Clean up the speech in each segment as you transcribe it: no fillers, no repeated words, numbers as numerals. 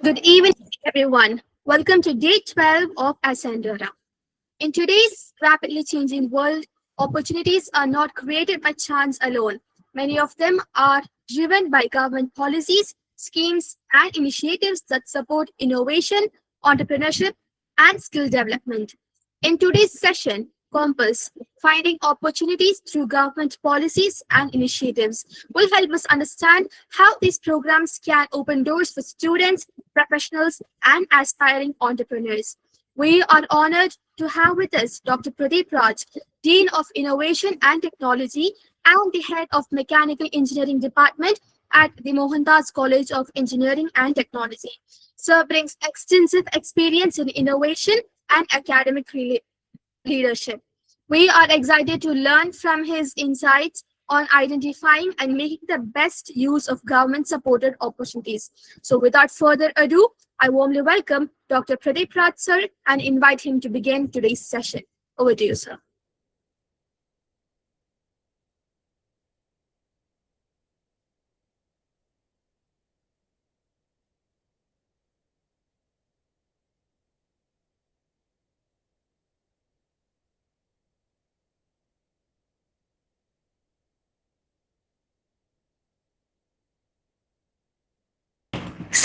Good evening, everyone. Welcome to day 12 of Ascendera. In today's rapidly changing world, opportunities are not created by chance alone. Many of them are driven by government policies, schemes, and initiatives that support innovation, entrepreneurship, and skill development. In today's session, Compass, Finding Opportunities Through Government Policies and Initiatives, will help us understand how these programs can open doors for students, professionals, and aspiring entrepreneurs. We are honored to have with us Dr. Pradeep Raj, Dean of Innovation and Technology and the Head of Mechanical Engineering Department at the Mohandas College of Engineering and Technology. Sir brings extensive experience in innovation and academic leadership. We are excited to learn from his insights on identifying and making the best use of government supported opportunities. So, without further ado, I warmly welcome Dr. Pradeep Raj sir and invite him to begin today's session. Over to you, sir.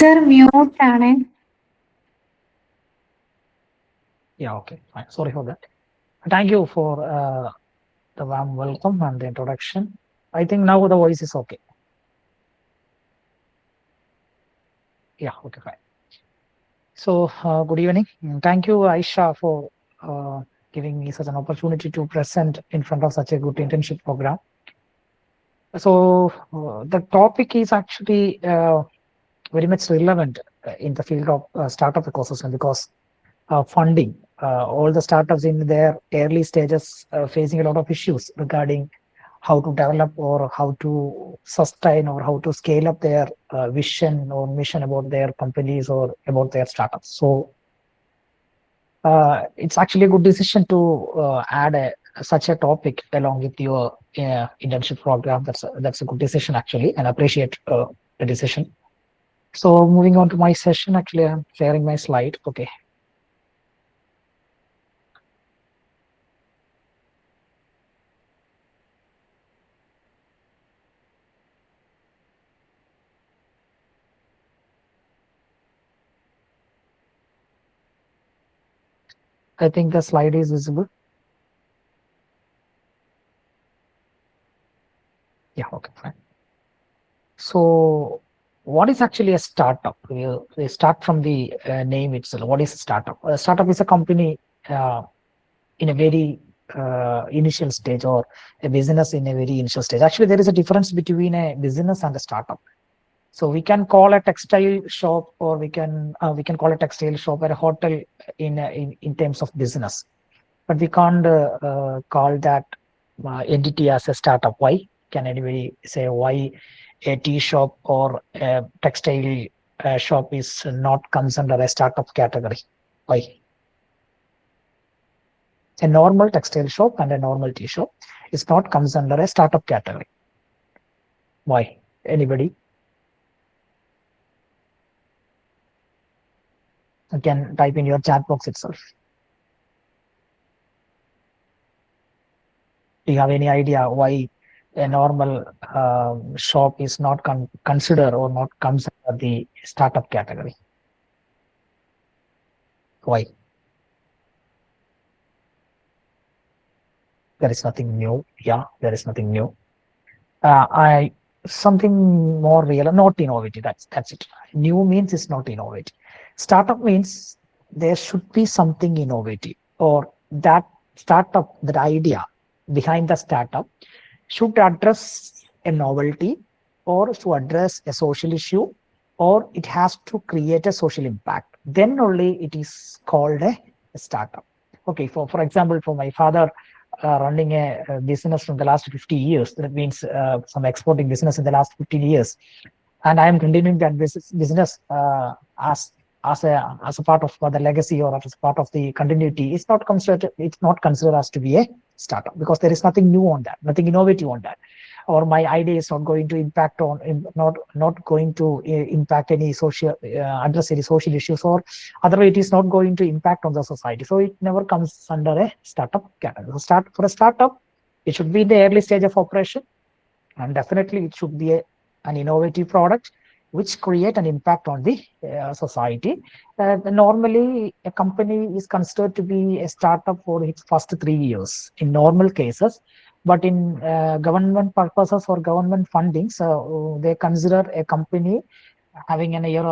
Sir, mute ആണ്. Yeah, okay, fine. Sorry for that. Thank you for the warm welcome and the introduction. I think now the voice is okay. Yeah, okay, fine. So, good evening. Thank you, Aisha, for giving me such an opportunity to present in front of such a good internship program. So, the topic is actually very much relevant in the field of startup ecosystem because funding. All the startups in their early stages facing a lot of issues regarding how to develop or how to sustain or how to scale up their vision or mission about their companies or about their startups. So it's actually a good decision to add such a topic along with your internship program. That's a good decision actually, and appreciate the decision. So moving on to my session, actually I'm sharing my slide. Okay. I think the slide is visible. Yeah, okay, fine. So what is actually a startup? We start from the name itself. What is a startup? A startup is a company in a very initial stage, or a business in a very initial stage. Actually, there is a difference between a business and a startup. So we can call a textile shop, or we can call a textile shop or a hotel in terms of business, but we can't call that entity as a startup. Why? Can anybody say why a tea shop or a textile shop is not comes under a startup category? Why? A normal textile shop and a normal tea shop is not comes under a startup category. Why? Anybody? You can type in your chat box itself. Do you have any idea why a normal shop is not considered or not comes under the startup category? Why? There is nothing new. Yeah, there is nothing new. Something more real, not innovative. That's it. New means it's not innovative. Startup means there should be something innovative, or that startup, that idea behind the startup should address a novelty, or to address a social issue, or it has to create a social impact. Then only it is called a startup. Okay, for example, for my father running a business from the last 50 years, that means some exporting business in the last 15 years, and I am continuing that business as a part of the legacy or as part of the continuity. It's not considered as to be a startup, because there is nothing new on that, nothing innovative on that. or my idea is not going to impact on not going to impact any social address any social issues, or otherwise it is not going to impact on the society. So it never comes under a startup category. For a startup, it should be in the early stage of operation, and definitely it should be an innovative product which create an impact on the society. Normally, a company is considered to be a startup for its first 3 years in normal cases, but in government purposes or government fundings, they consider a company having an year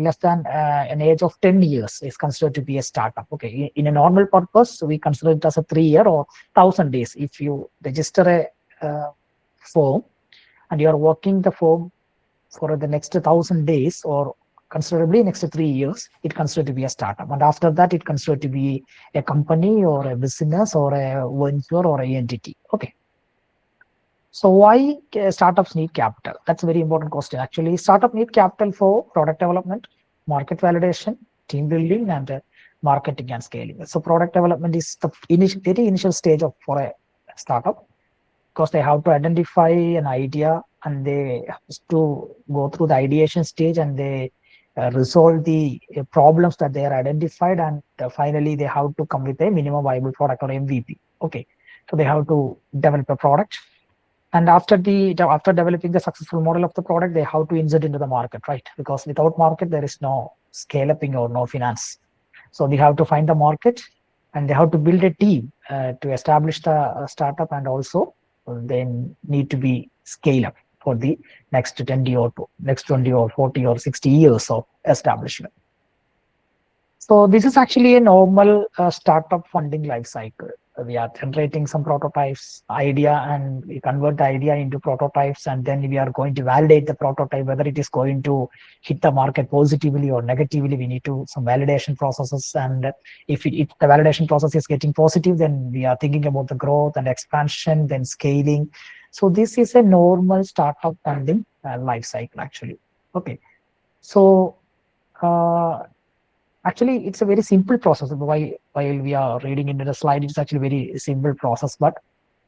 less than an age of 10 years is considered to be a startup. Okay, in a normal purpose, we consider it as a 3 year or 1,000 days. If you register a firm and you are working the firm for the next 1,000 days or considerably next 3 years, it considered to be a startup. And after that, it considered to be a company or a business or a venture or a entity. Okay. So why startups need capital? That's a very important question. Actually, startup need capital for product development, market validation, team building, and marketing and scaling. So product development is the very initial stage for a startup, because they have to identify an idea and they have to go through the ideation stage, and they resolve the problems that they are identified, and finally they have to come with a minimum viable product or MVP. Okay, so they have to develop a product, and after developing the successful model of the product, they have to insert into the market, right? Because without market, there is no scale-upping or no finance. So they have to find the market, and they have to build a team to establish the startup, and also they need to be scale up for the next 20 or 40 or 60 years of establishment. So this is actually a normal startup funding life cycle. We are generating some prototypes idea, and we convert the idea into prototypes, and then we are going to validate the prototype whether it is going to hit the market positively or negatively. We need to some validation processes, and if the validation process is getting positive, then we are thinking about the growth and expansion, then scaling. So this is a normal startup funding life cycle actually. Okay, so actually it's a very simple process. While we are reading into the slide, it's actually a very simple process, but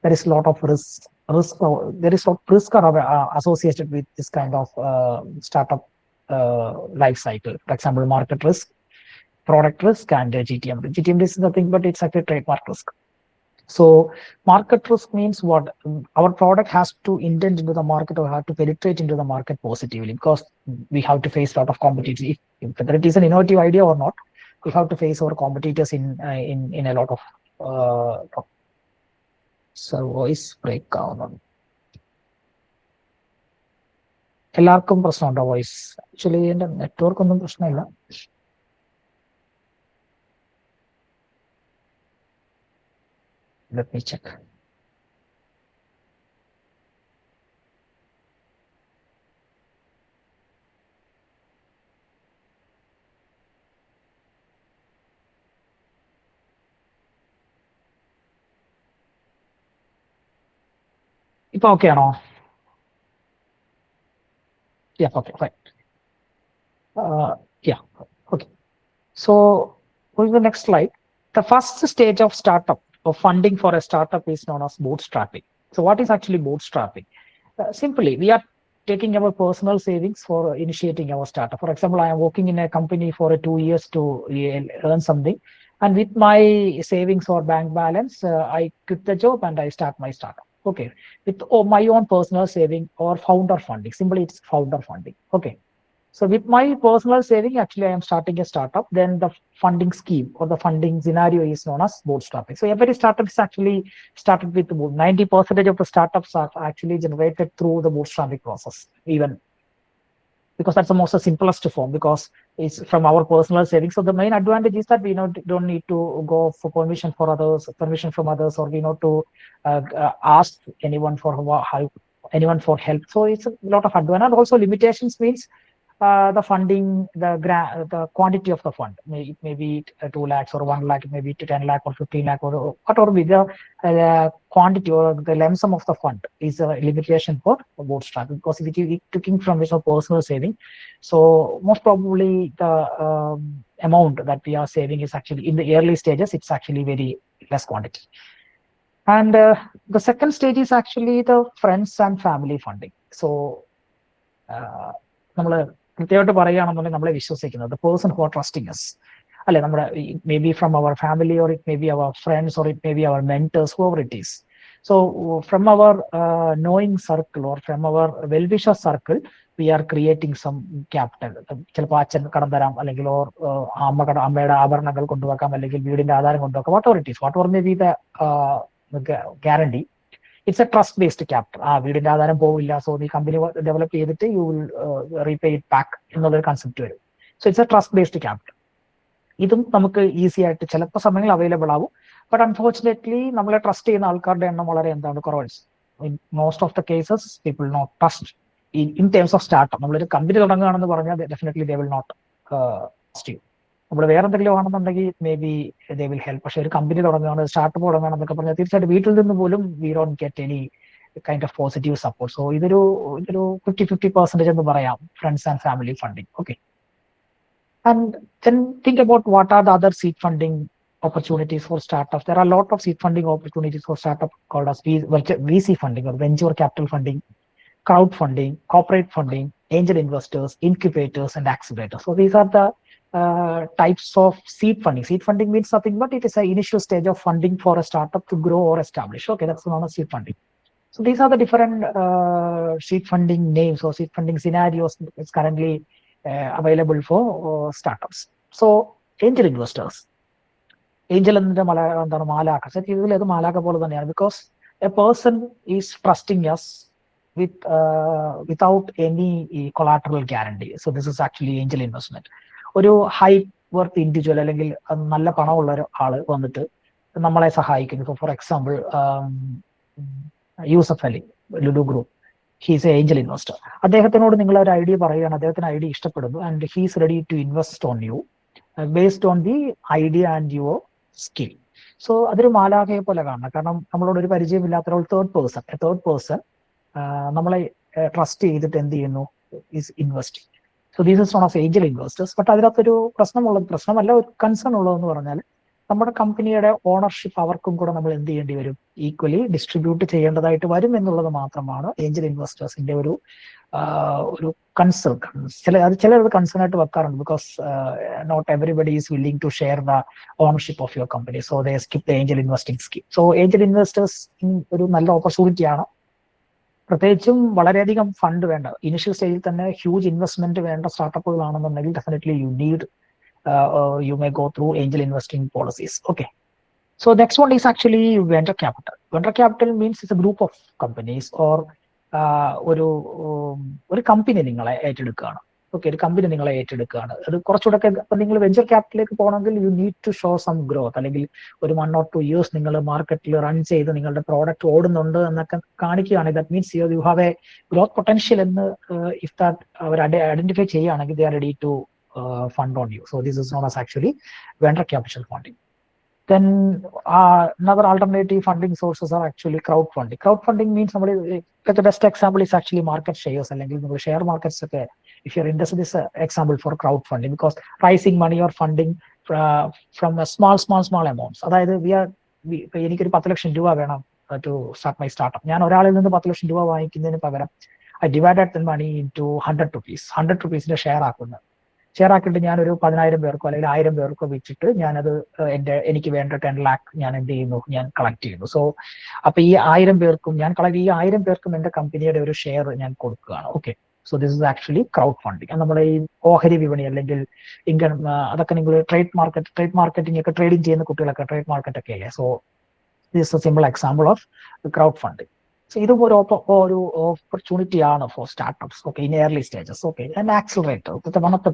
there is a lot of risk. There is a lot of risk associated with this kind of startup life cycle. For example, market risk, product risk, and GTM. GTM risk is nothing but it's actually trademark risk. So market risk means what? Our product has to indent into the market or have to penetrate into the market positively, because we have to face a lot of competitors. Whether it is an innovative idea or not, we have to face our competitors in a lot of so voice breakdown. എല്ലാവർക്കും പ്രശ്നമുണ്ടോ voice? Actually എൻ്റെ network ഒന്നും പ്രശ്നമില്ല. Let me check. ഇപ്പൊ okay ആണോ? Yeah, okay, fine. Yeah, okay. So going to the next slide. The first stage of startup or funding for a startup is known as bootstrapping. So what is actually bootstrapping? Simply, we are taking our personal savings for initiating our startup. For example, I am working in a company for 2 years to earn something, and with my savings or bank balance, I quit the job and I start my startup. Okay, with my own personal saving or founder funding. Simply, it's founder funding. Okay. So with my personal saving, actually, I am starting a startup. Then the funding scheme or the funding scenario is known as bootstrapping. So every startup is actually started with 90% of the startups are actually generated through the bootstrapping process, even because that's the most simplest form, because it's from our personal savings. So the main advantage is that we don't need to go for permission from others, or we not to ask anyone for help. So it's a lot of advantage. And also limitations means the funding, the quantity of the fund. It may be 2 lakhs or 1 lakh, maybe 10 lakh or 15 lakh, or whatever be the quantity or the lump sum of the fund is a limitation for bootstrapping, because if you taking from your personal saving, so most probably the amount that we are saving is actually in the early stages, it's actually very less quantity. And the second stage is actually the friends and family funding. So നമ്മൾ കൃത്യമായിട്ട് പറയുകയാണെന്നുണ്ടെങ്കിൽ നമ്മളെ വിശ്വസിക്കുന്നത് the person who are trusting us, അല്ലെ, നമ്മുടെ may be from അവർ family or it may be അവർ friends or it may be അവർ mentors whoever it is. So from our knowing circle or from our well-wisher circle, we are creating some capital. ചിലപ്പോൾ അച്ഛൻ കടം തരാം, അല്ലെങ്കിൽ or അമ്മയുടെ ആഭരണങ്ങൾ കൊണ്ടുവെക്കാം, അല്ലെങ്കിൽ വീടിന്റെ ആധാരം കൊണ്ടുവെക്കാം, whatever it is, whatever may be the guarantee. It's a trust based capital. വീടിന്റെ ആധാരം പോവില്ല, സോ നീ കമ്പനി ഡെവലപ്പ് ചെയ്തിട്ട് you will repay it back എന്നുള്ളൊരു കൺസെപ്റ്റ് വരും. So it's a trust based capital. ഇതും നമുക്ക് ഈസി ആയിട്ട് ചിലപ്പോൾ സമയങ്ങൾ അവൈലബിൾ ആവും. ബട്ട് അൺഫോർച്ചുനേറ്റ്ലി നമ്മളെ ട്രസ്റ്റ് ചെയ്യുന്ന ആൾക്കാരുടെ എണ്ണം വളരെ കുറവാണ്. In most of the cases people not trust in terms of startup. നമ്മളൊരു കമ്പനി തുടങ്ങുകയാണെന്ന് പറഞ്ഞാൽ definitely they will not trust you. നമ്മൾ വേറെ എന്തെങ്കിലും ആണെന്നുണ്ടെങ്കിൽ may be they will help. പക്ഷെ ഒരു കമ്പനി തുടങ്ങുകയാണ്, സ്റ്റാർട്ടപ്പ് തുടങ്ങുകയാണെന്നൊക്കെ പറഞ്ഞാൽ തീർച്ചയായിട്ടും വീട്ടിൽ നിന്ന് പോലും we don't get any kind of positive support. So ഇതൊരു 50% എന്ന് പറയാം, friends and family funding. Okay. And then think about what are the other seed funding opportunities for startups. There are a lot of seed funding opportunities for startups called as VC funding or venture capital funding, crowdfunding, corporate funding, angel investors, incubators, and accelerators. So these are the types of seed funding. Seed funding means nothing but it is an initial stage of funding for a startup to grow or establish. Okay, that's known as seed funding. So these are the different seed funding names or seed funding scenarios that's currently available for startups. So angel investors, angel എന്നതിന്റെ എന്താണ് മാലാഖ. ഇതിൽ അത് മാലാഖ പോലെ തന്നെയാണ്. Because A person is trusting us without any collateral guarantee. So this is actually angel investment. ഒരു high worth individual അല്ലെങ്കിൽ നല്ല പണമുള്ള ഒരു ആള് വന്നിട്ട് നമ്മളെ സഹായിക്കുന്നു. For example Yusuf Ali, Lulu group, he's a angel investor. അദ്ദേഹത്തിനോട് നിങ്ങൾ ഒരു ഐഡിയ പറയുകയാണ്, അദ്ദേഹത്തിന് ഐഡിയ ഇഷ്ടപ്പെടുന്നു, and he's ready to invest on you based on the idea and your skill. So അതൊരു മാലാഖയെ പോലെ കാണണം. കാരണം നമ്മളോട് ഒരു പരിചയമില്ലാത്ത ഒരു തേർഡ് പേഴ്സൺ നമ്മളെ ട്രസ്റ്റ് ചെയ്തിട്ട് എന്ത് ചെയ്യുന്നു, is investing. So these is known as Angel investors. But അതിനകത്തൊരു പ്രശ്നമല്ല, ഒരു കൺസേൺ ഉള്ളതെന്ന് പറഞ്ഞാൽ നമ്മുടെ കമ്പനിയുടെ ഓണർഷിപ്പ് അവർക്കും കൂടെ നമ്മൾ എന്ത് ചെയ്യേണ്ടി വരും, ഈക്വലി ഡിസ്ട്രിബ്യൂട്ട് ചെയ്യേണ്ടതായിട്ട് വരും എന്നുള്ളത് മാത്രമാണ് ഏഞ്ചൽ ഇൻവെസ്റ്റേഴ്സിന്റെ ഒരു കൺസേൺ. ചിലർ കൺസേൺ ആയിട്ട് വെക്കാറുണ്ട്. Because not everybody is willing to share the ownership of your company, so they skip the angel investing scheme. So angel investors ഒരു നല്ല ഓപ്പർച്യൂണിറ്റിയാണ്. പ്രത്യേകിച്ചും വളരെയധികം ഫണ്ട് വേണ്ട, ഇനിഷ്യൽ സ്റ്റേജിൽ തന്നെ ഹ്യൂജ് ഇൻവെസ്റ്റ്മെന്റ് വേണ്ട സ്റ്റാർട്ടപ്പുകളാണെന്നുണ്ടെങ്കിൽ definitely you may go through angel investing policies. Okay. So next one is actually venture capital. Venture capital means it's a group of companies or ഒരു company നിങ്ങളെ ഏറ്റെടുക്കുകയാണ്. ഓക്കെ, ഒരു company നിങ്ങളെ ഏറ്റെടുക്കുകയാണ്. അത് കുറച്ചുകൂടെ നിങ്ങൾ വെഞ്ചർ ക്യാപിറ്റലിലേക്ക് പോകണമെങ്കിൽ you need to show some growth, അല്ലെങ്കിൽ ഒരു 1 or 2 years നിങ്ങൾ മാർക്കറ്റിൽ റൺ ചെയ്ത് നിങ്ങളുടെ പ്രോഡക്റ്റ് ഓടുന്നുണ്ട് എന്നൊക്കെ കാണിക്കുകയാണ്. That means you have a growth potential എന്ന് ഇഫ് ദാറ്റ് അവർ ഐഡന്റിഫൈ ചെയ്യുകയാണെങ്കിൽ they are ready to fund on you. So this is known as actually venture capital funding. Then another alternative funding sources are actually crowdfunding. Crowdfunding means the best example is actually market shares, അല്ലെങ്കിൽ share markets ഒക്കെ if you're interested, this example for crowdfunding, because raising money or funding from a small amounts. അതായത് എനിക്കൊരു 10 ലക്ഷം രൂപ വേണം to start my startup. ഞാൻ ഒരാളിൽ നിന്ന് 10 ലക്ഷം രൂപ വാങ്ങിക്കുന്നതിന് പകരം I divided the money into 100 rupees. 100 rupees share ആക്കിയിട്ട് ഞാനൊരു 10,000 പേർക്കോ അല്ലെങ്കിൽ 1000 പേർക്കോ വെച്ചിട്ട് ഞാനത് എനിക്ക് വേണ്ട 10 lakh ഞാൻ എന്ത് ചെയ്യുന്നു, ഞാൻ കളക്ട് ചെയ്യുന്നു. സോ അപ്പൊ ഈ 1000 പേർക്കും ഈ 1000 പേർക്കും എന്റെ കമ്പനിയുടെ ഒരു ഷെയർ ഞാൻ കൊടുക്കുകയാണ്. Okay, so this is actually crowd funding. നമ്മുടെ ഈ ഓഹരി വിപണി അല്ലെങ്കിൽ അതൊക്കെ നിങ്ങൾ ട്രേഡ് മാർക്കറ്റിംഗ് ഒക്കെ ട്രേഡിംഗ് ചെയ്യുന്ന കുട്ടികളൊക്കെ ട്രേഡ് മാർക്കറ്റ് ഒക്കെ അല്ലേ. So this a simple example of crowd funding. So ഇതും ഒരു ഓപ്പർച്യൂണിറ്റി ആണ് for startups. Okay, in early stages. Okay, an accelerator. One of the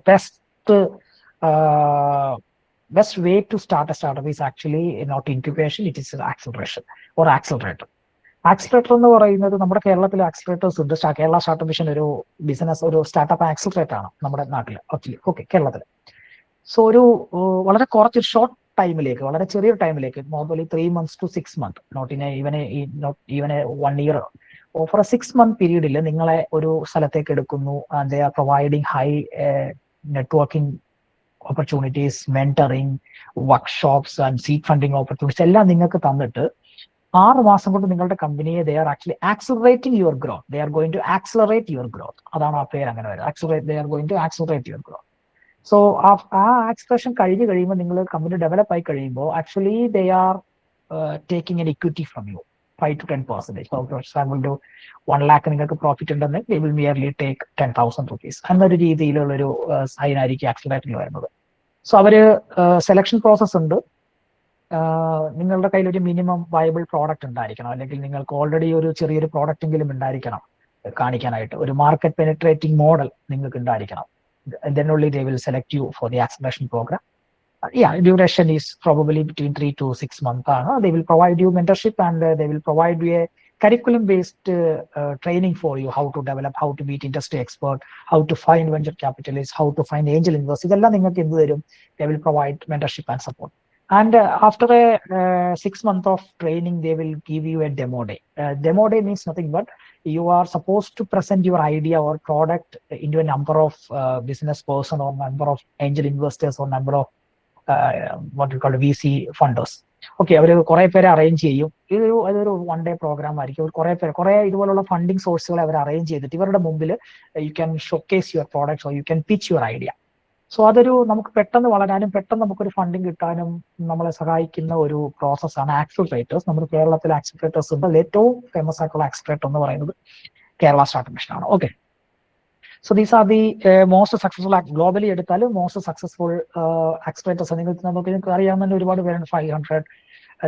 best way to start a startup is actually not incubation, it is acceleration or accelerator. Accelerator എന്ന് പറയുന്നത് നമ്മുടെ കേരളത്തിലെ ആക്സിലേറ്റേഴ്സ് ഉണ്ട്. Kerala startup mission ഒരു business, ഒരു startup accelerator ആണ് നമ്മുടെ നാട്ടിൽ ആക്ച്വലി. ഓക്കെ, കേരളത്തിൽ. സോ വളരെ കുറച്ച് ഷോർട്ട് ടൈമിലേക്ക്, വളരെ ചെറിയൊരു ടൈമിലേക്ക്, normally 3 months to 6 months, not even 1 year, for a 6 month പീരീഡിൽ നിങ്ങളെ ഒരു സ്ഥലത്തേക്ക് എടുക്കുന്നു. And they are providing high networking opportunities, mentoring, workshops and seed funding opportunities എല്ലാം നിങ്ങൾക്ക് തന്നിട്ട് 6 മാസം കൊണ്ട് നിങ്ങളുടെ കമ്പനിയെ they are actually accelerating your growth. They are going to accelerate your growth. അതാണ് ആ പേര് അങ്ങനെ വരുന്നത്. Accelerate, they are going to accelerate your growth. So ആ ആക്സിലറേഷൻ കഴിഞ്ഞ് കഴിയുമ്പോൾ നിങ്ങൾ കമ്പനി ഡെവലപ്പ് ആയി കഴിയുമ്പോൾ actually they are taking an equity from you 5 to 10%. So for example, 1 lakh നിങ്ങൾക്ക് പ്രോഫിറ്റ് ഉണ്ടെന്ന് they will merely take 10,000 rupees എന്നൊരു രീതിയിലുള്ള ഒരു സൈൻ ആയിരിക്കും ആക്സിലറേറ്ററിൽ വരുന്നത്. സോ അവര് സെലക്ഷൻ പ്രോസസ് ഉണ്ട്. നിങ്ങളുടെ കയ്യിൽ ഒരു മിനിമം വയബിൾ പ്രോഡക്റ്റ് ഉണ്ടായിരിക്കണം, അല്ലെങ്കിൽ നിങ്ങൾക്ക് ഓൾറെഡി ഒരു ചെറിയൊരു പ്രോഡക്റ്റ് എങ്കിലും ഉണ്ടായിരിക്കണം കാണിക്കാനായിട്ട്. ഒരു മാർക്കറ്റ് പെനിട്രേറ്റിംഗ് മോഡൽ നിങ്ങൾക്ക് ഉണ്ടായിരിക്കണം. Then only they will select you for the acceleration program. Yeah, duration is probably between 3 to 6 months. They will provide you mentorship, and they will provide you a curriculum-based training for you, how to develop, how to meet industry expert, how to find venture capitalists, how to find angel investors. They will provide mentorship and support. And after a 6 months of training, they will give you a demo day. Demo day means nothing but you are supposed to present your idea or product into a number of business person, or number of angel investors, or number of what we call VC funders. Okay, അവർ കുറെ പേരെ arrange ചെയ്യും. അതൊരു 1 day programme ആയിരിക്കും. കുറെ ഇതുപോലുള്ള funding സോഴ്സുകൾ അവർ arrange ചെയ്തിട്ട് ഇവരുടെ മുമ്പിൽ you can showcase your products, or you can pitch your idea. So അതൊരു നമുക്ക് പെട്ടെന്ന് വളരാനും പെട്ടെന്ന് നമുക്കൊരു ഫണ്ടിങ് കിട്ടാനും നമ്മളെ സഹായിക്കുന്ന ഒരു പ്രോസസ്സാണ് ആക്സിലറേറ്റേഴ്സ്. നമ്മുടെ കേരളത്തിലെ ആക്സിലറേറ്റേഴ്സ് ഉണ്ട്. ഏറ്റവും ഫേമസ് ആയിട്ടുള്ള ആക്സിലറേറ്റർ എന്ന് പറയുന്നത് കേരള സ്റ്റാർട്ടപ്പ് മിഷൻ ആണ്. Okay, so these are the most successful, globally എടുത്താലും most successful accelerators. നമുക്ക് അറിയാവുന്ന ഒരുപാട് പേരുണ്ട്. 500,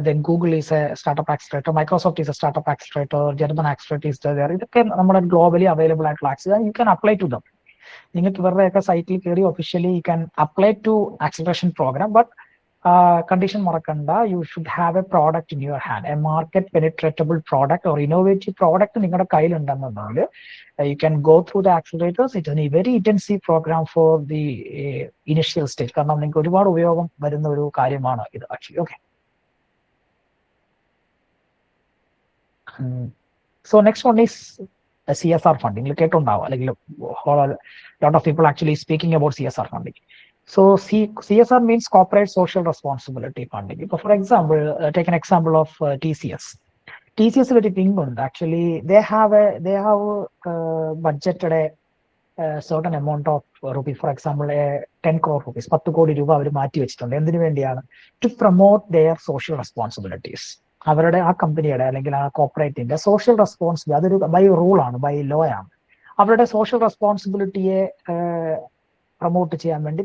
then Google is a startup accelerator, Microsoft is a startup accelerator, German accelerator is there. ഇതൊക്കെ നമ്മുടെ ഗ്ലോബലി അവൈലബിൾ ആയിട്ടുള്ള accelerator. You can apply to them. നിങ്ങൾക്ക് ഇവരുടെയൊക്കെ സൈറ്റിൽ കയറി officially you can apply to acceleration programme. But condition മറക്കണ്ട, you should have a product in your hand, a market penetrable product or innovative product നിങ്ങളുടെ കയ്യിലുണ്ടെന്നുണ്ടെങ്കിൽ you can go through the accelerators. It is a very intensive program for the initial stage. കാരണം നിങ്ങൾക്ക് ഒരുപാട് ഉപയോഗം വരുന്ന ഒരു കാര്യമാണ് ഇത് actually. Okay, so next one is CSR funding. നിങ്ങൾ കേട്ടുണ്ടാവും, അല്ലെങ്കിൽ lot of people actually speaking about CSR funding. So CSR means corporate social responsibility funding. For example, take an example of TCS. TCS ഒരു thing ഉണ്ട്. Actually they have budgeted a certain amount of rupees. For example, 10 crore rupees, 10 കോടി രൂപ അവർ മാറ്റി വെച്ചിട്ടുണ്ട്. എന്തിനു വേണ്ടിയാണ്? To promote their social responsibilities. അവരുടെ ആ കമ്പനിയുടെ അല്ലെങ്കിൽ ആ കോർപ്പറേറ്റിന്റെ സോഷ്യൽ റെസ്പോൺസിബിലിറ്റി, അതൊരു ബൈ റൂൾ ആണ്, ബൈ ലോ ആണ്. അവരുടെ സോഷ്യൽ റെസ്പോൺസിബിലിറ്റിയെ പ്രൊമോട്ട് ചെയ്യാൻ വേണ്ടി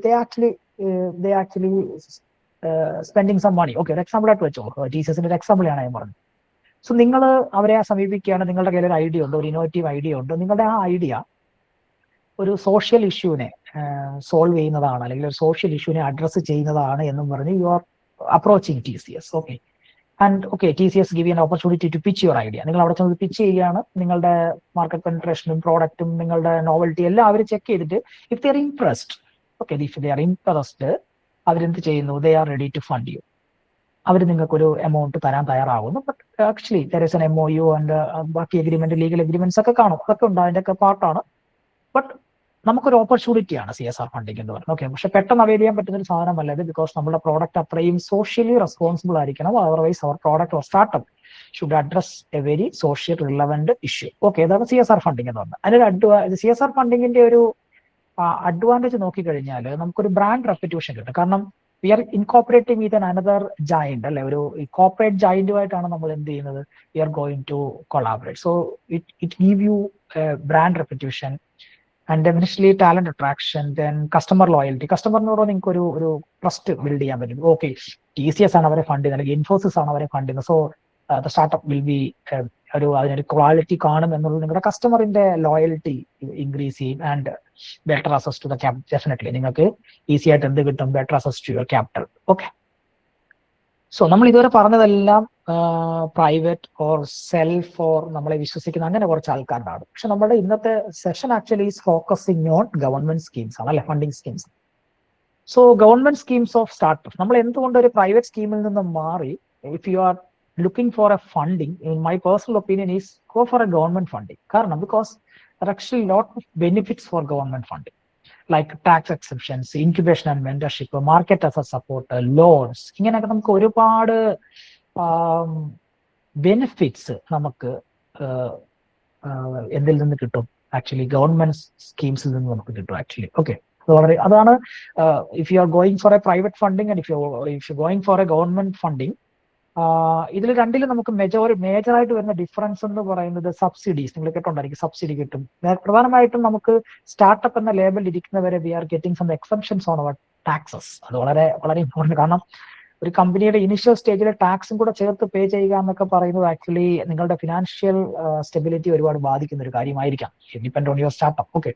they actually spending some money. Okay, ഒരു എക്സാമ്പിൾ ആയിട്ട് വെച്ചോ. TCSന്റെ ഒരു എക്സാമ്പിൾ ആണ് ഞാൻ പറഞ്ഞത്. സോ നിങ്ങൾ അവരെ സമീപിക്കുകയാണ്. നിങ്ങളുടെ കയ്യിൽ ഒരു ഐഡിയ ഉണ്ട്, ഒരു ഇന്നോവേറ്റീവ് ഐഡിയ ഉണ്ട്. നിങ്ങളുടെ ആ ഐഡിയ ഒരു സോഷ്യൽ ഇഷ്യൂവിനെ സോൾവ് ചെയ്യുന്നതാണ്, അല്ലെങ്കിൽ ഒരു സോഷ്യൽ ഇഷ്യൂവിനെ അഡ്രസ്സ് ചെയ്യുന്നതാണ് എന്നും പറഞ്ഞ് you are approaching TCS. Okay, and okay, TCS give you an opportunity to pitch your idea. നിങ്ങൾ അവിടെ ചെന്ന് പിച്ച് ചെയ്യുകയാണ്. നിങ്ങളുടെ മാർക്കറ്റ് പെനിട്രേഷനും പ്രോഡക്റ്റും നിങ്ങളുടെ നോവൽറ്റി എല്ലാം അവർ ചെക്ക് ചെയ്തിട്ട് if they are impressed, okay, if they are impressed, അവരെന്ത് ചെയ്യുന്നു? They are ready to fund you. അവർ നിങ്ങൾക്കൊരു എമൗണ്ട് തരാൻ തയ്യാറാവുന്നു. But actually there is an MOU and ബാക്കി എഗ്രിമെന്റ്, ലീഗൽ എഗ്രിമെന്റ്സ് ഒക്കെ കാണും. അതൊക്കെ ഉണ്ട്, അതിൻ്റെയൊക്കെ പാർട്ടാണ്. ബട്ട് നമുക്കൊരു ഓപ്പർച്യൂണിറ്റിയാണ് CSR ഫണ്ടിങ് എന്ന് പറയുന്നത്. ഓക്കെ, പക്ഷെ പെട്ടെന്ന് അവൈൽ ചെയ്യാൻ പറ്റുന്ന ഒരു സാധനമല്ല ഇത്. ബിക്കോസ് നമ്മുടെ പ്രോഡക്റ്റ് അത്രയും സോഷ്യലി റെസ്പോൺസിബിൾ ആയിരിക്കണം. അതർവൈസ് അവർ product or startup should address a very social relevant issue. Okay, ഇതാണ് CSR ഫണ്ടിങ് എന്ന് പറഞ്ഞത്. അതിനൊരു CSR ഫണ്ടിങ്ങിന്റെ ഒരു അഡ്വാൻറ്റേജ് നോക്കിക്കഴിഞ്ഞാൽ നമുക്കൊരു ബ്രാൻഡ് റെപ്യൂട്ടേഷൻ കിട്ടും. കാരണം we are incorporating with another giant, അല്ലെ, ഒരു കോർപ്പറേറ്റ് ജയന്റുമായിട്ടാണ് നമ്മൾ എന്ത് ചെയ്യുന്നത്? We are going to collaborate. So it give you brand reputation and definitely talent attraction, then customer loyalty. കസ്റ്റമറിനോട് നിങ്ങൾക്ക് ഒരു ട്രസ്റ്റ് ബിൽഡ് ചെയ്യാൻ പറ്റും. ഓക്കെ, TCS ആണ് അവരെ ഫണ്ട് ചെയ്യുന്നത്, അല്ലെങ്കിൽ ഇൻഫോസിസ് ആണ് അവരെ ഫണ്ട് ചെയ്യുന്നത്. So the startup will be അതിനൊരു ക്വാളിറ്റി കാണും എന്നുള്ളത് നിങ്ങളുടെ കസ്റ്റമറിന്റെ ലോയൽറ്റി ഇൻക്രീസ് ചെയ്യും. And better access to the capital. Definitely നിങ്ങൾക്ക് ഈസി ആയിട്ട് എന്ത് കിട്ടും? Better access to your capital. Okay, so നമ്മൾ ഇതുവരെ പറഞ്ഞതെല്ലാം പ്രൈവറ്റ് ഓർ സെൽഫ് ഓർ നമ്മളെ വിശ്വസിക്കുന്ന അങ്ങനെ കുറച്ച് ആൾക്കാരാണ്. പക്ഷെ നമ്മുടെ ഇന്നത്തെ session actually is focusing on government schemes ആണ്, അല്ലെ, funding schemes. So government schemes of startup, നമ്മൾ എന്തുകൊണ്ട് ഒരു പ്രൈവറ്റ് സ്കീമിൽ നിന്ന് മാറി if you R looking for a funding, in my personal opinion, is go for a government funding. Karanam, because there are actually a lot of benefits for government funding, like tax exemptions, incubation and mentorship, market as a support, loans. ഇങ്ങനെയൊക്കെ നമുക്ക് ഒരുപാട് benefits നമുക്ക് എന്തിൽ നിന്ന് കിട്ടും? Actually government സ്കീംസിൽ നിന്ന് നമുക്ക് കിട്ടും ആക്ച്വലി. ഓക്കെ, അതാണ് if you are going for A private funding and if you going for A government funding, ഇതിൽ രണ്ടിലും നമുക്ക് മേജറായിട്ട് വരുന്ന ഡിഫറൻസ് എന്ന് പറയുന്നത് സബ്സിഡീസ്. നിങ്ങൾ കേട്ടോണ്ടായിരിക്കും, സബ്സിഡി കിട്ടും. പ്രധാനമായിട്ടും നമുക്ക് സ്റ്റാർട്ടപ്പ് എന്ന ലേബൽ ഇരിക്കുന്നവരെ we are getting some exemptions on our taxes. അത് വളരെ വളരെ ഇമ്പോർട്ടൻറ്റ്. കാരണം ഒരു കമ്പനിയുടെ ഇനിഷ്യൽ സ്റ്റേജിലെ ടാക്സും കൂടെ ചേർത്ത് പേ ചെയ്യുക എന്നൊക്കെ പറയുന്നത് ആക്ച്വലി നിങ്ങളുടെ ഫിനാൻഷ്യൽ സ്റ്റെബിലിറ്റി ഒരുപാട് ബാധിക്കുന്ന ഒരു കാര്യമായിരിക്കാം, depend on your startup. Okay,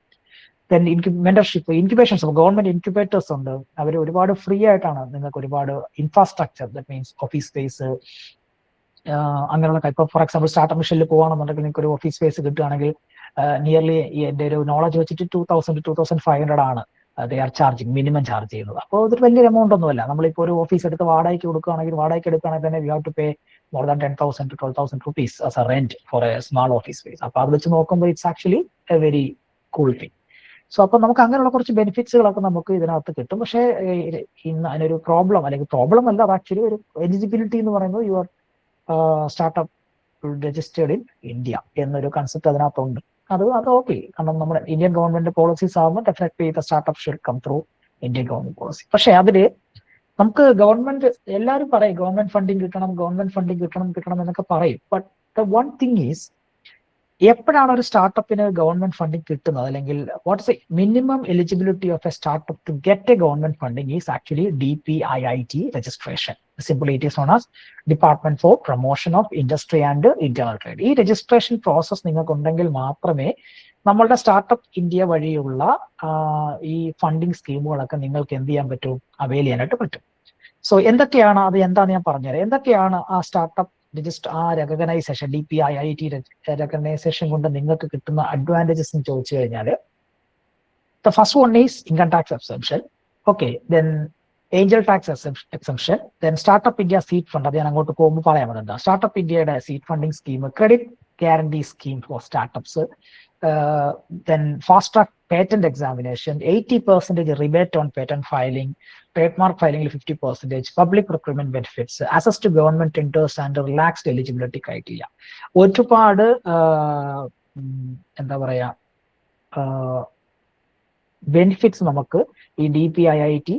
then mentorship, incubations, government incubators ഉണ്ട്. അവർ ഒരുപാട് ഫ്രീ ആയിട്ടാണ് നിങ്ങൾക്ക് ഒരുപാട് infrastructure, that means office space, അങ്ങനെയുള്ള ഇപ്പോൾ ഫോർ എക്സാമ്പിൾ സ്റ്റാർട്ടപ്പ് മിഷനിൽ പോകുകയാണെന്നുണ്ടെങ്കിൽ നിങ്ങൾക്ക് ഒരു ഓഫീസ് സ്പേസ് കിട്ടുകയാണെങ്കിൽ നിയർലി എൻ്റെ ഒരു നോളജ് വെച്ചിട്ട് 2000 to 2500 ആണ് they are charging, minimum charge ചെയ്യുന്നത്. അപ്പോൾ ഇതൊരു വലിയൊരു എമൗണ്ട് ഒന്നുമല്ല. നമ്മളിപ്പോൾ ഒരു ഓഫീസ് എടുത്ത് വാടകയ്ക്ക് കൊടുക്കുകയാണെങ്കിൽ തന്നെ we have to pay more than 10,000 to 12,000 rupees as a rent for a small office space. അപ്പോൾ അത് വെച്ച് നോക്കുമ്പോൾ it's actually a very cool thing. So അപ്പൊ നമുക്ക് അങ്ങനെയുള്ള കുറച്ച് ബെനിഫിറ്റ്സുകളൊക്കെ നമുക്ക് ഇതിനകത്ത് കിട്ടും. പക്ഷേ ഇന്ന് അതിനൊരു പ്രോബ്ലം, അല്ലെങ്കിൽ പ്രോബ്ലം അല്ല, അത് ആക്ച്വലി ഒരു എലിജിബിലിറ്റി എന്ന് പറയുന്നത് your startup registered in India എന്നൊരു കൺസെപ്റ്റ് അതിനകത്തുണ്ട്. അത് ഓക്കെ, കാരണം നമ്മുടെ ഇന്ത്യൻ ഗവൺമെന്റ് പോളിസീസ് ആകുമ്പോൾ definitely the startup should come through Indian government policy. പക്ഷേ അതില് നമുക്ക് ഗവൺമെന്റ് എല്ലാവരും പറയും ഗവൺമെന്റ് ഫണ്ടിങ് കിട്ടണം എന്നൊക്കെ പറയും. But the one thing is, എപ്പോഴാണ് ഒരു സ്റ്റാർട്ടപ്പിന് ഗവൺമെന്റ് ഫണ്ടിങ് കിട്ടുന്നത്, അല്ലെങ്കിൽ what's a minimum eligibility of a startup to get a government funding is actually DPIIT registration. Simply it is known as department for promotion of industry and internal trade. ഈ registration process നിങ്ങൾക്ക് ഉണ്ടെങ്കിൽ മാത്രമേ നമ്മളുടെ startup India വഴിയുള്ള ഈ funding സ്കീമുകളൊക്കെ നിങ്ങൾക്ക് എന്ത് ചെയ്യാൻ പറ്റും, അവൈൽ ചെയ്യാനായിട്ട് പറ്റും. സോ എന്തൊക്കെയാണ് അത്, എന്താന്ന് ഞാൻ പറഞ്ഞുതരാം. എന്തൊക്കെയാണ് ആ സ്റ്റാർട്ടപ്പ് റെക്കഗ്നൈസേഷൻ, DPIIT റെക്കഗ്നൈസേഷൻ കൊണ്ട് നിങ്ങൾക്ക് കിട്ടുന്ന അഡ്വാൻറ്റേജസ് എന്ന് ചോദിച്ചു കഴിഞ്ഞാൽ, the first one is income tax exemption. Okay, then Angel tax exemption, then startup India seed fund. അത് ഞാൻ അങ്ങോട്ട് പോകുമ്പോൾ പറയാൻ പറ്റുന്നത്. സ്റ്റാർട്ടപ്പ് ഇന്ത്യയുടെ seed funding scheme, credit guarantee scheme for startups, then fast track patent examination, 80% rebate on patent filing, trademark filing 50%, public procurement benefits, access to government tenders and relaxed eligibility criteria. ഒരുപാട് എന്താ പറയാ benefits നമുക്ക് ഈ DPIIT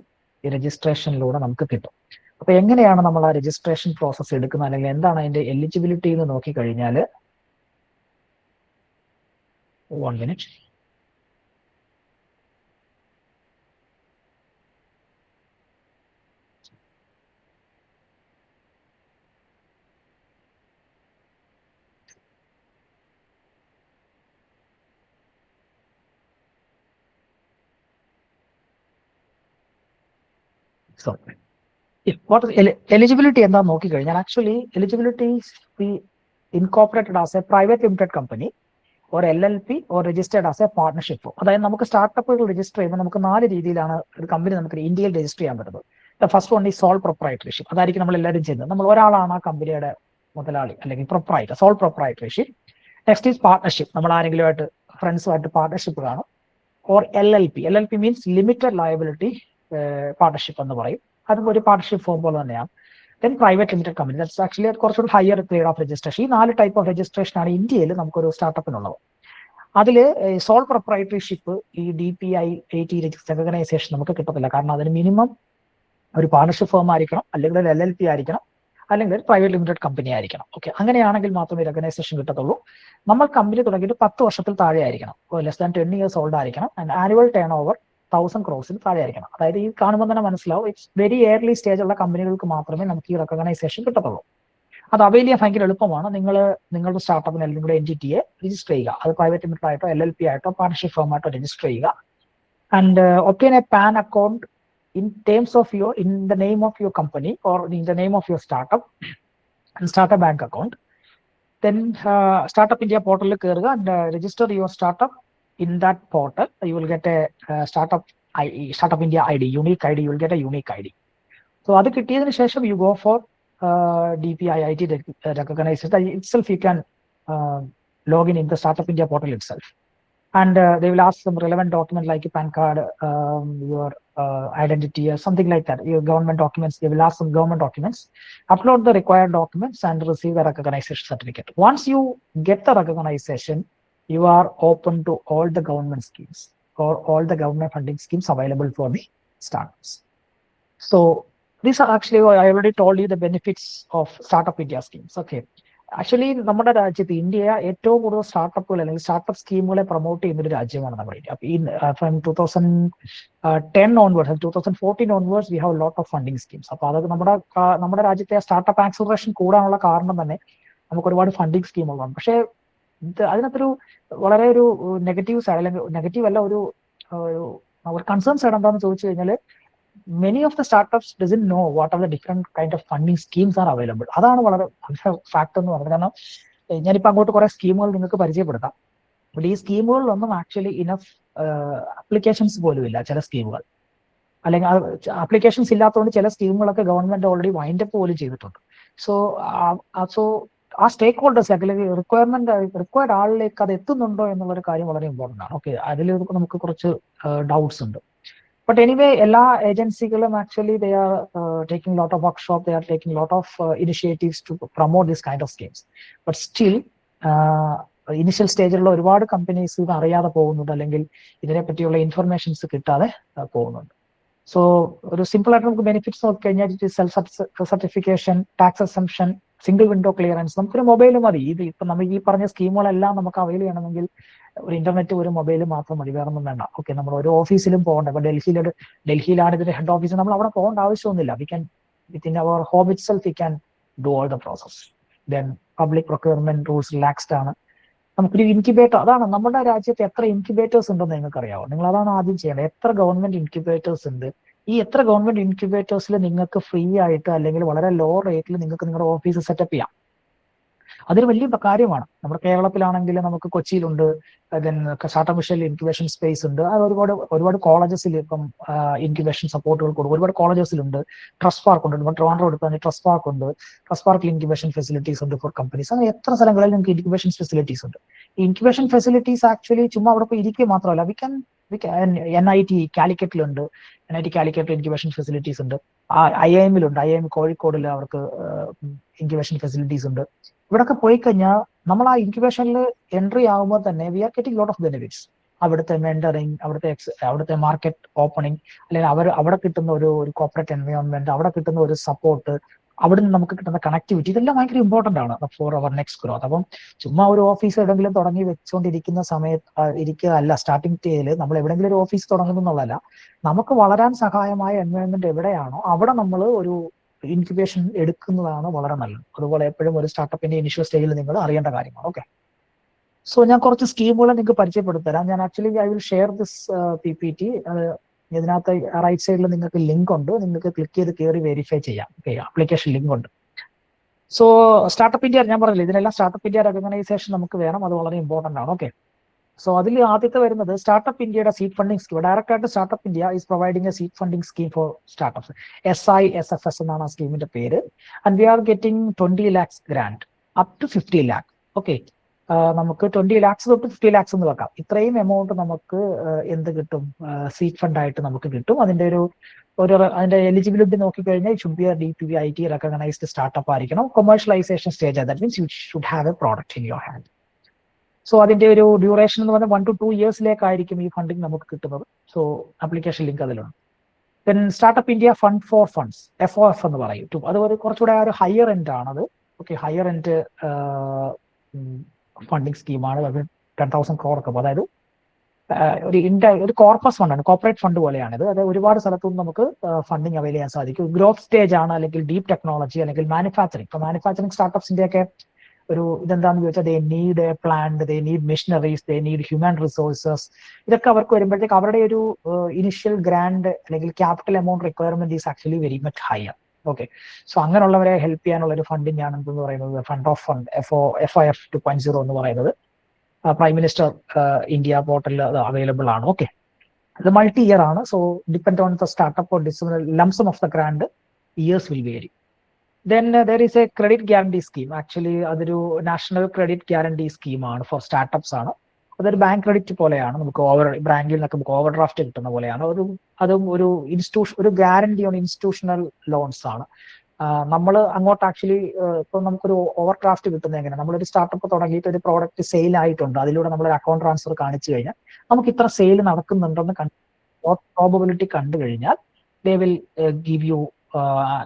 രജിസ്ട്രേഷനിലൂടെ നമുക്ക് കിട്ടും. അപ്പൊ എങ്ങനെയാണ് നമ്മൾ ആ രജിസ്ട്രേഷൻ പ്രോസസ് എടുക്കുന്നത്, അല്ലെങ്കിൽ എന്താണ് അതിന്റെ എലിജിബിലിറ്റി എന്ന് നോക്കിക്കഴിഞ്ഞാൽ, 1 minute. So, what is eligibility എന്താന്ന് നോക്കിക്കഴിഞ്ഞാൽ, actually eligibility incorporated as A private limited company or LLP or registered as a partnership. അതായത് നമുക്ക് സ്റ്റാർട്ടപ്പുകൾ രജിസ്റ്റർ ചെയ്യുമ്പോൾ നമുക്ക് 4 രീതിയിലാണ് ഒരു കമ്പനി നമുക്ക് ഇന്ത്യയിൽ രജിസ്റ്റർ ചെയ്യാൻ പറ്റുന്നത്. ദ ഫസ്റ്റ് വൺ ഈ സോൾ പ്രൊപ്രൈറ്റർഷിപ്പ്. അതായിരിക്കും നമ്മൾ എല്ലാവരും ചെയ്യുന്നത്. നമ്മൾ ഒരാളാണ് ആ കമ്പനിയുടെ മുതലാളി അല്ലെങ്കിൽ proprietor, sole proprietorship. Next is partnership. നമ്മൾ ആരെങ്കിലുമായിട്ട് ഫ്രണ്ട്സുമായിട്ട് പാർട്ണർഷിപ്പ് കാണും. Or LLP means limited liability partnership എന്ന് പറയും. അതും ഒരു പാർട്ണർഷിപ്പ് ഫോം പോലെ തന്നെയാണ്. Then private limited company, that's actually കുറച്ചുകൂടി ഹയർ ഗ്രേഡ് ഓഫ് രജിസ്ട്രേഷൻ. ഈ 4 ടൈപ്പ് ഓഫ് രജിസ്ട്രേഷൻ ആണ് ഇന്ത്യയിൽ നമുക്കൊരു സ്റ്റാർട്ടപ്പിനുള്ളത്. അതിൽ സോൾ പ്രൊപ്രൈറ്റർഷിപ്പ് ഈ DPIIT റെക്കഗ്നൈസേഷൻ നമുക്ക് കിട്ടത്തില്ല. കാരണം അതിന് മിനിമം ഒരു പാർട്ണർഷിപ്പ് ഫേം ആയിരിക്കണം, അല്ലെങ്കിൽ ഒരു LLP ആയിരിക്കണം, അല്ലെങ്കിൽ ഒരു പ്രൈവറ്റ് ലിമിറ്റഡ് കമ്പനി ആയിരിക്കണം. ഓക്കെ, അങ്ങനെയാണെങ്കിൽ മാത്രമേ റെക്കഗ്നൈസേഷൻ കിട്ടത്തുള്ളൂ. നമ്മൾ കമ്പനി തുടങ്ങിയിട്ട് 10 വർഷത്തിൽ താഴെ ആയിരിക്കണം, ലെസ് ദാൻ 10 years ഓൾഡ് ആയിരിക്കണം, and annual turn over 1000 crores താഴെ ആയിരിക്കണം. അതായത് ഈ കാണുമ്പോൾ തന്നെ മനസ്സിലാവും, ഇറ്റ്സ് വെരി ഏർലി സ്റ്റേജ് ഉള്ള കമ്പനികൾക്ക് മാത്രമേ നമുക്ക് ഈ റെക്കഗ്നൈസേഷൻ കിട്ടത്തുള്ളൂ. അത് അവൈൽ ചെയ്യാൻ ഭയങ്കര എളുപ്പമാണ്. നിങ്ങളുടെ സ്റ്റാർട്ടപ്പിന് അല്ലെങ്കിൽ നിങ്ങളുടെ എൻറ്റിറ്റിയെ രജിസ്റ്റർ ചെയ്യുക. അത് പ്രൈവറ്റ് ലിമിറ്റഡ് ആയിട്ടോ LLP ആയിട്ടോ പാർട്ണർഷിപ്പ് ഫേം ആയിട്ടോ രജിസ്റ്റർ ചെയ്യുക. And obtain A pan account in the name of your company or in the name of your startup, and start a bank account. Then Startup India portal കയറുക and register your startup in that portal. You will get a Startup India ID, unique ID. You will get a unique ID. So അത് കിട്ടിയതിന് ശേഷം you go for DPIIT recognized itself. You can log in the Startup India portal itself. And they will ask some relevant document like a PAN card, your identity, or something like that. Your government documents. They will ask some government documents. Upload the required documents and receive the recognition certificate. Once you get the recognition, you are open to all the government schemes or all the government funding schemes available for the startups. So these are actually, I already told you the benefits of Startup India schemes. Okay. Actually നമ്മുടെ രാജ്യത്ത് India ഏറ്റവും കൂടുതൽ സ്റ്റാർട്ടപ്പുകൾ അല്ലെങ്കിൽ startup സ്കീമുകളെ promote ചെയ്യുന്ന ഒരു രാജ്യമാണ് നമ്മുടെ ഇന്ത്യ. അപ്പൊ ഈ from 2010 onwards 2014 onwards we have lot of funding schemes. അപ്പൊ അതൊക്കെ നമ്മുടെ രാജ്യത്തെ സ്റ്റാർട്ടപ്പ് ആക്സിലറേഷൻ കൂടാനുള്ള കാരണം തന്നെ നമുക്ക് ഒരുപാട് ഫണ്ടിങ് സ്കീമുകളാണ്. പക്ഷേ അതിനകത്തൊരു വളരെ ഒരു നെഗറ്റീവ് സൈഡ് അല്ലെങ്കിൽ നെഗറ്റീവ് അല്ല, ഒരു കൺസേൺ സൈഡ് എന്താണെന്ന് ചോദിച്ചു കഴിഞ്ഞാൽ many of the startups doesn't know what are the different kind of funding schemes are available. അതാണ് വളരെ ഫാക്ട് എന്ന് പറയുന്നത്. കാരണം ഞാനിപ്പോൾ അങ്ങോട്ട് കുറെ സ്കീമുകൾ നിങ്ങൾക്ക് പരിചയപ്പെടുത്താം. ഈ സ്കീമുകളിലൊന്നും ആക്ച്വലി ഇനഫ് അപ്ലിക്കേഷൻസ് പോലും ഇല്ല ചില സ്കീമുകൾ, അല്ലെങ്കിൽ അപ്ലിക്കേഷൻസ് ഇല്ലാത്തതുകൊണ്ട് ചില സ്കീമുകളൊക്കെ ഗവൺമെന്റ് ഓൾറെഡി വൈൻഡ് അപ്പ് പോലും ചെയ്തിട്ടുണ്ട്. സോ ആ സ്റ്റേക്ക് ഹോൾഡേഴ്സ് അല്ലെങ്കിൽ റിക്വയർഡ് ആളിലേക്ക് അത് എത്തുന്നുണ്ടോ എന്നുള്ളൊരു കാര്യം വളരെ ഇമ്പോർട്ടൻ്റ് ആണ്. ഓക്കെ, അതിൽ നമുക്ക് കുറച്ച് ഡൗട്ട്സ് ഉണ്ട്. But anyway, എല്ലാ ഏജൻസികളും actually they are taking lot of workshop, they are taking lot of initiatives to promote this kind of schemes. But still, initial സ്റ്റേജിലുള്ള ഒരുപാട് കമ്പനീസ് ഇത് അറിയാതെ പോകുന്നുണ്ട്, അല്ലെങ്കിൽ ഇതിനെ പറ്റിയുള്ള ഇൻഫർമേഷൻസ് കിട്ടാതെ പോകുന്നുണ്ട്. സോ ഒരു സിമ്പിൾ ആയിട്ട് നമുക്ക് ബെനിഫിറ്റ്സ് നോക്കി കഴിഞ്ഞാൽ self certification, tax exemption, single window clearance. നമുക്കൊരു മൊബൈൽ മതി. ഇത് ഇപ്പൊ നമ്മൾ ഈ പറഞ്ഞ സ്കീമുകളെല്ലാം നമുക്ക് അവൈൽ ചെയ്യണമെങ്കിൽ ഒരു ഇന്റർനെറ്റ്, ഒരു മൊബൈൽ മാത്രം മതി, വേറെ ഒന്നും വേണ്ട. ഓക്കെ, നമ്മൾ ഒരു ഓഫീസിലും പോകണ്ട. ഇപ്പൊ ഡൽഹിയിലാണ് ഇതിന്റെ ഹെഡ് ഓഫീസ്, നമ്മൾ അവിടെ പോകേണ്ട ആവശ്യമൊന്നുമില്ല. We can within our home itself we can do all the process. Then public procurement rules relaxed ആണ്. നമുക്കൊരു ഇൻക്യുബേറ്റർ, അതാണ് നമ്മുടെ രാജ്യത്ത് എത്ര ഇൻക്യുബേറ്റേഴ്സ് ഉണ്ടെന്ന് നിങ്ങൾക്ക് അറിയാമോ? നിങ്ങൾ അതാണ് ആദ്യം ചെയ്യേണ്ടത്. എത്ര ഗവൺമെന്റ് ഇൻക്യുബേറ്റേഴ്സ് ഉണ്ട്? ഈ എത്ര ഗവൺമെന്റ് ഇൻക്യുബേറ്റേഴ്സിൽ നിങ്ങൾക്ക് ഫ്രീ ആയിട്ട് അല്ലെങ്കിൽ വളരെ ലോ റേറ്റിൽ നിങ്ങൾക്ക് നിങ്ങളുടെ ഓഫീസ് സെറ്റപ്പ് ചെയ്യാം. അതൊരു വലിയ കാര്യമാണ്. നമ്മുടെ കേരളത്തിലാണെങ്കിൽ നമുക്ക് കൊച്ചിയിലുണ്ട്, സ്റ്റാർട്ടപ്പ് മിഷൻ ഇൻക്യുബേഷൻ സ്പേസ് ഉണ്ട്. അത് ഒരുപാട് കോളേജസിൽ ഇപ്പം ഇൻക്യുബേഷൻ സപ്പോർട്ടുകൾ കൊടുക്കും. ഒരുപാട് കോളേജസിലുണ്ട്. ട്രസ്റ്റ് പാർക്ക് ഉണ്ട്. നമ്മൾ ട്രിവാൻഡ്രം എടുത്താൽ ട്രസ്റ്റ് പാർക്ക് ഉണ്ട്. ട്രസ്റ്റ് പാർക്കിൽ ഇൻക്യുബേഷൻ ഫെസിലിറ്റീസ് ഉണ്ട് ഫോർ കമ്പനീസ്. അങ്ങനെ എത്ര സ്ഥലങ്ങളിൽ നിങ്ങൾക്ക് ഇൻക്യുബേഷൻ ഫെസിലിറ്റീസ് ഉണ്ട്. ഈ ഇൻക്യുബേഷൻ ഫെസിലിറ്റീസ് ആക്ച്വലി ചുമ്മാ അവിടെ പോയി ഇരിക്കുക മാത്രമല്ല, NIT കാലിക്കറ്റിലുണ്ട്. NIT കാലിക്കറ്റിൽ ഇൻക്യുബേഷൻ ഫെസിലിറ്റീസ് ഉണ്ട്. IIM-ലുണ്ട്. IIM കോഴിക്കോടിൽ അവർക്ക് ഇൻക്യുബേഷൻ ഫെസിലിറ്റീസ് ഉണ്ട്. ഇവിടൊക്കെ പോയി കഴിഞ്ഞാൽ നമ്മൾ ആ ഇൻക്യുബേഷനിൽ എൻട്രി ആകുമ്പോൾ തന്നെ we are getting lot of benefits. അവിടുത്തെ മെന്ററിങ്, അവിടുത്തെ മാർക്കറ്റ് ഓപ്പണിംഗ്, അല്ലെങ്കിൽ അവിടെ കിട്ടുന്ന ഒരു കോർപ്പറേറ്റ് എൻവയോൺമെന്റ്, അവിടെ കിട്ടുന്ന ഒരു സപ്പോർട്ട്, അവിടെ നിന്ന് നമുക്ക് കിട്ടുന്ന കണക്ടിവിറ്റി, ഇതെല്ലാം ഭയങ്കര ഇമ്പോർട്ടന്റ് ആണ് ഫോർ അവർ നെക്സ്റ്റ് ഗ്രോത്ത്. അപ്പം ചുമ്മാ ഒരു ഓഫീസ് എവിടെയെങ്കിലും തുടങ്ങി വെച്ചുകൊണ്ടിരിക്കുന്ന ഇരിക്കുക അല്ല. സ്റ്റാർട്ടിംഗ് സ്റ്റേജിൽ നമ്മൾ എവിടെയെങ്കിലും ഒരു ഓഫീസ് തുടങ്ങുന്നു എന്നുള്ളതല്ല, നമുക്ക് വളരാൻ സഹായമായ എൻവയോൺമെന്റ് എവിടെയാണോ അവിടെ നമ്മൾ ഒരു ഇൻക്യുബേഷൻ എടുക്കുന്നതാണ് വളരെ നല്ലത്. അതുപോലെ എപ്പോഴും ഒരു സ്റ്റാർട്ടപ്പിന്റെ ഇനിഷ്യൽ സ്റ്റേജിൽ നിങ്ങൾ അറിയേണ്ട കാര്യമാണ്. ഓക്കെ, സോ ഞാൻ കുറച്ച് സ്കീമുകൾ നിങ്ങൾക്ക് പരിചയപ്പെടുത്തരാം. ഞാൻ actually I will share this PPT. ഇതിനകത്ത് റൈറ്റ് സൈഡിൽ നിങ്ങൾക്ക് ലിങ്ക് ഉണ്ട്, നിങ്ങൾക്ക് ക്ലിക്ക് ചെയ്ത് കയറി വെരിഫൈ ചെയ്യാം. ഓക്കെ, ആപ്ലിക്കേഷൻ ലിങ്ക് ഉണ്ട്. സോ സ്റ്റാർട്ടപ്പ് ഇന്ത്യ ഞാൻ പറഞ്ഞില്ല, ഇതിനെല്ലാം സ്റ്റാർട്ടപ്പ് ഇന്ത്യ റെക്കഗ്നൈസേഷൻ നമുക്ക് വേണം, അത് വളരെ ഇമ്പോർട്ടന്റ് ആണ്. ഓക്കെ, സോ അതിൽ ആദ്യത്തെ വരുന്നത് സ്റ്റാർട്ടപ്പ് ഇന്ത്യയുടെ സീഡ് ഫണ്ടിങ് സ്കീം. ഡയറക്റ്റ് ആയിട്ട് startup India is providing a seed funding scheme for startups. SISFS എന്നാണ് ആ സ്കീമിന്റെ പേര്. And we are getting 20 lakhs grant up to 50 lakh. Okay, നമുക്ക് 20 lakhs തൊട്ട് 50 lakhs എന്ന് വെക്കാം. ഇത്രയും എമൗണ്ട് നമുക്ക് എന്ത് കിട്ടും? സീഡ് ഫണ്ട് ആയിട്ട് നമുക്ക് കിട്ടും. അതിന്റെ എലിജിബിലിറ്റി നോക്കിക്കഴിഞ്ഞാൽ should be DPV IT recognised startup ആയിരിക്കണം. Commercialisation stage, that means you should have a product in your hand. So അതിന്റെ ഒരു ഡ്യൂറേഷൻ എന്ന് പറഞ്ഞാൽ 1 to 2 yearsലേക്കായിരിക്കും ഈ ഫണ്ടിങ് നമുക്ക് കിട്ടുന്നത്. സോ ആപ്ലിക്കേഷൻ ലിങ്ക് അതിലുണ്ട്. Then startup India fund for funds, FOF എന്ന് പറയും. അത് കുറച്ചുകൂടെ ഒരു ഹയർ എൻഡ് ആണത്. ഓക്കെ, ഹയർ എൻഡ് ഫണ്ടിങ് സ്കീമാണ്. 10,000 crore ഒക്കെ. അതായത് ഒരു കോർപ്പസ് ഫണ്ടാണ്, കോർപ്പറേറ്റ് ഫണ്ട് പോലെയാണിത്. അത് ഒരുപാട് സ്ഥലത്തുനിന്ന് നമുക്ക് ഫണ്ടിങ് അവൈൽ ചെയ്യാൻ സാധിക്കും. ഗ്രോത്ത് സ്റ്റേജ് ആണ്, അല്ലെങ്കിൽ ഡീപ് ടെക്നോളജി, അല്ലെങ്കിൽ മാനുഫാക്ചറിങ്. ഇപ്പൊ മാനുഫാക്ചറിങ് സ്റ്റാർട്ടപ്സിന്റെ ഒക്കെ ഒരു ഇതെന്താണെന്ന് ചോദിച്ചാൽ they need A plant, they need machineries, they need human resources. ഇതൊക്കെ അവർക്ക് വരുമ്പോഴത്തേക്ക് അവരുടെ ഒരു ഇനിഷ്യൽ ഗ്രാൻഡ് അല്ലെങ്കിൽ capital amount requirement is actually very much higher. Okay, so അങ്ങനെയുള്ളവരെ ഹെൽപ്പ് ചെയ്യാനുള്ള ഒരു ഫണ്ടിങ് ആണ് എന്തെന്ന് പറയുന്നത് ഫണ്ട് ഓഫ് ഫണ്ട്, FOF 2.0 എന്ന് പറയുന്നത്. പ്രൈം മിനിസ്റ്റർ ഇന്ത്യ പോർട്ടലിൽ അത് അവൈലബിൾ ആണ്. ഓക്കെ, ഇത് മൾട്ടി ഇയർ ആണ്. So depend on the startup lump sum of the grant years will vary. Then there is a credit guarantee scheme. Actually, അതൊരു national credit guarantee സ്കീമാണ് for startups ആണ്. അതൊരു bank credit പോലെയാണ്. നമുക്ക് ബാങ്കിൽ നിന്നൊക്കെ നമുക്ക് ഓവർ ഡ്രാഫ്റ്റ് കിട്ടുന്ന പോലെയാണ്. അതും ഒരു ഒരു ഗ്യാരണ്ടി ഓൺ ഇൻസ്റ്റിറ്റ്യൂഷണൽ ലോൺസ് ആണ്. നമ്മൾ അങ്ങോട്ട് ആക്ച്വലി ഇപ്പൊ നമുക്കൊരു ഓവർ ഡ്രാഫ്റ്റ് കിട്ടുന്നത് എങ്ങനെ, നമ്മളൊരു സ്റ്റാർട്ടപ്പ് തുടങ്ങിയിട്ട് ഒരു പ്രോഡക്റ്റ് സെയിൽ ആയിട്ടുണ്ട്, അതിലൂടെ നമ്മൾ അക്കൗണ്ട് ട്രാൻസ്ഫർ കാണിച്ചു കഴിഞ്ഞാൽ നമുക്ക് ഇത്ര സെയിൽ നടക്കുന്നുണ്ടെന്ന് പ്രോബബിലിറ്റി കണ്ടു കഴിഞ്ഞാൽ they will give you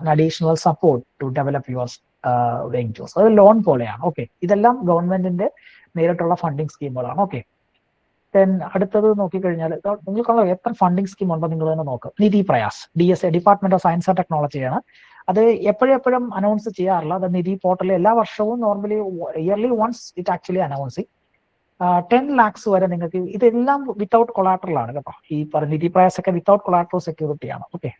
an additional support to develop your ventures. അത് ലോൺ പോലെയാണ്. ഓക്കെ, ഇതെല്ലാം ഗവൺമെന്റിന്റെ നേരിട്ടുള്ള ഫണ്ടിങ് സ്കീമുകളാണ്. ഓക്കെ, ദെൻ അടുത്തത് നോക്കിക്കഴിഞ്ഞാൽ നിങ്ങൾക്കുള്ള എത്ര ഫണ്ടിങ് സ്കീം ഉണ്ടോ നിങ്ങൾ തന്നെ നോക്കുക. Nidhi Prayas, DSA, department of science and ടെക്നോളജിയാണ്. അത് എപ്പോഴും അനൗൺസ് ചെയ്യാറില്ല. അത് നിധി പോർട്ടലിൽ എല്ലാ വർഷവും normally yearly once it actually announcing 10 lakhs വരെ നിങ്ങൾക്ക്, ഇതെല്ലാം വിത്തൗട്ട് കൊളാട്രൽ ആണ് കേട്ടോ. ഈ പറഞ്ഞ നിധി പ്രയാസ് ഒക്കെ വിത്തൗട്ട് കൊളാട്രൽ സെക്യൂരിറ്റി ആണ്. ഓക്കെ,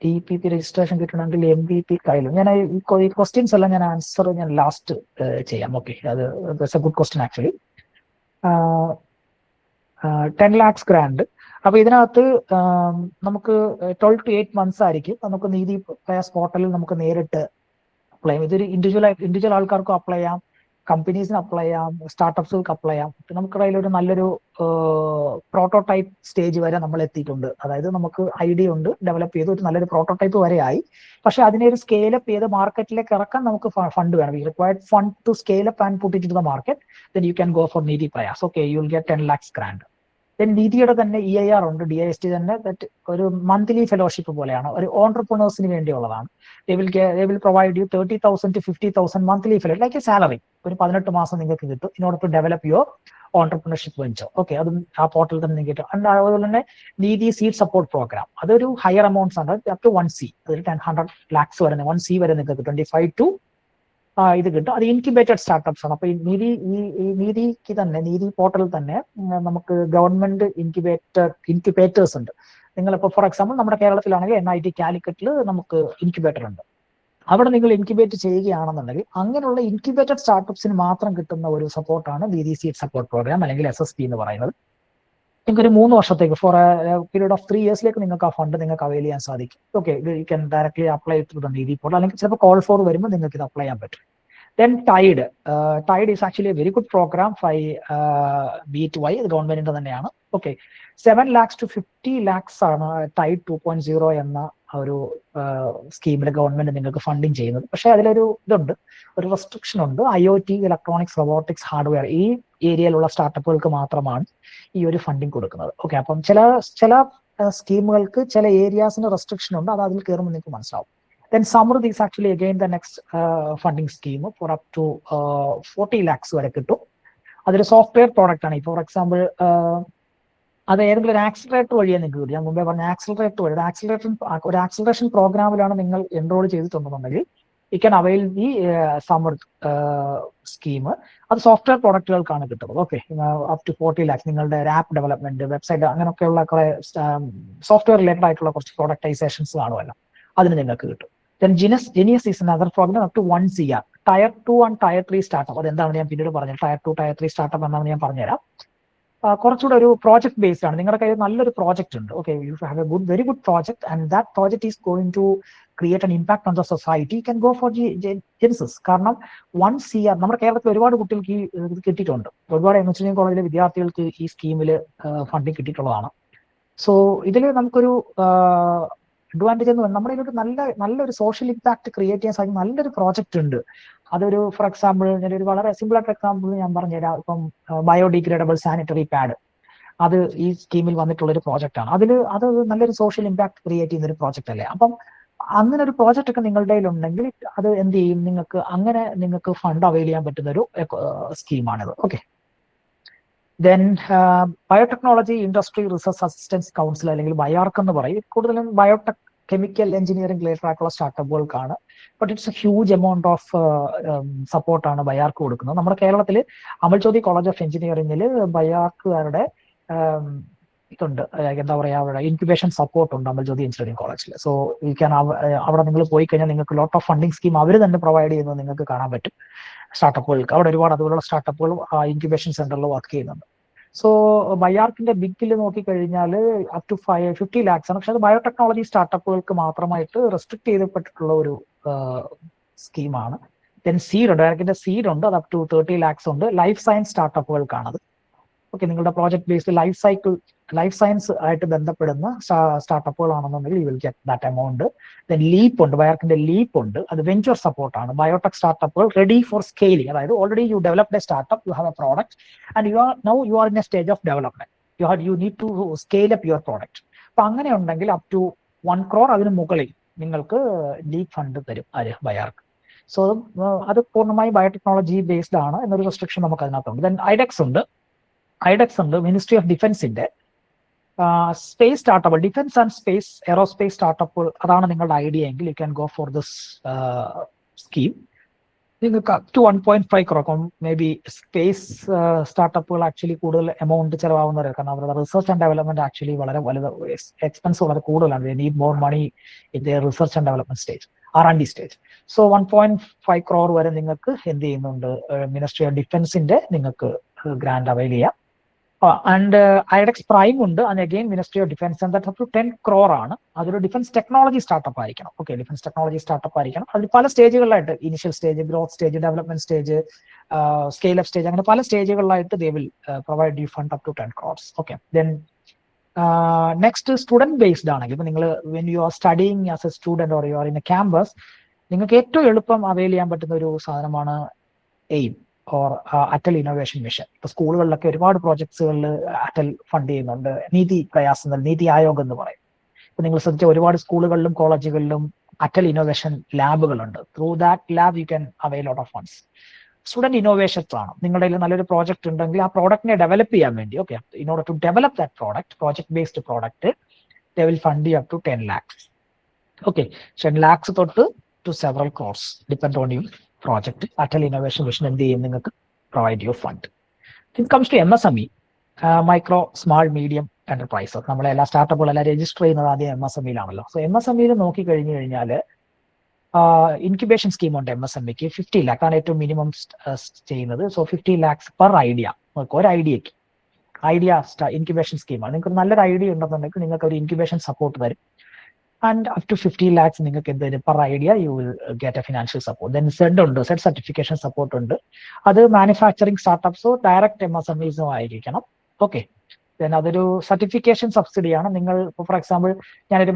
DPP രജിസ്ട്രേഷൻ കിട്ടണമെങ്കിൽ MVP കയ്യിലും. ഞാൻ ഈ ക്വസ്റ്റ്യൻസ് എല്ലാം ഞാൻ ആൻസർ ഞാൻ ലാസ്റ്റ് ചെയ്യാം. ഓക്കെ, അത് A good question actually. 10 lakhs grand. അപ്പൊ ഇതിനകത്ത് നമുക്ക് 12 to 8 months ആയിരിക്കും. നമുക്ക് നിധി പ്രയാസ് പോർട്ടലിൽ നമുക്ക് നേരിട്ട് അപ്ലൈ ചെയ്യാം. ഇതൊരു ഇൻഡിവിജ്വൽ ആൾക്കാർക്കും അപ്ലൈ ചെയ്യാം, കമ്പനീസിന് അപ്ലൈ ചെയ്യാം, സ്റ്റാർട്ടപ്സുകൾക്ക് അപ്ലൈ ചെയ്യാം. നമുക്ക് അതിലൊരു നല്ലൊരു പ്രോട്ടോടൈപ്പ് സ്റ്റേജ് വരെ നമ്മൾ എത്തിയിട്ടുണ്ട്. അതായത് നമുക്ക് ഐഡിയ ഉണ്ട്, ഡെവലപ്പ് ചെയ്ത് ഒരു നല്ലൊരു പ്രോട്ടോടൈപ്പ് വരെ ആയി. പക്ഷെ അതിനെ ഒരു സ്കെയിലപ്പ് ചെയ്ത് മാർക്കറ്റിലേക്ക് ഇറക്കാൻ നമുക്ക് ഫണ്ട് വേണം. Required fund to scale up and put it to the market. Then you can go for Nidhi Prayas. Okay, you will get 10 lakhs grant. Then നിധിയുടെ തന്നെ EIR ഉണ്ട്, DIST തന്നെ. ദറ്റ് ഒരു മന്ത്ലി ഫെലോഷിപ്പ് പോലെയാണ്, ഒരു ഓൺടർപ്രണേഴ്സിന് വേണ്ടിയുള്ളതാണ്. They will provide you 30,000 to 50,000 monthly fellowship, like a salary. ഒരു 18 മാസം നിങ്ങൾക്ക് കിട്ടും in order to develop your entrepreneurship venture. Okay, അതും ആ പോർട്ടലിൽ തന്നെ കിട്ടും. അതുപോലെ തന്നെ നിധി സീഡ് സപ്പോർട്ട് പ്രോഗ്രാം, അതൊരു ഹയർ എമൗണ്ട്സ് ആണ്, അപ് ടു 1C. അതിൽ 100 lakhs വരെ 1C വരെ നിങ്ങൾക്ക് 25 to ഇത് കിട്ടും. അത് ഇൻക്യുബേറ്റഡ് സ്റ്റാർട്ടപ്സ് ആണ്. അപ്പൊ ഈ നീതിക്ക് തന്നെ, നീതി പോർട്ടലിൽ തന്നെ നമുക്ക് ഗവൺമെന്റ് ഇൻക്യുബേറ്റേഴ്സ് ഉണ്ട്. നിങ്ങളിപ്പോൾ ഫോർ എക്സാമ്പിൾ നമ്മുടെ കേരളത്തിലാണെങ്കിൽ NIT കാലിക്കറ്റിൽ നമുക്ക് ഇൻക്യുബേറ്റർ ഉണ്ട്. അവിടെ നിങ്ങൾ ഇൻക്യുബേറ്റ് ചെയ്യുകയാണെന്നുണ്ടെങ്കിൽ അങ്ങനെയുള്ള ഇൻക്യുബേറ്റഡ് സ്റ്റാർട്ടപ്സിന് മാത്രം കിട്ടുന്ന ഒരു സപ്പോർട്ടാണ് നിധി സീഡ് സപ്പോർട്ട് പ്രോഗ്രാം, അല്ലെങ്കിൽ SSP എന്ന് പറയുന്നത്. നിങ്ങൾക്ക് ഒരു 3 വർഷത്തേക്ക് ഫോർ പീരീഡ് ഓഫ് 3 years നിങ്ങൾക്ക് ആ ഫണ്ട് നിങ്ങൾക്ക് അവൈൽ ചെയ്യാൻ സാധിക്കും. Okay, you can directly apply through the Nidhi portal, അല്ലെങ്കിൽ ചിലപ്പോൾ കോൾ ഫോർ വരുമ്പോൾ നിങ്ങൾക്ക് ഇത് അപ്ലൈ ചെയ്യാൻ പറ്റും. Then TIDE is actually a very good program by B2Y, ഇത് ഗവൺമെന്റിന്റെ തന്നെയാണ്. ഓക്കെ, 7 lakhs to 50 lakhs ആണ് TIDE 2.0 എന്ന ഒരു സ്കീമിൽ ഗവൺമെന്റ് നിങ്ങൾക്ക് ഫണ്ടിങ് ചെയ്യുന്നത്. പക്ഷെ അതിലൊരു ഇതുണ്ട്, ഒരു റെസ്ട്രിക്ഷൻ ഉണ്ട്. IoT, ഇലക്ട്രോണിക്സ്, റോബോട്ടിക്സ്, ഹാർഡ്വെയർ, ഈ ഏരിയയിലുള്ള സ്റ്റാർട്ടപ്പുകൾക്ക് മാത്രമാണ് ഈ ഒരു ഫണ്ടിങ് കൊടുക്കുന്നത്. ഓക്കെ, അപ്പം ചില സ്കീമുകൾക്ക് ചില ഏരിയാസിന് റെസ്ട്രിക്ഷൻ ഉണ്ട്, അത് അതിൽ കയറുമ്പോൾ നിങ്ങൾക്ക് മനസ്സിലാവും. Then Samruddhi is actually again the next funding scheme for up to 40 lakhs വരെ കിട്ടും. അതൊരു സോഫ്റ്റ്വെയർ പ്രോഡക്റ്റ് ആണ്. ഫോർ എക്സാമ്പിൾ അത് ഏതെങ്കിലും ഒരു ആക്സിലറേറ്റർ വഴിയാണ് നിങ്ങൾക്ക് കിട്ടും. ഞാൻ മുമ്പേ പറഞ്ഞ ആക്സിലറേറ്റർ വഴി, ഒരു ആക്സിലറേഷൻ പ്രോഗ്രാമിലാണ് നിങ്ങൾ എൻറോൾ ചെയ്തിട്ടുണ്ടെന്നുണ്ടെങ്കിൽ you can avail the Samridh scheme. അത് സോഫ്റ്റ്വെയർ പ്രോഡക്റ്റുകൾക്കാണ് കിട്ടുന്നത്. ഓക്കെ, അപ് ടു 40 lakhs നിങ്ങളുടെ ആപ്പ് ഡെവലപ്മെന്റ്, വെബ്സൈറ്റ്, അങ്ങനെയൊക്കെയുള്ള കുറെ സോഫ്റ്റ്വെയർ റിലേറ്റഡ് ആയിട്ടുള്ള കുറച്ച് പ്രോഡക്റ്റൈസേഷൻസ് കാണുമല്ലോ, അതിന് നിങ്ങൾക്ക് കിട്ടും. Then Genius is another program up to 1 CR. Tier 2 and Tier 3 startup, അതെന്താണെന്ന് ഞാൻ പിന്നീട് പറഞ്ഞു. Tier 2, Tier 3 സ്റ്റാർട്ടപ്പ് എന്താണെന്ന് ഞാൻ പറഞ്ഞുതരാം. കുറച്ചുകൂടെ ഒരു പ്രോജക്ട് ബേസ്ഡ് ആണ്. നിങ്ങളുടെ കയ്യിൽ നല്ലൊരു പ്രോജക്റ്റ് ഉണ്ട്. Okay, you have a very good project and that project is going to create an impact on the society. You can go for Genesis. കാരണം 1 CR നമ്മുടെ കേരളത്തിൽ ഒരുപാട് കുട്ടികൾക്ക് ഈ കിട്ടിയിട്ടുണ്ട്. ഒരുപാട് എഞ്ചിനീയറിംഗ് കോളേജിലെ വിദ്യാർത്ഥികൾക്ക് ഈ സ്കീമിൽ ഫണ്ടിങ് കിട്ടിയിട്ടുള്ളതാണ്. സോ ഇതിൽ നമുക്കൊരു അഡ്വാൻറ്റേജ് എന്ന് പറഞ്ഞാൽ നമ്മുടെ ഇതിലൊരു നല്ലൊരു സോഷ്യൽ ഇമ്പാക്ട് ക്രിയേറ്റ് ചെയ്യാൻ സാധിക്കും. നല്ലൊരു പ്രോജക്റ്റ് ഉണ്ട്. അതൊരു ഫോർ എക്സാമ്പിൾ ഞാനൊരു വളരെ സിമ്പിൾ ആയിട്ട് എക്സാമ്പിൾ ഞാൻ പറഞ്ഞുതരാം. ഇപ്പം ബയോഡിഗ്രേഡബിൾ സാനിറ്ററി പാഡ്, അത് ഈ സ്കീമിൽ വന്നിട്ടുള്ള ഒരു പ്രോജക്റ്റ് ആണ്. അത് നല്ലൊരു സോഷ്യൽ ഇമ്പാക്ട് ക്രിയേറ്റ് ചെയ്യുന്ന ഒരു പ്രോജക്റ്റ് അല്ലേ. അപ്പം അങ്ങനെ ഒരു പ്രോജക്റ്റ് ഒക്കെ നിങ്ങളുടെ കയ്യിലുണ്ടെങ്കിൽ അത് എന്ത് ചെയ്യും, നിങ്ങൾക്ക് ഫണ്ട് അവൈൽ ചെയ്യാൻ പറ്റുന്ന ഒരു സ്കീമാണിത്. Okay, then biotechnology industry research assistance council, അല്ലെങ്കിൽ ബയാർക്ക് എന്ന് പറയും. കൂടുതലും ബയോടെക് കെമിക്കൽ എഞ്ചിനീയറിംഗ് റിലേറ്റഡ് ആയിട്ടുള്ള സ്റ്റാർട്ടപ്പുകൾക്കാണ്. But it's a huge amount of സപ്പോർട്ടാണ് ബയാർക്ക് കൊടുക്കുന്നത്. നമ്മുടെ കേരളത്തിൽ അമൽജ്യോതി കോളേജ് ഓഫ് എഞ്ചിനീയറിംഗിൽ ബയാർക്കുകാരുടെ ഇതുണ്ട്, എന്താ പറയാ, അവിടെ ഇൻക്യുബേഷൻ സപ്പോർട്ട് ഉണ്ട് അമൽജ്യോതി എഞ്ചിനീയറിംഗ് കോളേജിൽ. സോ യു ക്യാൻ അവിടെ നിങ്ങൾ പോയി കഴിഞ്ഞാൽ നിങ്ങൾക്ക് ലോട്ട് ഓഫ് ഫണ്ടിങ് സ്കീം അവർ തന്നെ പ്രൊവൈഡ് ചെയ്യുന്നത് നിങ്ങൾക്ക് കാണാൻ പറ്റും. സ്റ്റാർട്ടപ്പുകൾക്ക് അവിടെ ഒരുപാട് അതുപോലുള്ള സ്റ്റാർട്ടപ്പുകളും ഇൻക്യുബേഷൻ സെന്ററിൽ വർക്ക് ചെയ്യുന്നുണ്ട്. സോ ബയാർക്കിന്റെ ബിഗിൽ നോക്കിക്കഴിഞ്ഞാൽ അപ് ടു 50 lakhs ആണ്. പക്ഷെ അത് ബയോടെക്നോളജി സ്റ്റാർട്ടപ്പുകൾക്ക് മാത്രമായിട്ട് റെസ്ട്രിക്ട് ചെയ്യപ്പെട്ടിട്ടുള്ള ഒരു സ്കീമാണ്. ദെൻ സീഡ് ഉണ്ട്, ബാങ്കിന്റെ സീഡ് ഉണ്ട്, അത് അപ് ടു 30 lakhs ഉണ്ട്. ലൈഫ് സയൻസ് സ്റ്റാർട്ടപ്പുകൾക്കാണത്. ഓക്കെ, നിങ്ങളുടെ പ്രോജക്ട് ബേസ്ഡ് ലൈഫ് സയൻസ് ആയിട്ട് ബന്ധപ്പെടുന്ന സ്റ്റാർട്ടപ്പുകളാണെന്നുണ്ടെങ്കിൽ you will get that amount. Then leap ഉണ്ട്, ബയോടെക്കിന്റെ ലീപ്പ് ഉണ്ട്, അത് വെഞ്ചർ സപ്പോർട്ടാണ്. ബയോടെക് സ്റ്റാർട്ടപ്പുകൾ റെഡി ഫോർ സ്കെയിലിംഗ്, അതായത് already you developed a startup, you have a product and you are in a stage of development, you need to scale up your product. അപ്പൊ അങ്ങനെ ഉണ്ടെങ്കിൽ അപ് ടു 1 crore അതിന് മുകളിൽ നിങ്ങൾക്ക് leap fund തരും ബയാർക്ക്. So അത് പൂർണ്ണമായും ബയോടെക്നോളജി ബേസ്ഡ് ആണ് എന്നൊരു റെസ്ട്രിക്ഷൻ നമുക്ക് അതിനകത്തുണ്ട്. ദെൻ ഐഡെക്സ് ഉണ്ട്, ministry of ഡിഫൻസിന്റെ space startup, defence and space aerospace സ്റ്റാർട്ടപ്പുകൾ, അതാണ് നിങ്ങളുടെ ഐഡിയ എങ്കിൽ U can go for this scheme. നിങ്ങൾക്ക് up to 1.5 crore may be space സ്റ്റാർട്ടപ്പുകൾ ആക്ച്വലി കൂടുതൽ എമൗണ്ട് ചിലവാകുന്നവരാണ്, കാരണം അവരുടെ റിസർച്ച് ആൻഡ് ഡെവലപ്മെന്റ് ആക്ച്വലി വളരെ വലുത്, എക്സ്പെൻസ് വളരെ കൂടുതലാണ്. Need more money in the research and development stage, R&D stage. So 1.5 crore വരെ നിങ്ങൾക്ക് എന്ത് ചെയ്യുന്നുണ്ട്, മിനിസ്ട്രി ഓഫ് ഡിഫൻസിന്റെ നിങ്ങൾക്ക് ഗ്രാൻഡ് അവൈൽ ചെയ്യാം. ആൻഡ് ഐഡെക്സ് പ്രൈം ഉണ്ട്, and again ministry of defence, and that up to 10 crore ആണ്. അതൊരു ഡിഫൻസ് ടെക്നോളജി സ്റ്റാർട്ടപ്പ് ആയിരിക്കണം. ഓക്കെ, ഡിഫൻസ് ടെക്നോളജി സ്റ്റാർട്ടപ്പ് ആയിരിക്കണം. അതിൽ പല സ്റ്റേജുകളിലായിട്ട്, initial stage, growth stage, development stage, scale up stage, അങ്ങനെ പല സ്റ്റേജുകളിലായിട്ട് they will provide you fund up to 10 crores. Okay, then next student based ആണെങ്കിൽ, ഇപ്പൊ നിങ്ങൾ when you are studying as A student or you are in A campus, നിങ്ങൾക്ക് ഏറ്റവും എളുപ്പം avail ചെയ്യാൻ പറ്റുന്ന ഒരു സാധനമാണ് aim or Attal innovation mission. ഇപ്പൊ സ്കൂളുകളിലൊക്കെ ഒരുപാട് പ്രോജക്ട്സുകളിൽ അറ്റൽ ഫണ്ട് ചെയ്യുന്നുണ്ട്. നീതി ആയോഗ് എന്ന് പറയും. ഇപ്പൊ നിങ്ങൾ ശ്രദ്ധിച്ച ഒരുപാട് സ്കൂളുകളിലും കോളേജുകളിലും അറ്റൽ ഇന്നോവേഷൻ ലാബുകളുണ്ട്. Through that lab you can avail lot of funds. Student innovations ആണ്, നിങ്ങളുടെ കയ്യിൽ നല്ലൊരു പ്രോജക്റ്റ് ഉണ്ടെങ്കിൽ ആ പ്രോഡക്റ്റിനെ ഡെവലപ്പ് ചെയ്യാൻ വേണ്ടി, okay, in order to develop that project based product, they will fund you up to 10 lakhs. Okay, 10 lakhs തൊട്ട് to several crores depend on your project. Atal innovation mission എന്ത് ചെയ്യും, നിങ്ങൾക്ക് provide your fund. It comes to MSME, micro small medium enterprises. നമ്മളെ എല്ലാ സ്റ്റാർട്ടപ്പുകളെല്ലാം register ചെയ്യുന്നത് ആദ്യം MSMEയിലാണല്ലോ. So MSMEയിൽ നോക്കി കഴിഞ്ഞു കഴിഞ്ഞാൽ ഇൻക്യുബേഷൻ സ്കീം ഉണ്ട് MSMEക്ക് 50 lakh ആണ് ഏറ്റവും മിനിമം ചെയ്യുന്നത്. സോ 50 lakhs പെർ ഐഡിയ, ഒരു ഐഡിയക്ക് ഇൻക്യുബേഷൻ സ്കീമാണ്. നിങ്ങൾക്ക് ഒരു നല്ലൊരു ഐഡിയ ഉണ്ടെന്നുണ്ടെങ്കിൽ നിങ്ങൾക്ക് ഒരു ഇൻക്യുബേഷൻ സപ്പോർട്ട് തരും. ആൻഡ് അപ് ടു 50 lakhs നിങ്ങൾക്ക് എന്ത് per idea you will get a financial support. Then ZED ഉണ്ട്, സെഡ് സർട്ടിഫിക്കേഷൻ സപ്പോർട്ട് ഉണ്ട്. അത് മാനുഫാക്ചറിങ് സ്റ്റാർട്ടപ്സോ ഡയറക്റ്റ് MSMEസോ ആയിരിക്കണം. ഓക്കെ, ദെൻ അതൊരു സർട്ടിഫിക്കേഷൻ സബ്സിഡിയാണ്. നിങ്ങൾ ഇപ്പോൾ ഫോർ എക്സാമ്പിൾ ഞാനൊരു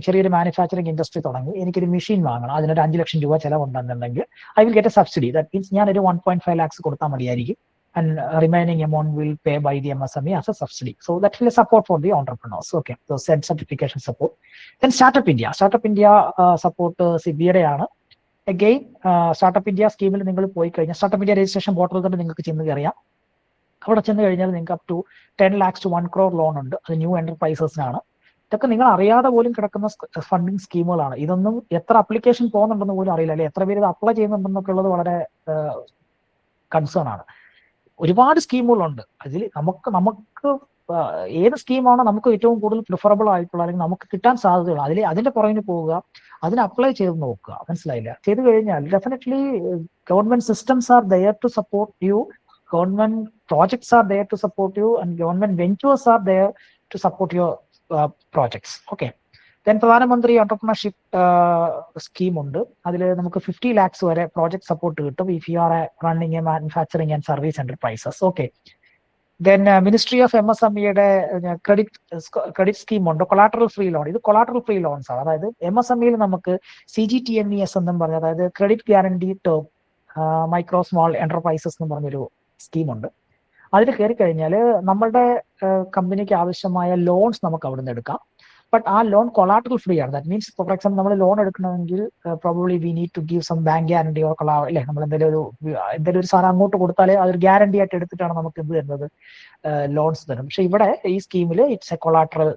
ചെറിയൊരു മാനുഫാക്ചറിങ് ഇൻഡസ്ട്രി തുടങ്ങി, എനിക്കൊരു മെഷീൻ വാങ്ങണം, അതിനൊരു 5 ലക്ഷം രൂപ ചിലവുണ്ടെന്നുണ്ടെങ്കിൽ I will get a subsidy. That means ഞാനൊരു 1.5 lakhs കൊടുത്താൽ മതിയായിരിക്കും, and remaining amount will pay by the MSME as a subsidy. So that will support for the entrepreneurs. Okay, so said certification support. Then Startup India support severe ആണ്. Again, Startup India സ്കീമിൽ നിങ്ങൾ പോയി കഴിഞ്ഞാൽ Startup India registration പോർട്ടലിൽ തന്നെ നിങ്ങൾക്ക് ചെന്ന് കയറിയാം. അവിടെ ചെന്ന് കഴിഞ്ഞാൽ നിങ്ങൾക്ക് up to 10 lakhs to 1 crore loan ഉണ്ട്. അത് ന്യൂ എന്റർപ്രൈസസിനാണ്. ഇതൊക്കെ നിങ്ങൾ അറിയാതെ പോലും കിടക്കുന്ന ഫണ്ടിങ് സ്കീമുകളാണ്. ഇതൊന്നും എത്ര അപ്ലിക്കേഷൻ പോകുന്നുണ്ടെന്ന് പോലും അറിയില്ല, അല്ലെ എത്ര പേര് ഇത് അപ്ലൈ ചെയ്യുന്നുണ്ടെന്നൊക്കെ ഉള്ളത് വളരെ കൺസേൺ ആണ്. ഒരുപാട് സ്കീമുകളുണ്ട്. അതിൽ നമുക്ക് ഏത് സ്കീമാണോ നമുക്ക് ഏറ്റവും കൂടുതൽ പ്രിഫറബിൾ ആയിട്ടുള്ള, അല്ലെങ്കിൽ നമുക്ക് കിട്ടാൻ സാധ്യതയുള്ള അതിന്റെ പുറകിന് പോവുക, അതിന് അപ്ലൈ ചെയ്ത് നോക്കുക. മനസ്സിലായില്ല? ചെയ്ത് കഴിഞ്ഞാൽ definitely government systems are there to support you, government projects are there to support you, and government ventures are there to support your projects. Okay, then Pradhan Mantri entrepreneurship scheme ഉണ്ട്. അതിൽ നമുക്ക് 50 lakhs വരെ project support കിട്ടും if you are running a manufacturing and service enterprises. Okay, then Ministry of MSMEയുടെ credit scheme ഉണ്ട്, collateral free loan. ഇത് collateral free loans ആണ്. അതായത് MSMEയിൽ നമുക്ക് CGTMES എന്നും പറഞ്ഞ, അതായത് credit guarantee term micro small enterprises എന്ന് പറഞ്ഞൊരു സ്കീമുണ്ട്. അതിൽ കയറി കഴിഞ്ഞാൽ നമ്മളുടെ കമ്പനിക്ക് ആവശ്യമായ ലോൺസ് നമുക്ക് അവിടെ നിന്ന് എടുക്കാം. ബട്ട് ആ ലോൺ കൊളാട്രൽ ഫ്രീ ആണ്. ദാറ്റ് മീൻസ് ഫോർ എക്സാമ്പിൾ നമ്മൾ ലോൺ എടുക്കണമെങ്കിൽ probably we need to give some bank guarantee or അല്ലെ, നമ്മൾ എന്തെങ്കിലും ഒരു സാധനം അങ്ങോട്ട് കൊടുത്താലേ അതൊരു ഗ്യാരണ്ടി ആയിട്ട് എടുത്തിട്ടാണ് നമുക്ക് എന്ത് തരുന്നത്, ലോൺസ് തരും. പക്ഷെ ഇവിടെ ഈ സ്കീമിൽ it's A collateral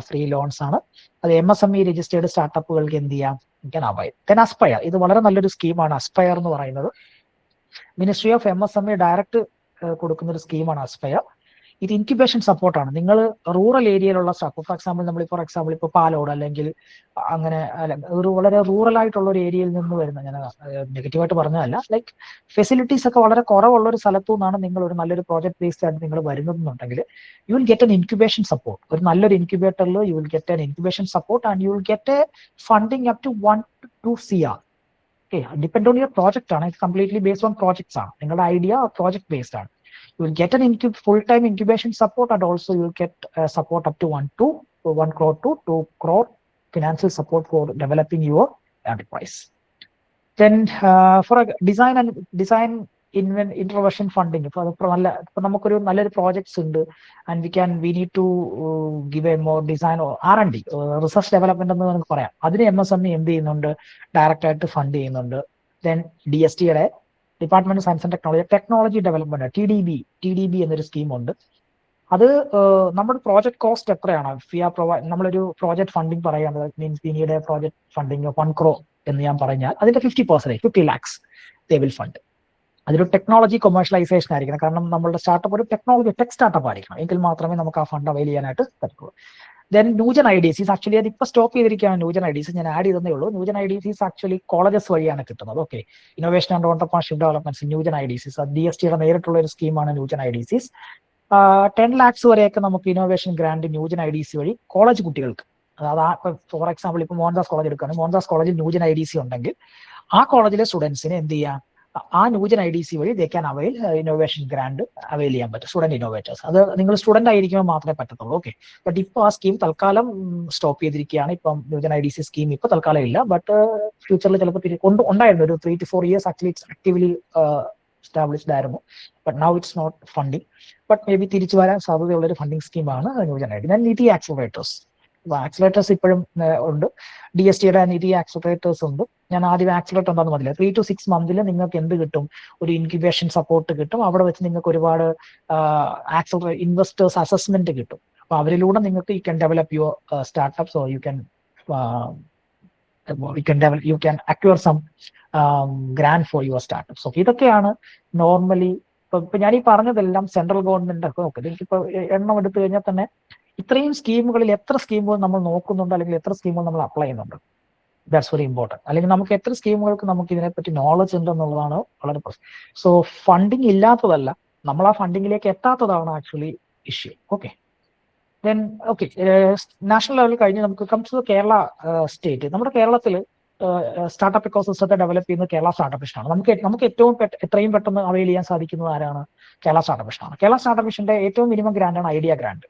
free loans ആണ്. അത് MSME രജിസ്റ്റേർഡ് സ്റ്റാർട്ടപ്പുകൾക്ക് എന്ത് ചെയ്യാം, ദെൻ അസ്പയർ. ഇത് വളരെ നല്ലൊരു സ്കീമാണ് അസ്പയർ എന്ന് പറയുന്നത്. മിനിസ്ട്രി ഓഫ് MSME ഡയറക്റ്റ് കൊടുക്കുന്ന ഒരു സ്കീമാണ് അസ്പയർ. ഇത് ഇൻക്യുബേഷൻ സപ്പോർട്ടാണ്. നിങ്ങൾ റൂറൽ ഏരിയയിലുള്ള സ്റ്റാർട്ടപ്പ്, ഫോർ എക്സാമ്പിൾ ഇപ്പോൾ പാലോട് അല്ലെങ്കിൽ അങ്ങനെ ഒരു വളരെ റൂറൽ ആയിട്ടുള്ള ഒരു ഏരിയയിൽ നിന്ന് വരുന്ന, ഞാൻ നെഗറ്റീവായിട്ട് പറഞ്ഞതല്ല, ലൈക്ക് ഫെസിലിറ്റീസ് ഒക്കെ വളരെ കുറവുള്ള ഒരു സ്ഥലത്തു നിന്നാണ് നിങ്ങൾ ഒരു നല്ലൊരു പ്രോജക്ട് ബേസ്ഡ് ആയിട്ട് നിങ്ങൾ വരുന്നതെന്നുണ്ടെങ്കിൽ you will get an incubation support. ഒരു നല്ലൊരു ഇൻക്യുബേറ്ററിൽ you will get an incubation support and you will get a funding up to 1 to 2 CR. Okay, depend on your project ആണ്. It's completely based on projects ആണ്. നിങ്ങളുടെ idea project based ആണ്. You will get an full time incubation support, and also you will get support up to 1 crore to 2 crore financial support for developing your enterprise. Then for a design intervention funding, ഇപ്പൊ നമുക്കൊരു നല്ലൊരു projects ഉണ്ട്, and we need to give a more design or R&D, research development എന്ന് നമുക്ക് പറയാം. അതിന് MSME എന്ത് ചെയ്യുന്നുണ്ട്, ഡയറക്റ്റ് ആയിട്ട് ഫണ്ട് ചെയ്യുന്നുണ്ട്. ദെൻ DSTയുടെ department of science and technology development TDB എന്നൊരു സ്കീം ഉണ്ട്. അത് നമ്മുടെ പ്രോജക്ട് കോസ്റ്റ് എത്രയാണ്, നമ്മളൊരു പ്രോജക്ട് ഫണ്ടിങ് പറയുകയാണ്, means we need a project funding 1 crore എന്ന് ഞാൻ പറഞ്ഞാൽ അതിന്റെ 50%, 50 lakhs they will fund. അതൊരു ടെക്നോളജി കൊമേഴ്ഷ്യലൈസേഷൻ ആയിരിക്കണം. കാരണം നമ്മളുടെ സ്റ്റാർട്ടപ്പ് ഒരു ടെക് സ്റ്റാർട്ടപ്പ് ആയിരിക്കണം, എങ്കിൽ മാത്രമേ നമുക്ക് ആ ഫണ്ട് അവൈൽ ചെയ്യാനായിട്ട് പറ്റുള്ളൂ. ദെൻ ന്യൂജൻ ഐഡിയസ് ആക്ച്വലി അത് ഇപ്പൊ സ്റ്റോപ്പ് ചെയ്തിരിക്കുകയാണ്. ന്യൂജൻ ഐഡിയസ് ഞാൻ ആഡ് ചെയ്തേ ഉള്ളൂ. ന്യൂജൻ ഐഡിയസ് ആക്ച്വലി കോളേജസ് വഴിയാണ് കിട്ടുന്നത്. Okay, innovation and entrepreneurship developments newgen ideas DSTയുടെ നേരിട്ടുള്ള ഒരു സ്കീമാണ് ന്യൂജൻ ഐഡിയസ്. 10 lakhs വരെയൊക്കെ നമുക്ക് ഇന്നോവേഷൻ ഗ്രാന്റ് ന്യൂജൻ IDC വഴി കോളേജ് കുട്ടികൾക്ക്, അതായത് ഫോർ എക്സാമ്പിൾ ഇപ്പൊ മോഹൻദാസ് കോളേജ് എടുക്കുകയാണ്, മോഹൻദാസ് കോളേജിൽ ന്യൂജൻ IDC ഉണ്ടെങ്കിൽ ആ കോളേജിലെ സ്റ്റുഡൻസിന് എന്ത് ചെയ്യാം, ആ ന്യൂജൻ IDC വഴി they can avail innovation grant avail ചെയ്യാൻ പറ്റും. സ്റ്റുഡന്റ് ഇന്നോവേറ്റേഴ്സ്, അത് നിങ്ങൾ സ്റ്റുഡന്റ് ആയിരിക്കുമ്പോൾ മാത്രമേ പറ്റത്തുള്ളൂ. ഓക്കെ, ബട്ട് ഇപ്പോൾ ആ സ്കീം തൽക്കാലം സ്റ്റോപ്പ് ചെയ്തിരിക്കുകയാണ്. ഇപ്പം ന്യൂജൻ IDC സ്കീം ഇപ്പൊ തൽക്കാലം ഇല്ല, ബട്ട് ഫ്യൂച്ചറിൽ ചിലപ്പോൾ ഉണ്ടായിരുന്നു. ഒരു 3 to 4 years actually it's actively established ആയിരുന്നു. But now it's not funding, but may be തിരിച്ചു വരാൻ സാധ്യതയുള്ള ഒരു ഫണ്ടിങ് സ്കീമാണ് ന്യൂജൻ IDC. ഞാൻ നിധി ആക്സിലറേറ്റേഴ്സ് ഇപ്പോഴും ഉണ്ട്. DSTയുടെ നിധി ആക്സിലറേറ്റേഴ്സ് ഉണ്ട്. ഞാൻ ആദ്യം ആക്സിലറേറ്റർ എന്താന്ന് പറഞ്ഞില്ല, 3 to 6 months നിങ്ങൾക്ക് എന്ത് കിട്ടും, ഒരു ഇൻക്യുബേഷൻ സപ്പോർട്ട് കിട്ടും. അവിടെ വെച്ച് നിങ്ങൾക്ക് ഒരുപാട് ഇൻവെസ്റ്റേഴ്സ് അസസ്മെന്റ് കിട്ടും. അപ്പൊ അവരിലൂടെ നിങ്ങൾക്ക് you can develop your startup, so you can acquire some grant for your startup. So ഇതൊക്കെയാണ് നോർമലി ഇപ്പൊ ഞാൻ ഈ പറഞ്ഞതെല്ലാം സെൻട്രൽ ഗവൺമെന്റ് ഒക്കെ നോക്കുക. എനിക്കിപ്പോ എണ്ണം എടുത്തു കഴിഞ്ഞാൽ തന്നെ ഇത്രയും സ്കീമുകളിൽ എത്ര സ്കീമുകൾ നമ്മൾ നോക്കുന്നുണ്ട്, അല്ലെങ്കിൽ എത്ര സ്കീമുകൾ നമ്മൾ അപ്ലൈ ചെയ്യുന്നുണ്ട്, ദാറ്റ്സ് വെരി ഇമ്പോർട്ടൻറ്റ്. അല്ലെങ്കിൽ നമുക്ക് എത്ര സ്കീമുകൾക്ക് നമുക്ക് ഇതിനെപ്പറ്റി നോളജ് ഉണ്ടെന്നുള്ളതാണ് വളരെ പ്രശ്നം. സോ ഫണ്ടിങ് ഇല്ലാത്തതല്ല, നമ്മൾ ആ ഫണ്ടിങ്ങിലേക്ക് എത്താത്തതാണ് actually issue. Okay, then okay, national level കഴിഞ്ഞ് നമുക്ക് കം ടു കേരള സ്റ്റേറ്റ്. നമ്മുടെ കേരളത്തിൽ സ്റ്റാർട്ടപ്പ് ഇക്കോസിസ്റ്റത്തെ ഡെവലപ്പ് ചെയ്യുന്നത് കേരള സ്റ്റാർട്ടപ്പ് മിഷനാണ്. നമുക്ക് എത്രയും പെട്ടെന്ന് അവൈൽ ചെയ്യാൻ സാധിക്കുന്നത് ആരാണ്? കേരള സ്റ്റാർട്ടപ്പ് മിഷനാണ്. കേരള സ്റ്റാർട്ടപ്പ് മിഷന്റെ ഏറ്റവും മിനിമം ഗ്രാൻഡാണ് ഐഡിയ ഗ്രാന്റ്.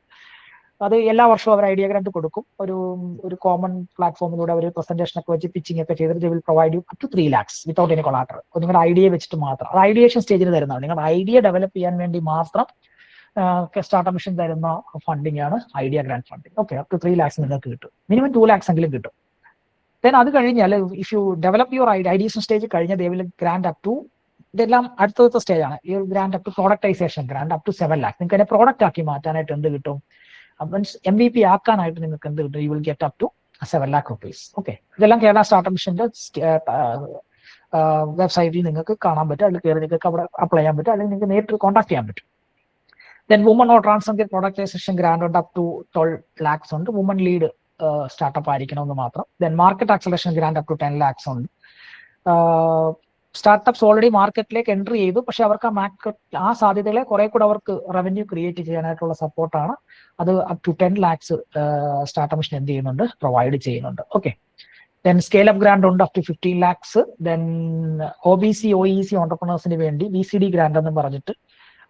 അത് എല്ലാ വർഷവും അവർ ഐഡിയ ഗ്രാന്റ് കൊടുക്കും. ഒരു കോമൺ പ്ലാറ്റ്ഫോമിലൂടെ അവർ പ്രസന്റേഷൻ ഒക്കെ വെച്ച് പിച്ചിങ് ഒക്കെ ചെയ്തിട്ട് will provide you up to 3 lakhs without any collateral. നിങ്ങളുടെ ഐഡിയ വെച്ചിട്ട് മാത്രം, അത് ഐഡിയേഷൻ സ്റ്റേജിൽ തരുന്നതാണ്. നിങ്ങളുടെ ഐഡിയ ഡെവലപ്പ് ചെയ്യാൻ വേണ്ടി മാത്രം സ്റ്റാർട്ടപ്പ് മിഷൻ തരുന്ന ഫണ്ടിങ് ആണ് idea grant funding. Okay, up to 3 lakhs നിങ്ങൾക്ക് കിട്ടും. മിനിമം 2 lakhs എങ്കിലും കിട്ടും. ദെൻ അത് കഴിഞ്ഞാൽ if you develop your ideation stage കഴിഞ്ഞാൽ they will grant up to, ഇതെല്ലാം അടുത്ത സ്റ്റേജ് ആണ്. ഈ grant up to productisation grant up to 7 lakhs. നിങ്ങൾക്ക് അതിനെ പ്രോഡക്റ്റ് ആക്കി മാറ്റാനായിട്ട് എന്ത് കിട്ടും, മീൻസ് MVP ആക്കാനായിട്ട് നിങ്ങൾക്ക് എന്ത് കിട്ടും, you will get up to 7 lakh rupees. Okay, ഇതെല്ലാം കേരള സ്റ്റാർട്ടപ്പ് മിഷന്റെ വെബ്സൈറ്റിൽ നിങ്ങൾക്ക് കാണാൻ പറ്റും. അതിൽ കയറി നിങ്ങൾക്ക് അവിടെ അപ്ലൈ ചെയ്യാൻ പറ്റും, അല്ലെങ്കിൽ നിങ്ങൾക്ക് നേരിട്ട് കോൺടാക്ട് ചെയ്യാൻ പറ്റും. Then woman or transgender productisation grant ഉണ്ട്, അപ് ടു 12 lakhs ഉണ്ട്. വുമൺ ലീഡ് സ്റ്റാർട്ടപ്പ് ആയിരിക്കണമെന്ന് മാത്രം. Then market acceleration grant up to 10 lakhs ഉണ്ട്. സ്റ്റാർട്ടപ്സ് ഓൾറെഡി മാർക്കറ്റിലേക്ക് എൻട്രി ചെയ്തു, പക്ഷെ അവർക്ക് ആ സാധ്യതകളെ കുറെ കൂടെ അവർക്ക് റവന്യൂ ക്രിയേറ്റ് ചെയ്യാനായിട്ടുള്ള സപ്പോർട്ടാണ്. അത് up to 10 lakhs startup mission എന്ത് ചെയ്യുന്നുണ്ട്, പ്രൊവൈഡ് ചെയ്യുന്നുണ്ട്. Okay, then scale up grant ഉണ്ട് up to 15 lakhs. Then OBC OEC ഓണ്ടർപ്രണേഴ്സിന് വേണ്ടി VCD ഗ്രാന്റ് എന്ന് പറഞ്ഞിട്ട്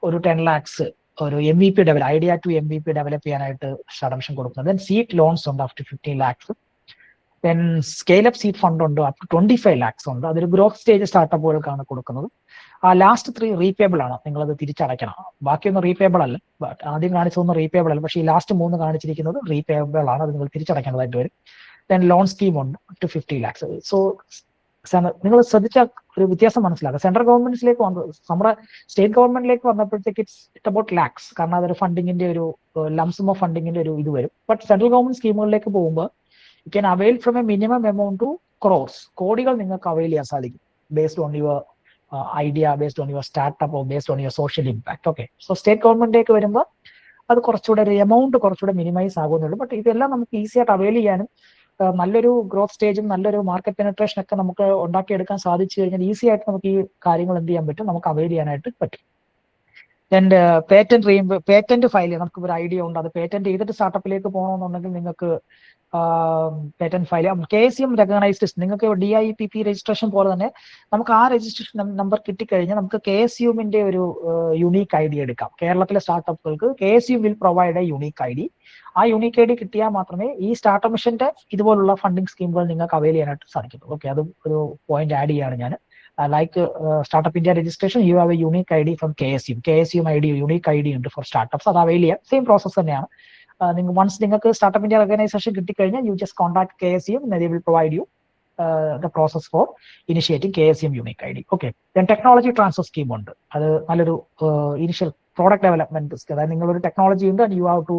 ഒരു 10 lakhs ഒരു MVP idea to MVP develop ചെയ്യാനായിട്ട് സ്റ്റാർട്ടപ്പ് മിഷൻ കൊടുക്കുന്നത്. ദെൻ സീറ്റ് ലോൺസ് ഉണ്ട് up to 15 lakhs. Then scale up seed fund ഉണ്ട് അപ് ടു 25 lakhs ഉണ്ട്. അതൊരു ഗ്രോത്ത് സ്റ്റേജ് സ്റ്റാർട്ടപ്പുകൾക്കാണ് കൊടുക്കുന്നത്. ആ ലാസ്റ്റ് 3 റീപേബിൾ ആണ്, നിങ്ങളത് തിരിച്ചടയ്ക്കണം. ബാക്കിയൊന്നും റീപേബിൾ അല്ല, ബട്ട് ആദ്യം കാണിച്ചതൊന്നും റീപേബിൾ അല്ല, പക്ഷേ ഈ ലാസ്റ്റ് 3 കാണിച്ചിരിക്കുന്നത് റീപേബിൾ ആണ്, അത് നിങ്ങൾ തിരിച്ചടയ്ക്കേണ്ടതായിട്ട് വരും. ദെൻ ലോൺ സ്കീം ഉണ്ട് അപ് ടു 50 lakhs. സോ നിങ്ങൾ ശ്രദ്ധിച്ച ഒരു വ്യത്യാസം മനസ്സിലാക്കുക. സെൻട്രൽ ഗവൺമെന്റിലേക്ക് നമ്മുടെ സ്റ്റേറ്റ് ഗവൺമെന്റിലേക്ക് വന്നപ്പോഴത്തേക്ക് ഇറ്റ്സ് അബൌട്ട് ലാക്സ്, കാരണം അതൊരു ഫണ്ടിങ്ങിന്റെ ഒരു ലംസം ഓഫ് ഫണ്ടിങ്ങിന്റെ ഒരു ഇത് വരും. ബട്ട് സെൻട്രൽ ഗവൺമെന്റ് സ്കീമുകളിലേക്ക് പോകുമ്പോൾ you can avail from a minimum amount to crores, കോടികൾ നിങ്ങൾക്ക് അവൈൽ ചെയ്യാൻ സാധിക്കും, based on your idea, based on your startup, based on your social impact. Okay, so state ഗവൺമെന്റിലേക്ക് വരുമ്പോൾ അത് കുറച്ചുകൂടെ ഒരു എമൗണ്ട് കുറച്ചുകൂടെ മിനിമൈസ് ആകുന്നുള്ളൂ. ബട്ട് ഇതെല്ലാം നമുക്ക് ഈസി ആയിട്ട് അവൈൽ ചെയ്യാനും നല്ലൊരു ഗ്രോത്ത് സ്റ്റേജും നല്ലൊരു മാർക്കറ്റ് പെനട്രേഷൻ ഒക്കെ നമുക്ക് ഉണ്ടാക്കിയെടുക്കാൻ സാധിച്ചു കഴിഞ്ഞാൽ ഈസി ആയിട്ട് നമുക്ക് ഈ കാര്യങ്ങൾ എന്ത് ചെയ്യാൻ പറ്റും, നമുക്ക് അവൈൽ ചെയ്യാനായിട്ട് പറ്റും. ആൻഡ് പേറ്റന്റ് ഫയൽ ചെയ്യാം. നമുക്ക് ഒരു ഐഡിയ ഉണ്ട്, അത് പേറ്റന്റ് ചെയ്തിട്ട് സ്റ്റാർട്ടപ്പിലേക്ക് പോകണമെന്നുണ്ടെങ്കിൽ നിങ്ങൾക്ക് പേറ്റന്റ് ഫയൽ ചെയ്യാം. KSCM റെക്കഗ്നൈസ്ഡ്, നിങ്ങൾക്ക് DIPP രജിസ്ട്രേഷൻ പോലെ തന്നെ നമുക്ക് ആ രജിസ്ട്രേഷൻ നമ്പർ കിട്ടിക്കഴിഞ്ഞാൽ നമുക്ക് KSCMന്റെ ഒരു യുണീക്ക് ID എടുക്കാം. കേരളത്തിലെ സ്റ്റാർട്ടപ്പുകൾക്ക് KSCM will provide A unique ID. ആ യുണീക്ക് ID കിട്ടിയാൽ മാത്രമേ ഈ സ്റ്റാർട്ടപ്പ് മിഷന്റെ ഇതുപോലുള്ള ഫണ്ടിങ് സ്കീമുകൾ നിങ്ങൾക്ക് അവൈൽ ചെയ്യാനായിട്ട് സാധിക്കുള്ളൂ. ഓക്കെ, അത് ഒരു പോയിന്റ് ആഡ് ചെയ്യാണ് ഞാൻ. Like Startup India registration, you have a unique ID from KSCM. KSCM ID, unique ID ഉണ്ട് for startups. അത് അവൈൽ ചെയ്യാം. സെയിം പ്രോസസ് തന്നെയാണ്. വൺസ് നിങ്ങൾക്ക് സ്റ്റാർട്ടപ്പ് ഇന്ത്യ ഓർഗനൈസേഷൻ കിട്ടിക്കഴിഞ്ഞാൽ you just contact KSCM and they will provide you the process for initiating KSCM unique ID. Okay. Then technology transfer scheme ഉണ്ട്. അത് നല്ലൊരു initial product development. അതായത് നിങ്ങളൊരു technology ഉണ്ട് and you have to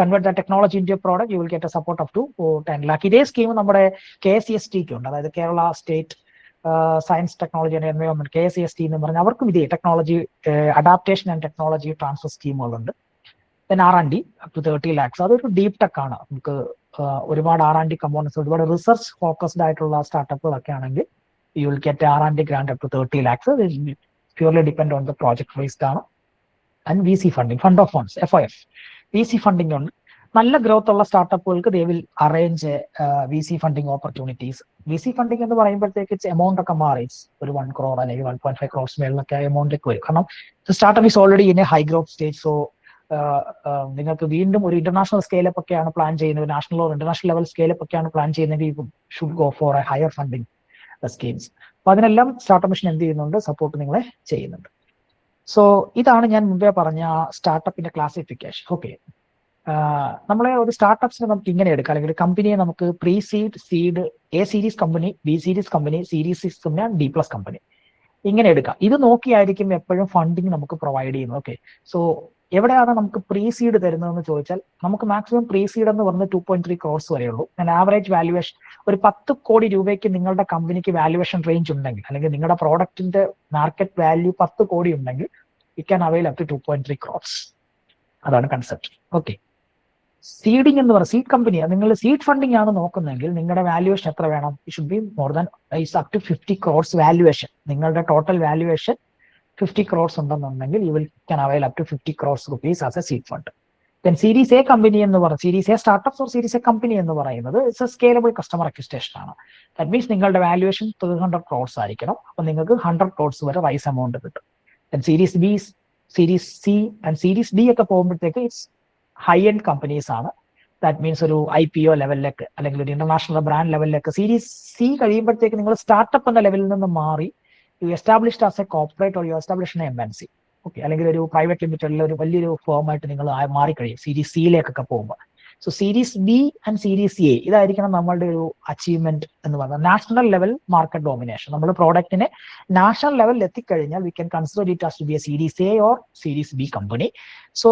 convert that technology into a product, you will get a support up to 10 lakh. ഇതേ scheme നമ്മുടെ KCST ഉണ്ട്, അതായത് Kerala state science technology and environment, KCST എന്ന് പറഞ്ഞാൽ അവർക്കും ഇതേ technology adaptation and technology transfer സ്കീമുകളുണ്ട്. then R&D up to 30 lakhs. അതൊരു ഡീപ് ടെക് ആണ്. നമുക്ക് ഒരുപാട് R&D കമ്പോണൻസ്, ഒരുപാട് റിസർച്ച് ഫോക്കസ്ഡ് ആയിട്ടുള്ള സ്റ്റാർട്ടപ്പുകളൊക്കെ ആണെങ്കിൽ you will get R&D grant up to 30 lakhs. Purely depend on the project based ആണ്. And VC funding, fund of funds, FOF, VC funding ഉണ്ട്. നല്ല ഗ്രോത്ത് ഉള്ള സ്റ്റാർട്ടപ്പുകൾക്ക് they will arrange VC funding opportunities. VC funding എന്ന് പറയുമ്പോഴത്തേക്ക് amount ഒക്കെ മാറി, ഒരു 1 crore അല്ലെങ്കിൽ 1.5 crores മേളിലൊക്കെ എമൗണ്ടിലേക്ക് വരും. കാരണം startup is already in A high growth stage. So നിങ്ങൾക്ക് വീണ്ടും ഒരു ഇന്റർനാഷണൽ സ്കെയിലപ്പ് ഒക്കെയാണ് പ്ലാൻ ചെയ്യുന്നത്, national or international level scale up ഒക്കെയാണ് പ്ലാൻ ചെയ്യുന്നതെങ്കിൽ should go for a higher funding schemes. അപ്പൊ അതിനെല്ലാം സ്റ്റാർട്ടപ്പ് മിഷൻ എന്ത് ചെയ്യുന്നുണ്ട്, സപ്പോർട്ട് നിങ്ങളെ ചെയ്യുന്നുണ്ട്. സോ ഇതാണ് ഞാൻ മുമ്പേ പറഞ്ഞ സ്റ്റാർട്ടപ്പിന്റെ ക്ലാസിഫിക്കേഷൻ. ഓക്കെ, നമ്മളെ ഒരു സ്റ്റാർട്ടപ്സിനെ നമുക്ക് ഇങ്ങനെ എടുക്കാം, അല്ലെങ്കിൽ ഒരു കമ്പനിയെ നമുക്ക് pre seed, seed, A series company, B series company, series company, D+ company, ഇങ്ങനെ എടുക്കാം. ഇത് നോക്കിയായിരിക്കും എപ്പോഴും ഫണ്ടിങ് നമുക്ക് പ്രൊവൈഡ് ചെയ്യുന്നത്. ഓക്കെ, സോ എവിടെയാണ് നമുക്ക് പ്രീ സീഡ് തരുന്നതെന്ന് ചോദിച്ചാൽ നമുക്ക് മാക്സിമം പ്രീ സീഡ് എന്ന് പറഞ്ഞ് 2.3 crores വരെയുള്ളൂ. ആവറേജ് വാല്യുവേഷൻ ഒരു 10 കോടി രൂപയ്ക്ക് നിങ്ങളുടെ കമ്പനിക്ക് വാല്യുവേഷൻ റേഞ്ച് ഉണ്ടെങ്കിൽ, അല്ലെങ്കിൽ നിങ്ങളുടെ പ്രോഡക്റ്റിന്റെ മാർക്കറ്റ് വാല്യൂ 10 കോടി ഉണ്ടെങ്കിൽ it can avail up to 2.3 crores. അതാണ് കൺസെപ്റ്റ്. ഓക്കെ, സീഡിങ് എന്ന് പറയുന്നത് സീഡ് കമ്പനി, നിങ്ങൾ സീഡ് ഫണ്ടിങ് ആണ് നോക്കുന്നതെങ്കിൽ നിങ്ങളുടെ വാല്യുവേഷൻ എത്ര വേണം? It should be more than up to 50 crores valuation. നിങ്ങളുടെ ടോട്ടൽ വാല്യുവേഷൻ 50 crores ഉണ്ടെന്നുണ്ടെങ്കിൽ you will can avail up to 50 crores rupees as a seed fund. Then series A company എന്ന് പറയുന്നത്, series A startups or series A company എന്ന് പറയുന്നത് it's a scalable customer acquisition ആണ്. That means നിങ്ങളുടെ valuation 300 crores ആയിരിക്കണം. അപ്പൊ നിങ്ങൾക്ക് 100 crores വരെ റൈസ് എമൗണ്ട് കിട്ടും. Then series B, series C and series D ഒക്കെ പോകുമ്പോഴത്തേക്ക് ഇറ്റ്സ് ഹൈ എൻഡ് കമ്പനീസ് ആണ്. ദാറ്റ് മീൻസ് ഒരു IPO ലെവലിലേക്ക് അല്ലെങ്കിൽ ഒരു ഇന്റർനാഷണൽ ബ്രാൻഡ് ലെവലിലേക്ക്. സീരീസ് സി കഴിയുമ്പോഴത്തേക്ക് നിങ്ങൾ സ്റ്റാർട്ടപ്പ് എന്ന ലെവലിൽ നിന്ന് മാറി you established as a corporate or you establish an MNC. Okay, അല്ലെങ്കിൽ ഒരു പ്രൈവറ്റ് ലിമിറ്റഡിൽ ഒരു വലിയൊരു ഫോമായിട്ട് നിങ്ങൾ മാറിക്കഴിയും സീരീസ് സിയിലേക്കൊക്കെ പോകുമ്പോൾ. So series B and series A ഇതായിരിക്കണം നമ്മളുടെ ഒരു അച്ചീവ്മെന്റ് എന്ന് പറയുന്നത്. National level market domination. നമ്മൾ പ്രോഡക്റ്റിനെ നാഷണൽ ലെവലിൽ എത്തിക്കഴിഞ്ഞാൽ we can consider it as to be a series A or series B company. So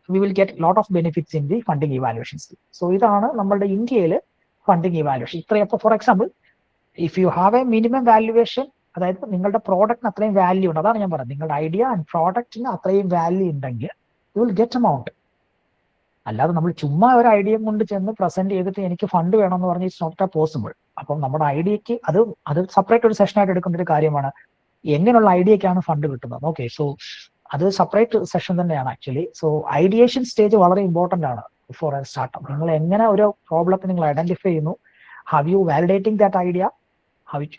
we will get lot of benefits in the funding evaluation scheme. So ഇതാണ് നമ്മളുടെ ഇന്ത്യയിൽ funding evaluation. ഇത്രയപ്പോൾ for example if you have a minimum valuation, അതായത് നിങ്ങളുടെ പ്രോഡക്റ്റിന് അത്രയും value ഉണ്ട്, അതാണ് ഞാൻ പറയുന്നത്, നിങ്ങളുടെ ഐഡിയ ആൻഡ് പ്രോഡക്റ്റിന് അത്രയും വാല്യൂ ഉണ്ടെങ്കിൽ യു വിൽ ഗെറ്റ് എമൗണ്ട്. അല്ലാതെ നമ്മൾ ചുമ്മാ ഒരു ഐഡിയ കൊണ്ട് ചെന്ന് പ്രസന്റ് ചെയ്തിട്ട് എനിക്ക് ഫണ്ട് വേണമെന്ന് പറഞ്ഞ് ഇറ്റ്സ് നോട്ട് എ പോസിബിൾ. അപ്പം നമ്മുടെ ഐഡിയക്ക് അത് സെപ്പറേറ്റ് ഒരു സെഷനായിട്ട് എടുക്കേണ്ട ഒരു കാര്യമാണ്. എങ്ങനെയുള്ള ഐഡിയക്കാണ് ഫണ്ട് കിട്ടുന്നത്? ഓക്കെ, സോ അത് സെപ്പറേറ്റ് സെഷൻ തന്നെയാണ് ആക്ച്വലി. സോ ഐഡിയേഷൻ സ്റ്റേജ് വളരെ ഇമ്പോർട്ടന്റ് ആണ് ഫോർ എ സ്റ്റാർട്ടപ്പ്. നിങ്ങൾ എങ്ങനെ ഒരു പ്രോബ്ലത്തെ നിങ്ങൾ ഐഡന്റിഫൈ ചെയ്യുന്നു, how you validating that idea,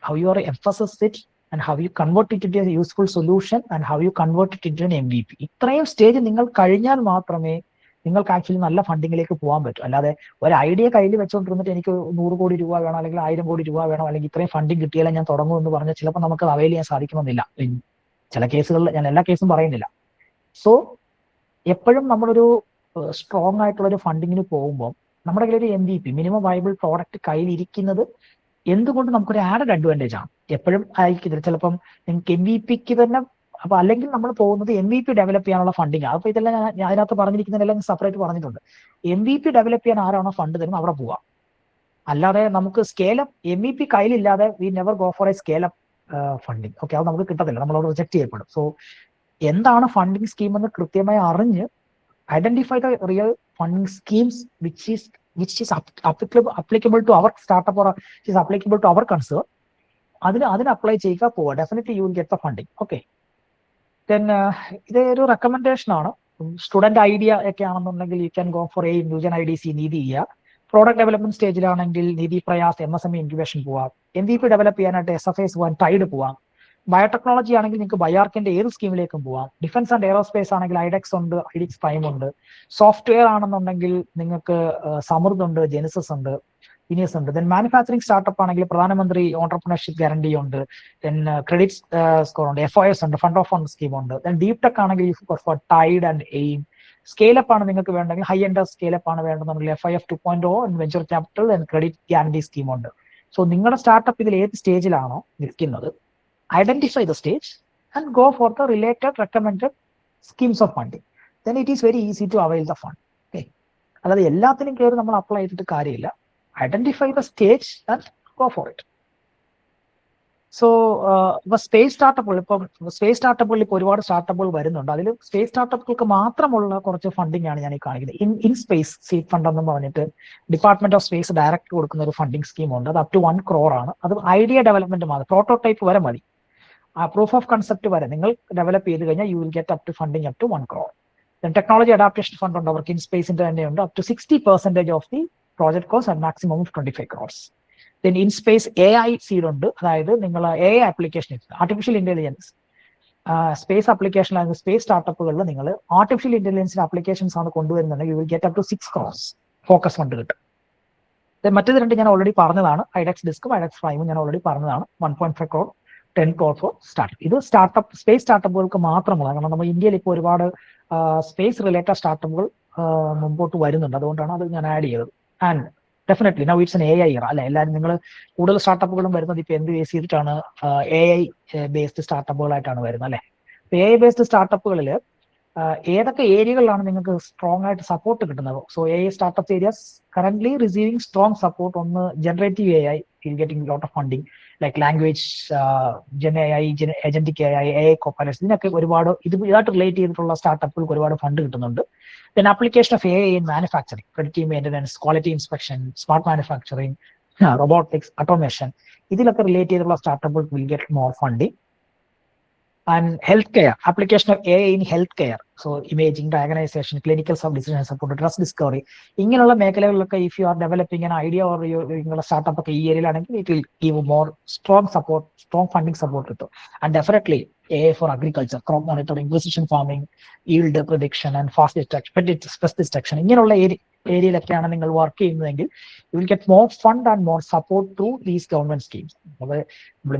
how you are emphasis it, and how you convert it into A useful solution, and how you convert it into N MVP. ഇത്രയും stage നിങ്ങൾ കഴിഞ്ഞാൽ മാത്രമേ നിങ്ങൾക്ക് ആക്ച്വലി നല്ല ഫണ്ടിങ്ങിലേക്ക് പോകാൻ പറ്റും. അല്ലാതെ ഒരു ഐഡിയ കയ്യിൽ വെച്ചുകൊണ്ടിരുന്നിട്ട് എനിക്ക് 100 കോടി രൂപ വേണം, അല്ലെങ്കിൽ 1000 കോടി രൂപ വേണം, അല്ലെങ്കിൽ ഇത്രയും ഫണ്ടിങ് കിട്ടിയാലേ ഞാൻ തുടങ്ങും എന്ന് പറഞ്ഞാൽ ചിലപ്പോൾ നമുക്ക് അവൈൽ ചെയ്യാൻ സാധിക്കണമെന്നില്ല. ചില കേസുകളിൽ, ഞാൻ എല്ലാ കേസും പറയുന്നില്ല. സോ എപ്പോഴും നമ്മളൊരു സ്ട്രോങ് ആയിട്ടുള്ള ഒരു ഫണ്ടിങ്ങിന് പോകുമ്പോൾ നമ്മുടെ കയ്യിൽ ഒരു MVP, മിനിമം വയബിൾ പ്രോഡക്റ്റ് കയ്യിലിരിക്കുന്നത് എന്തുകൊണ്ട് നമുക്കൊരു ആഡഡ് അഡ്വാൻറ്റേജ് ആണ്. എപ്പോഴും ആയിരിക്കും ചിലപ്പം നിങ്ങൾക്ക് MVP തന്നെ, അപ്പൊ അല്ലെങ്കിൽ നമ്മൾ പോകുന്നത് MVP ഡെവലപ്പ് ചെയ്യാനുള്ള ഫണ്ടിങ്. അപ്പൊ ഇതെല്ലാം ഞാൻ അതിനകത്ത് പറഞ്ഞിരിക്കുന്നതെല്ലാം സെപ്പറേറ്റ് പറഞ്ഞിട്ടുണ്ട്. MVP ഡെവലപ്പ് ചെയ്യാൻ ആരാണോ ഫണ്ട് തരുന്നത് അവിടെ പോവാം. അല്ലാതെ നമുക്ക് സ്കെയിലപ്പ് MVP കയ്യിലില്ലാതെ we never go for a scale up funding. Okay, അത് നമുക്ക് കിട്ടത്തില്ല, നമ്മളോട് റിജക്ട് ചെയ്യപ്പെടും. സോ എന്താണ് ഫണ്ടിങ് സ്കീം എന്ന് കൃത്യമായി അറിഞ്ഞ് identify the real funding schemes which is applicable to our startup or which is applicable to our concern. അതിന് അപ്ലൈ ചെയ്യുക, പോവുക. Definitely you will get the funding. Okay, then ഇത് ഒരു റെക്കമെൻഡേഷൻ ആണ്. സ്റ്റുഡന്റ് ഐഡിയ ഒക്കെ ആണെന്നുണ്ടെങ്കിൽ U can go four new gen IDC നീതി ചെയ്യുക. പ്രോഡക്റ്റ് ഡെവലപ്മെന്റ് സ്റ്റേജിലാണെങ്കിൽ നീതി പ്രയാസ് MSME ഇൻക്യുബേഷൻ പോവാം. MVP ഡെവലപ്പ് ചെയ്യാനായിട്ട് SFAs പോവാൻ ടൈഡ് പോവാം. ബയോടെക്നോളജി ആണെങ്കിൽ നിങ്ങൾക്ക് ബയോആർക്കിന്റെ ഏത് സ്കീമിലേക്കും പോവാം. ഡിഫൻസ് ആൻഡ് എയറോസ്പേസ് ആണെങ്കിൽ ഐഡെക്സ് ഉണ്ട്, IDEX പ്രൈം ഉണ്ട്. സോഫ്റ്റ്വെയർ ആണെന്നുണ്ടെങ്കിൽ നിങ്ങൾക്ക് സമൃദ്ധ് ഉണ്ട്, ജെനിസിസ് ഉണ്ട്, ഇനിയസ് ഉണ്ട്. ദെൻ മാനുഫാക്ചറിംഗ് സ്റ്റാർട്ടപ്പ് ആണെങ്കിൽ പ്രധാനമന്ത്രി ഓണ്ടർപ്രണർഷിപ്പ് ഗ്യാരണ്ടി ഉണ്ട്. ദെൻ ക്രെഡിറ്റ് സ്കോർ ഉണ്ട്, FOS ഉണ്ട്, ഫണ്ട് ഓഫ് ഫണ്ട് സ്കീം ഉണ്ട്. ദെൻ ഡീപ് ടെക് ആണെങ്കിൽ for TIDE and AIM. Scale up ആണ് നിങ്ങൾക്ക് വേണ്ടെങ്കിൽ, ഹൈ എൻഡ് സ്കെയിലപ്പ് ആണ് വേണ്ടെന്നുണ്ടെങ്കിൽ FIF 2.0, venture capital and credit guarantee scheme ഉണ്ട്. സോ നിങ്ങളുടെ സ്റ്റാർട്ടപ്പ് ഇതിൽ ഏത് സ്റ്റേജിലാണോ നിൽക്കുന്നത്, identify the stage and go for the related recommended schemes of funding. Then it is very easy to avail the fund. Okay, അതായത് എല്ലാത്തിനും കയറി നമ്മൾ അപ്ലൈ ചെയ്തിട്ട് കാര്യമില്ല. Identify the stage and go for it. So ഇപ്പൊ space സ്റ്റാർട്ടപ്പുകൾ, ഇപ്പൊ ഒരുപാട് സ്റ്റാർട്ടപ്പുകൾ വരുന്നുണ്ട്. അതിൽ സ്പേസ് സ്റ്റാർട്ടപ്പുകൾക്ക് മാത്രമുള്ള കുറച്ച് ഫണ്ടിങ് ആണ് ഞാൻ ഈ കാണിക്കുന്നത്. ഇൻ സ്പേസ് സീഡ് ഫണ്ട് എന്ന് പറഞ്ഞിട്ട് ഡിപ്പാർട്ട്മെന്റ് ഓഫ് സ്പേസ് ഡയറക്റ്റ് കൊടുക്കുന്ന ഒരു ഫണ്ടിങ് സ്കീം ഉണ്ട്. അത് അപ് ടു 1 crore ആണ്. അത് ഐഡിയ ഡെവലപ്മെന്റ് മാത്രം, പ്രോട്ടോടൈപ്പ് വരെ മതി. പ്രൂഫ് ഓഫ് കൺസെപ്റ്റ് വരെ നിങ്ങൾ ഡെവലപ്പ് ചെയ്ത് കഴിഞ്ഞാൽ you will get up to funding up to 1 crore. Technology adaptation fund ഉണ്ട്, അവർക്ക് ഇൻ സ്പേസിന്റെ തന്നെയുണ്ട്. Up to 60% of the project cost and maximum of 25 crores. Then in space AI seed ഉണ്ട്. അതായത് നിങ്ങൾ AI application, artificial intelligence space application, space സ്റ്റാർട്ടപ്പുകളിൽ നിങ്ങൾ artificial ഇന്റലിജൻസിന്റെ ആപ്ലിക്കേഷൻസ് ആണ് കൊണ്ടുവരുന്നുണ്ടെങ്കിൽ you will get up to 6 crores focus fund കിട്ടും. മറ്റേത് രണ്ട് ഞാൻ ഓൾറെഡി പറഞ്ഞതാണ്. ഐഡെക്സ് ഡിസ്കും ഐഡെക്സ് പ്രൈമും ഞാൻ ഓൾറെഡി പറഞ്ഞതാണ്. 1.5 crore, 10 crore ഫോർ സ്റ്റാർട്ടപ്പ്. ഇത് സ്പേസ് സ്റ്റാർട്ടപ്പുകൾക്ക് മാത്രമുള്ള, കാരണം നമ്മൾ ഇന്ത്യയിൽ ഇപ്പോൾ ഒരുപാട് സ്പേസ് റിലേറ്റഡ് സ്റ്റാർട്ടപ്പുകൾ മുമ്പോട്ട് വരുന്നുണ്ട്. അതുകൊണ്ടാണ് അത് ഞാൻ ആഡ് ചെയ്തത്. And definitely now it's an AI year അല്ലെ. എല്ലാവരും നിങ്ങൾ കൂടുതൽ സ്റ്റാർട്ടപ്പുകളും വരുന്നത് ഇപ്പൊ എന്ത് ബേസ് ചെയ്തിട്ടാണ്? AI ബേസ്ഡ് സ്റ്റാർട്ടപ്പുകളായിട്ടാണ് വരുന്നത് അല്ലെ. AI ബേസ്ഡ് സ്റ്റാർട്ടപ്പുകളിൽ ഏതൊക്കെ ഏരിയകളിലാണ് നിങ്ങൾക്ക് സ്ട്രോങ് ആയിട്ട് സപ്പോർട്ട് കിട്ടുന്നത്? So AI startup areas currently receiving strong support. ഒന്ന് generative AI getting lot of funding, like language gen AI, agentic AI copilots, ഇതിനൊക്കെ ഒരുപാട് ഇതായിട്ട് റിലേറ്റ് ചെയ്തിട്ടുള്ള സ്റ്റാർട്ടപ്പുകൾക്ക് ഒരുപാട് ഫണ്ട് കിട്ടുന്നുണ്ട്. Then application of AI in manufacturing, predictive maintenance, quality inspection, smart manufacturing, robotics, automation, ഇതിലൊക്കെ relate ചെയ്തിട്ടുള്ള സ്റ്റാർട്ടപ്പുകൾ will get more funding. And health care, application of AI in health care, so imaging, diagnosation, clinical decision support, drug discovery, ഇങ്ങനെയുള്ള മേഖലകളിലൊക്കെ if you are developing an idea or നിങ്ങളുടെ startup ഒക്കെ ഈ ഏരിയയിലാണെങ്കിൽ it will give more strong support, strong funding support കിട്ടും. And definitely AI for agriculture, crop monitoring, precision farming, yield prediction and fast detection, ഇങ്ങനെയുള്ള ഏരിയയിലൊക്കെയാണ് നിങ്ങൾ work ചെയ്യുന്നതെങ്കിൽ you will get more fund and more support through these government schemes. നമ്മൾ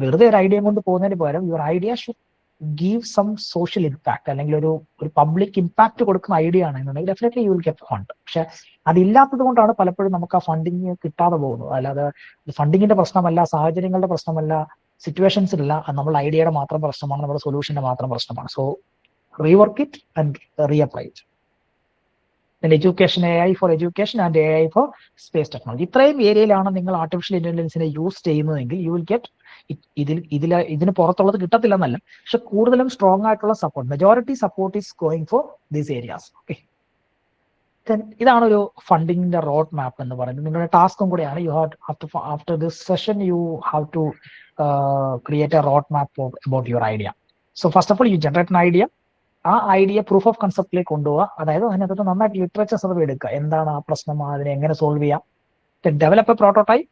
വെറുതെ ഒരു idea കൊണ്ട് പോകുന്നതിന് പകരം your idea should give some social impact, അല്ലെങ്കിൽ ഒരു പബ്ലിക് ഇമ്പാക്ട് കൊടുക്കുന്ന ഐഡിയ ആണെന്നുണ്ടെങ്കിൽ definitely you will get fund. പക്ഷെ അതില്ലാത്തത് കൊണ്ടാണ് പലപ്പോഴും നമുക്ക് ആ ഫണ്ടിങ് കിട്ടാതെ പോകുന്നത്. അല്ലാതെ ഫണ്ടിങ്ങിന്റെ പ്രശ്നമല്ല, സാഹചര്യങ്ങളുടെ പ്രശ്നമല്ല, സിറ്റുവേഷൻസ് ഇല്ല, നമ്മൾ ഐഡിയയുടെ മാത്രം പ്രശ്നമാണ്, നമ്മുടെ സൊല്യൂഷന്റെ മാത്രം പ്രശ്നമാണ്. So rework it and reapply it. Education, AI for education and AI for space technology, ഇത്രയും ഏരിയയിലാണ് നിങ്ങൾ ആർട്ടിഫിഷ്യൽ ഇന്റലിജൻസിനെ യൂസ് ചെയ്യുന്നതെങ്കിൽ യു വിൽ ഗെറ്റ് ഇതിന് പുറത്തുള്ളത് കിട്ടത്തില്ലെന്നല്ല, പക്ഷെ കൂടുതലും സ്ട്രോങ് ആയിട്ടുള്ള support, majority support is going for these areas. Okay, ഇതാണ് ഒരു ഫണ്ടിങ്ങിന്റെ റോഡ് മാപ്പ് എന്ന് പറയുന്നത്. നിങ്ങളുടെ ടാസ്കും കൂടെയാണ്. You have after this session you have to create a road map about your idea. So first of all you generate an idea. ആ idea proof of കൺസെപ്റ്റിലേക്ക് കൊണ്ടുപോകുക. അതായത് അതിനകത്ത് നന്നായിട്ട് ലിറ്ററേച്ചർ സർവേ എടുക്കുക, എന്താണ് ആ പ്രശ്നം, അതിനെ എങ്ങനെ സോൾവ് ചെയ്യാം. Develop A prototype,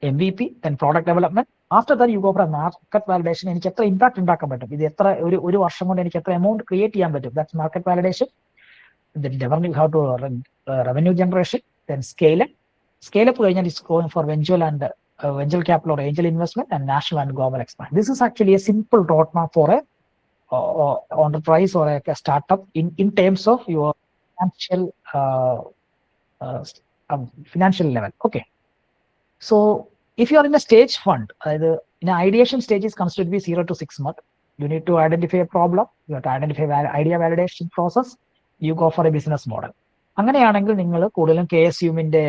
MVP, then product development. After that you go for a market validation. എനിക്ക് എത്ര ഇമ്പാക്ട് ഉണ്ടാക്കാൻ പറ്റും, ഇത് എത്ര ഒരു വർഷം കൊണ്ട് എനിക്ക് എത്ര എമൗണ്ട് ക്രിയേറ്റ് ചെയ്യാൻ പറ്റും, that's market validation. Then you have to revenue generation, then scale up കഴിഞ്ഞാൽ is going for venture capital or angel investment and national and global expansion. This is actually a simple roadmap for a enterprise or a startup in terms of your financial level. Okay, so if you are in a stage fund, in ideation stage is considered to be 0 to 6 months. You need to identify a problem, you have to identify idea validation process, you go for a business model. അങ്ങനെയാണെങ്കിൽ നിങ്ങൾ കൂടുതലും KSUമിന്റെ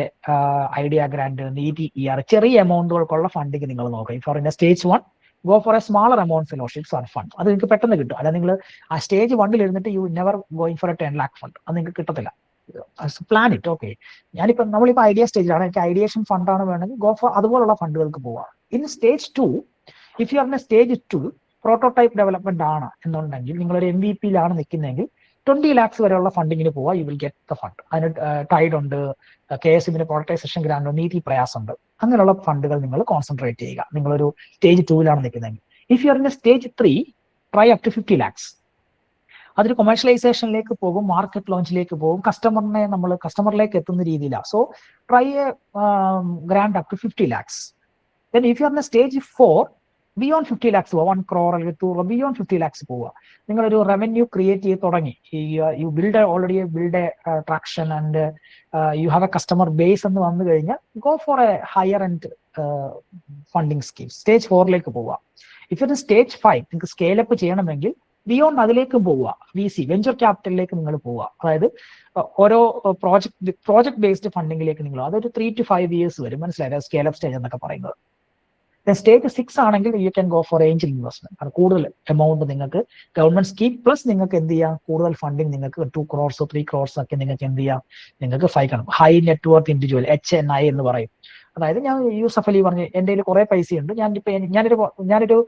idea grant, Nidhi ER, ചെറിയ എമൗണ്ടുകൾക്കുള്ള funding നിങ്ങൾ നോക്കുക. For in stage 1 go for a smaller amount fellowships are fund. അത് നിങ്ങൾക്ക് പെട്ടെന്ന് കിട്ടും. അല്ല നിങ്ങൾ ആ സ്റ്റേജ് 1 ഇരുന്നിട്ട് you never going for A 10 lakh fund, അത് നിങ്ങൾക്ക് കിട്ടത്തില്ല. Plan it. ഓക്കെ, നമ്മളിപ്പോൾ ഐഡിയ സ്റ്റേജിലാണ്, എനിക്ക് ഐഡിയേഷൻ ഫണ്ടാണ് വേണമെങ്കിൽ ഗോ ഫോർ അതുപോലുള്ള ഫണ്ടുകൾക്ക് പോവാം. In stage 2, if you are in stage 2 prototype development ആണ് എന്നുണ്ടെങ്കിൽ നിങ്ങളൊരു MVP യിലാണ് നിൽക്കുന്നതെങ്കിൽ 20 lakhs വരെയുള്ള ഫണ്ടിങ്ങിന് പോവാ, U will get the fund. അതിന് ടൈഡ് ഉണ്ട്, KSMന് പ്രോട്ടൈസേഷൻ ഗ്രാൻഡ് ഉണ്ട്, നീതി പ്രയാസമുണ്ട്. അങ്ങനെയുള്ള ഫണ്ടുകൾ നിങ്ങൾ കോൺസെൻട്രേറ്റ് ചെയ്യുക. നിങ്ങളൊരു സ്റ്റേജ് 2 നിൽക്കുന്നതെങ്കിൽ. If you are in stage 3, try up to 50 lakhs. അതൊരു കൊമേഴ്ഷ്യലൈസേഷനിലേക്ക് പോകും, മാർക്കറ്റ് ലോഞ്ചിലേക്ക് പോകും, കസ്റ്റമറിലേക്ക് എത്തുന്ന രീതിയിലാണ്. So try a grant up to 50 lakhs. Then if you are in stage 4, beyond 50 lakhs പോവുക, 1 crore അല്ലെങ്കിൽ 2 crore, beyond 50 lakhs പോവുക. നിങ്ങളൊരു റവന്യൂ ക്രിയേറ്റ് ചെയ്ത് തുടങ്ങി, you already build a traction and you have a customer base എന്ന് വന്നു കഴിഞ്ഞാൽ go for a higher end funding scheme. Stage 4ലേക്ക് പോവുക. ഇഫ് യു സ്റ്റേജ് 5 നിങ്ങൾക്ക് സ്കെയിലപ്പ് ചെയ്യണമെങ്കിൽ ബിയോണ്ട് അതിലേക്ക് പോവുക, VC വെഞ്ചർ ക്യാപിറ്റലിലേക്ക് നിങ്ങൾ പോവുക. അതായത് ഓരോ പ്രോജക്ട് ബേസ്ഡ് ഫണ്ടിങ്ങിലേക്ക് നിങ്ങൾ, അതൊരു 3 to 5 years വരും. മനസ്സിലായത് സ്കെയിലപ്പ് സ്റ്റേജ് എന്നൊക്കെ പറയുന്നത്. സ്റ്റേജ് 6 ആണെങ്കിൽ U can go four Angel investment. കാരണം കൂടുതൽ എമൗണ്ട് നിങ്ങൾക്ക് ഗവൺമെന്റ് സ്കീം പ്ലസ് നിങ്ങൾക്ക് എന്ത് ചെയ്യാം, കൂടുതൽ ഫണ്ടിങ് നിങ്ങൾക്ക് 2 crores 3 crores ഒക്കെ നിങ്ങൾക്ക് എന്ത് ചെയ്യാം, നിങ്ങൾക്ക് ഫൈക്കണം. ഹൈ നെറ്റ്വർത്ത് ഇൻഡിവിജ്വൽ, HNI എന്ന് പറയും. അതായത് ഞാൻ യൂസഫ് അലി പറഞ്ഞു എന്റെ കയ്യിൽ കുറെ പൈസയുണ്ട്, ഞാനൊരു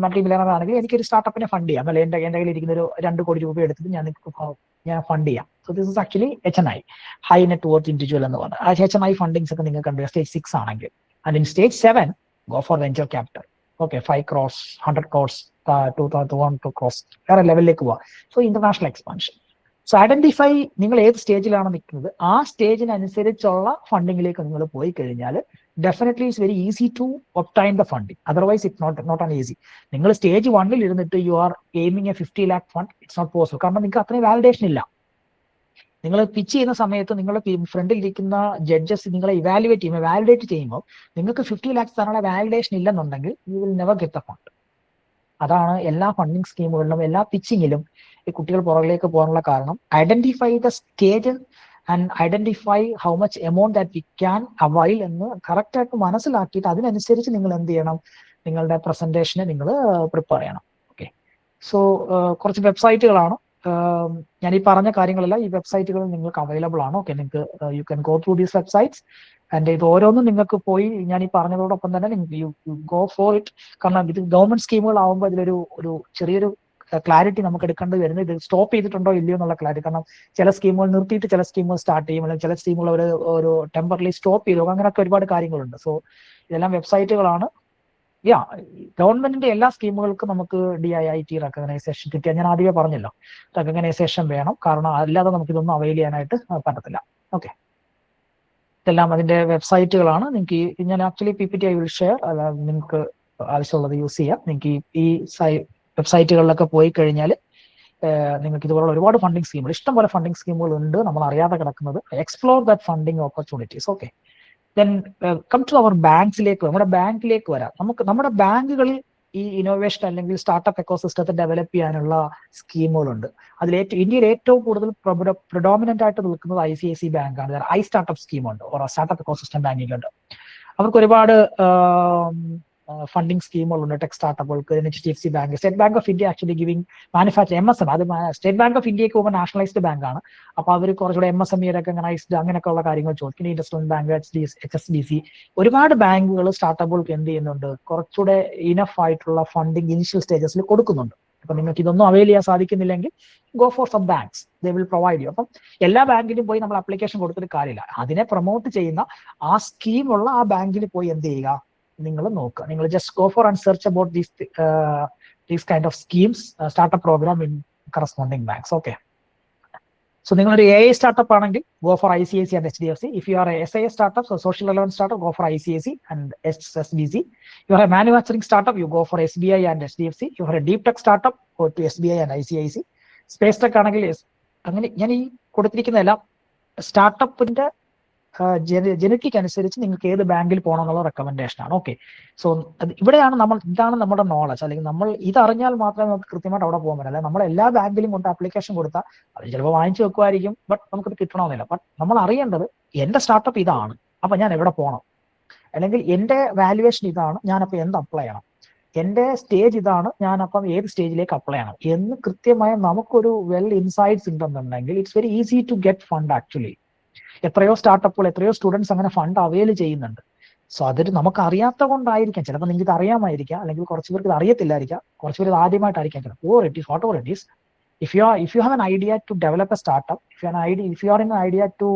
മൾട്ടി മില്യണർ ആണെങ്കിൽ എനിക്കൊരു സ്റ്റാർട്ടപ്പിനെ ഫണ്ട് ചെയ്യാം, അല്ലെ എന്റെ കയ്യിൽ ഇരിക്കുന്ന ഒരു 2 കോടി രൂപ എടുത്തിട്ട് ഞാൻ ഫണ്ട് ചെയ്യാം. So this is actually HNI, high net worth individual എന്ന് പറഞ്ഞത്. ആ HNI ഫണ്ടിങ്സ് ഒക്കെ നിങ്ങൾക്ക് കണ്ടു സ്റ്റേജ് 6 ആണെങ്കിൽ. And in stage 7 go for venture capital. Okay, 5 crores, 100 crores, 2 crores, വേറെ ലെവലിലേക്ക് പോവാം. So international expansion. So identify നിങ്ങൾ ഏത് സ്റ്റേജിലാണ് നിൽക്കുന്നത്, ആ സ്റ്റേജിനനുസരിച്ചുള്ള ഫണ്ടിങ്ങിലേക്ക് നിങ്ങൾ പോയി കഴിഞ്ഞാൽ definitely it's very easy to obtain the funding. Otherwise it's not an easy. നിങ്ങൾ സ്റ്റേജ് 1 ഇരുന്നിട്ട് you are aiming a 50 lakh fund, it's not possible. കാരണം നിങ്ങൾക്ക് അത്രയും വാലിഡേഷൻ ഇല്ല. നിങ്ങൾ പിച്ച് ചെയ്യുന്ന സമയത്ത് നിങ്ങളുടെ ഫ്രണ്ടിൽ ഇരിക്കുന്ന ജഡ്ജസ് നിങ്ങളെ വാലിഡേറ്റ് ചെയ്യുമ്പോൾ നിങ്ങൾക്ക് 50 lakhs തരാനുള്ള വാലിഡേഷൻ ഇല്ലെന്നുണ്ടെങ്കിൽ you will never get the fund. അതാണ് എല്ലാ ഫണ്ടിങ് സ്കീമുകളിലും എല്ലാ പിച്ചിങ്ങിലും ഈ കുട്ടികൾ പുറകിലേക്ക് പോകാനുള്ള കാരണം. Identify the stage and identify how much amount that we can avail എന്ന് കറക്റ്റ് ആയിട്ട് മനസ്സിലാക്കിയിട്ട് അതിനനുസരിച്ച് നിങ്ങൾ എന്ത് ചെയ്യണം, നിങ്ങളുടെ പ്രസന്റേഷനെ നിങ്ങൾ പ്രിപ്പയർ ചെയ്യണം. ഓക്കെ, സോ കുറച്ച് വെബ്സൈറ്റുകളാണ് ഞാൻ ഈ പറഞ്ഞ കാര്യങ്ങളെല്ലാം ഈ വെബ്സൈറ്റുകൾ നിങ്ങൾക്ക് അവൈലബിൾ ആണ്. ഓക്കെ, നിങ്ങൾക്ക് you can go through these websites and ഇത് ഓരോന്നും നിങ്ങൾക്ക് പോയി ഞാൻ ഈ പറഞ്ഞതോടൊപ്പം തന്നെ യു ഗോ ഫോർ ഇറ്റ്. കാരണം ഇത് ഗവൺമെന്റ് സ്കീമുകളാവുമ്പോൾ ഇതിലൊരു ചെറിയൊരു ക്ലാരിറ്റി നമുക്ക് എടുക്കേണ്ടി വരുന്നത്, ഇത് സ്റ്റോപ്പ് ചെയ്തിട്ടുണ്ടോ ഇല്ലയോ എന്നുള്ള ക്ലാരിറ്റി. കാരണം ചില സ്കീമുകൾ നിർത്തിയിട്ട് ചില സ്കീമുകൾ സ്റ്റാർട്ട് ചെയ്യും, അല്ലെങ്കിൽ ചില സ്കീമുകൾ ഒരു ടെമ്പറലി സ്റ്റോപ്പ് ചെയ്തു, അങ്ങനെയൊക്കെ ഒരുപാട് കാര്യങ്ങളുണ്ട്. സോ ഇതെല്ലാം വെബ്സൈറ്റുകളാണ്. ഗവൺമെന്റിന്റെ എല്ലാ സ്കീമുകൾക്കും നമുക്ക് DIIT റെക്കഗ്നൈസേഷൻ കിട്ടിയാൽ, ഞാൻ ആദ്യമേ പറഞ്ഞല്ലോ റെക്കഗ്നൈസേഷൻ വേണം, കാരണം അല്ലാതെ നമുക്ക് ഇതൊന്നും അവൈൽ ചെയ്യാനായിട്ട് പറ്റത്തില്ല. ഓക്കെ, ഇതെല്ലാം അതിന്റെ വെബ്സൈറ്റുകളാണ്. നിങ്ങൾക്ക് ഞാൻ actually PPT I will share, നിങ്ങൾക്ക് ആവശ്യമുള്ളത് യൂസ് ചെയ്യാം. നിങ്ങൾക്ക് ഈ വെബ്സൈറ്റുകളിലൊക്കെ പോയി കഴിഞ്ഞാൽ നിങ്ങൾക്ക് ഇതുപോലുള്ള ഒരുപാട് ഫണ്ടിങ് സ്കീമുകൾ, ഇഷ്ടംപോലെ ഫണ്ടിങ് സ്കീമുകൾ ഉണ്ട് നമ്മൾ അറിയാതെ കിടക്കുന്നത്. Explore that funding opportunities. Okay, then come to our ബാങ്ക്സിലേക്ക്. നമ്മുടെ ബാങ്കിലേക്ക് വരാം. നമ്മുടെ ബാങ്കുകളിൽ ഈ ഇന്നോവേഷൻ അല്ലെങ്കിൽ സ്റ്റാർട്ടപ്പ് എക്കോസിസ്റ്റത്തെ ഡെവലപ്പ് ചെയ്യാനുള്ള സ്കീമുകളുണ്ട്. ഇന്ത്യയിൽ ഏറ്റവും കൂടുതൽ പ്രിഡോമിനന്റ് ആയിട്ട് നിൽക്കുന്നത് ICICI ബാങ്കാണ്. ഐ സ്റ്റാർട്ടപ്പ് സ്കീമുണ്ട്, സ്റ്റാർട്ടപ്പ് എക്കോസിസ്റ്റം ബാങ്കിങ് ഉണ്ട്. അവർക്ക് ഒരുപാട് ഫണ്ടിങ് സ്കീമുകളുണ്ട് ടെക് സ്റ്റാർട്ടപ്പുകൾക്ക്. HDFC bank, state bank of India actually giving manufacture MSM. അത് സ്റ്റേറ്റ് ബാങ്ക് ഓഫ് ഇന്ത്യക്ക് പോകുമ്പോൾ നാഷണലൈസ്ഡ് ബാങ്കാണ്. അപ്പൊ അവർ കുറച്ചുകൂടെ MSME റെക്കഗ്നൈസ്ഡ് അങ്ങനെയൊക്കെ ഉള്ള കാര്യങ്ങൾ ചോദിക്കും. ഇൻഡസ്ട്രിയൽ ബാങ്ക്, HSBC, ഒരുപാട് ബാങ്കുകൾ സ്റ്റാർട്ടപ്പുകൾക്ക് എന്ത് ചെയ്യുന്നുണ്ട്, കുറച്ചുകൂടെ ഇനഫ് ആയിട്ടുള്ള ഫണ്ടിങ് ഇനിഷ്യൽ സ്റ്റേജസിൽ കൊടുക്കുന്നുണ്ട്. അപ്പൊ നിങ്ങൾക്ക് ഇതൊന്നും അവൈൽ ചെയ്യാൻ സാധിക്കുന്നില്ലെങ്കിൽ go for some banks, they will provide you. അപ്പം എല്ലാ ബാങ്കിലും പോയി നമ്മൾ അപ്ലിക്കേഷൻ കൊടുത്തിട്ട് കാര്യമില്ല. അതിനെ പ്രൊമോട്ട് ചെയ്യുന്ന ആ സ്കീമുള്ള ആ ബാങ്കിൽ പോയി എന്ത് ചെയ്യുക, നിങ്ങൾ നോക്കുക. നിങ്ങൾ just go for and search about these kind of schemes, startup program in corresponding banks. Okay, so നിങ്ങളൊരു AI സ്റ്റാർട്ടപ്പ് ആണെങ്കിൽ go for ICICI and HDFC. If you are SAS startup, social relevance startup, go for ICICI and SSBC. You are a manufacturing startup, you go for SBI and HDFC. You are a deep tech startup, go to SBI and ICICI. Space tech ആണെങ്കിൽ അങ്ങനെ ഞാൻ ഈ കൊടുത്തിരിക്കുന്ന എല്ലാം സ്റ്റാർട്ടപ്പിന്റെ genetic അനുസരിച്ച് നിങ്ങൾക്ക് ഏത് ബാങ്കിൽ പോകണം എന്നുള്ള റെക്കമെൻഡേഷൻ ആണ്. ഓക്കെ, സോ ഇതാണ് നമ്മുടെ നോളജ്. അല്ലെങ്കിൽ നമ്മൾ ഇതറിഞ്ഞാൽ മാത്രമേ നമുക്ക് കൃത്യമായിട്ട് അവിടെ പോകാൻ പറ്റില്ല. നമ്മൾ എല്ലാ ബാങ്കിലും കൊണ്ട് ആപ്ലിക്കേഷൻ കൊടുത്താൽ അത് ചിലപ്പോൾ വാങ്ങിച്ചു വെക്കുമായിരിക്കും, ബട്ട് നമുക്കത് കിട്ടണമെന്നില്ല. ബട്ട് നമ്മൾ അറിയേണ്ടത് എന്റെ സ്റ്റാർട്ടപ്പ് ഇതാണ്, അപ്പൊ ഞാൻ എവിടെ പോകണം, അല്ലെങ്കിൽ എന്റെ വാല്യുവേഷൻ ഇതാണ്, ഞാനപ്പോൾ എന്ത് അപ്ലൈ ചെയ്യണം, എന്റെ സ്റ്റേജ് ഇതാണ്, ഞാനപ്പം ഏത് സ്റ്റേജിലേക്ക് അപ്ലൈ ചെയ്യണം എന്ന് കൃത്യമായ നമുക്കൊരു വെൽ ഇൻസൈറ്റ്സ് ഉണ്ടെന്നുണ്ടെങ്കിൽ it's very easy to get fund. Actually എത്രയോ സ്റ്റാർട്ടപ്പുകൾ, എത്രയോ സ്റ്റുഡൻസ് അങ്ങനെ ഫണ്ട് അവൈൽ ചെയ്യുന്നുണ്ട്. സോ അതൊരു നമുക്ക് അറിയാത്ത കൊണ്ടായിരിക്കാം, ചിലപ്പോൾ നിങ്ങൾക്ക് ഇത് അറിയാമായിരിക്കാം, അല്ലെങ്കിൽ കുറച്ച് പേർക്ക് ഇത് അറിയത്തില്ലായിരിക്കാം, കുറച്ച് പേര് ഇത് ആദ്യമായിട്ടായിരിക്കാം. Or it is whatever it is, if you have an idea to develop a startup, if you are in an idea to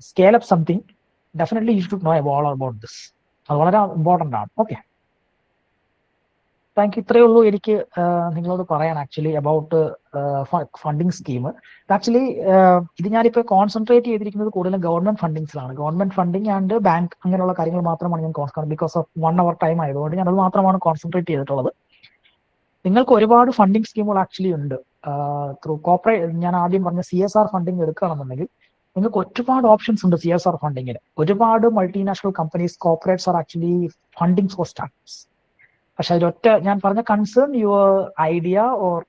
scale up something, definitely you should know all about this. അത് വളരെ important ആണ്. Okay, thank you. ഇത്രയേ ഉള്ളൂ എനിക്ക് നിങ്ങളോട് പറയാൻ actually about funding scheme. Actually ഇത് ഞാനിപ്പോൾ കോൺസെൻട്രേറ്റ് ചെയ്തിരിക്കുന്നത് കൂടുതലും ഗവൺമെന്റ് ഫണ്ടിങ്സിലാണ്. ഗവൺമെന്റ് ഫണ്ടിങ് ആൻഡ് ബാങ്ക് അങ്ങനെയുള്ള കാര്യങ്ങൾ മാത്രമാണ് ഞാൻ ബിക്കോസ് ഓഫ് 1 hour ടൈം ആയതുകൊണ്ട് ഞാൻ അത് മാത്രമാണ് കോൺസെൻട്രേറ്റ് ചെയ്തിട്ടുള്ളത്. നിങ്ങൾക്ക് ഒരുപാട് ഫണ്ടിങ് സ്കീമുകൾ ആക്ച്വലി ഉണ്ട്. ത്രൂ കോർപ്പറേറ്റ്, ഞാൻ ആദ്യം പറഞ്ഞ CSR ഫണ്ടിങ് എടുക്കുകയാണെന്നുണ്ടെങ്കിൽ നിങ്ങൾക്ക് ഒരുപാട് ഓപ്ഷൻസ് ഉണ്ട്. CSR ഫണ്ടിങ്ങിന് ഒരുപാട് multinational companies, corporates are actually funding for startups. പക്ഷെ അതിലൊറ്റ ഞാൻ പറഞ്ഞ concern, your idea or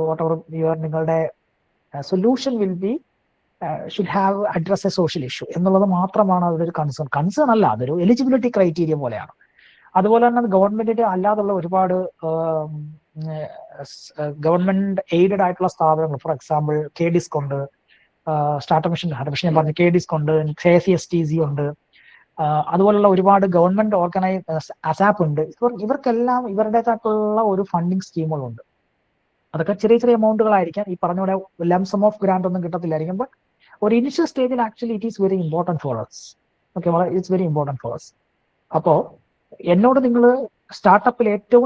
whatever നിങ്ങളുടെ solution will be should have address a social issue എന്നുള്ളത് മാത്രമാണ് അതൊരു കൺസേൺ അല്ല, അതൊരു എലിജിബിലിറ്റി ക്രൈറ്റീരിയ പോലെയാണ്. അതുപോലെ തന്നെ ഗവൺമെന്റിന്റെ അല്ലാതുള്ള ഒരുപാട് ഗവൺമെന്റ് എയ്ഡഡ് ആയിട്ടുള്ള സ്ഥാപനങ്ങൾ, ഫോർ എക്സാമ്പിൾ KDISC ഉണ്ട്, സ്റ്റാർട്ടപ്പ് മിഷൻ ഞാൻ പറഞ്ഞ KDISC ഉണ്ട്, KCSTC ഉണ്ട്, അതുപോലുള്ള ഒരുപാട് ഗവൺമെന്റ് ASAP ഉണ്ട്. ഇവർക്കെല്ലാം ഇവരുടേതായിട്ടുള്ള ഒരു ഫണ്ടിങ് സ്കീമുകളുണ്ട്. അതൊക്കെ ചെറിയ ചെറിയ എമൗണ്ടുകളായിരിക്കാം, ഈ പറഞ്ഞ പോലെ ലംസം ഓഫ് ഗ്രാന്റ് ഒന്നും കിട്ടത്തില്ലായിരിക്കും. ബട്ട് ഒരു ഇനിഷ്യൽ സ്റ്റേജിൽ actually it is very important for us. Okay, it's very important for us. അപ്പോൾ എന്നോട് നിങ്ങൾ സ്റ്റാർട്ടപ്പിൽ ഏറ്റവും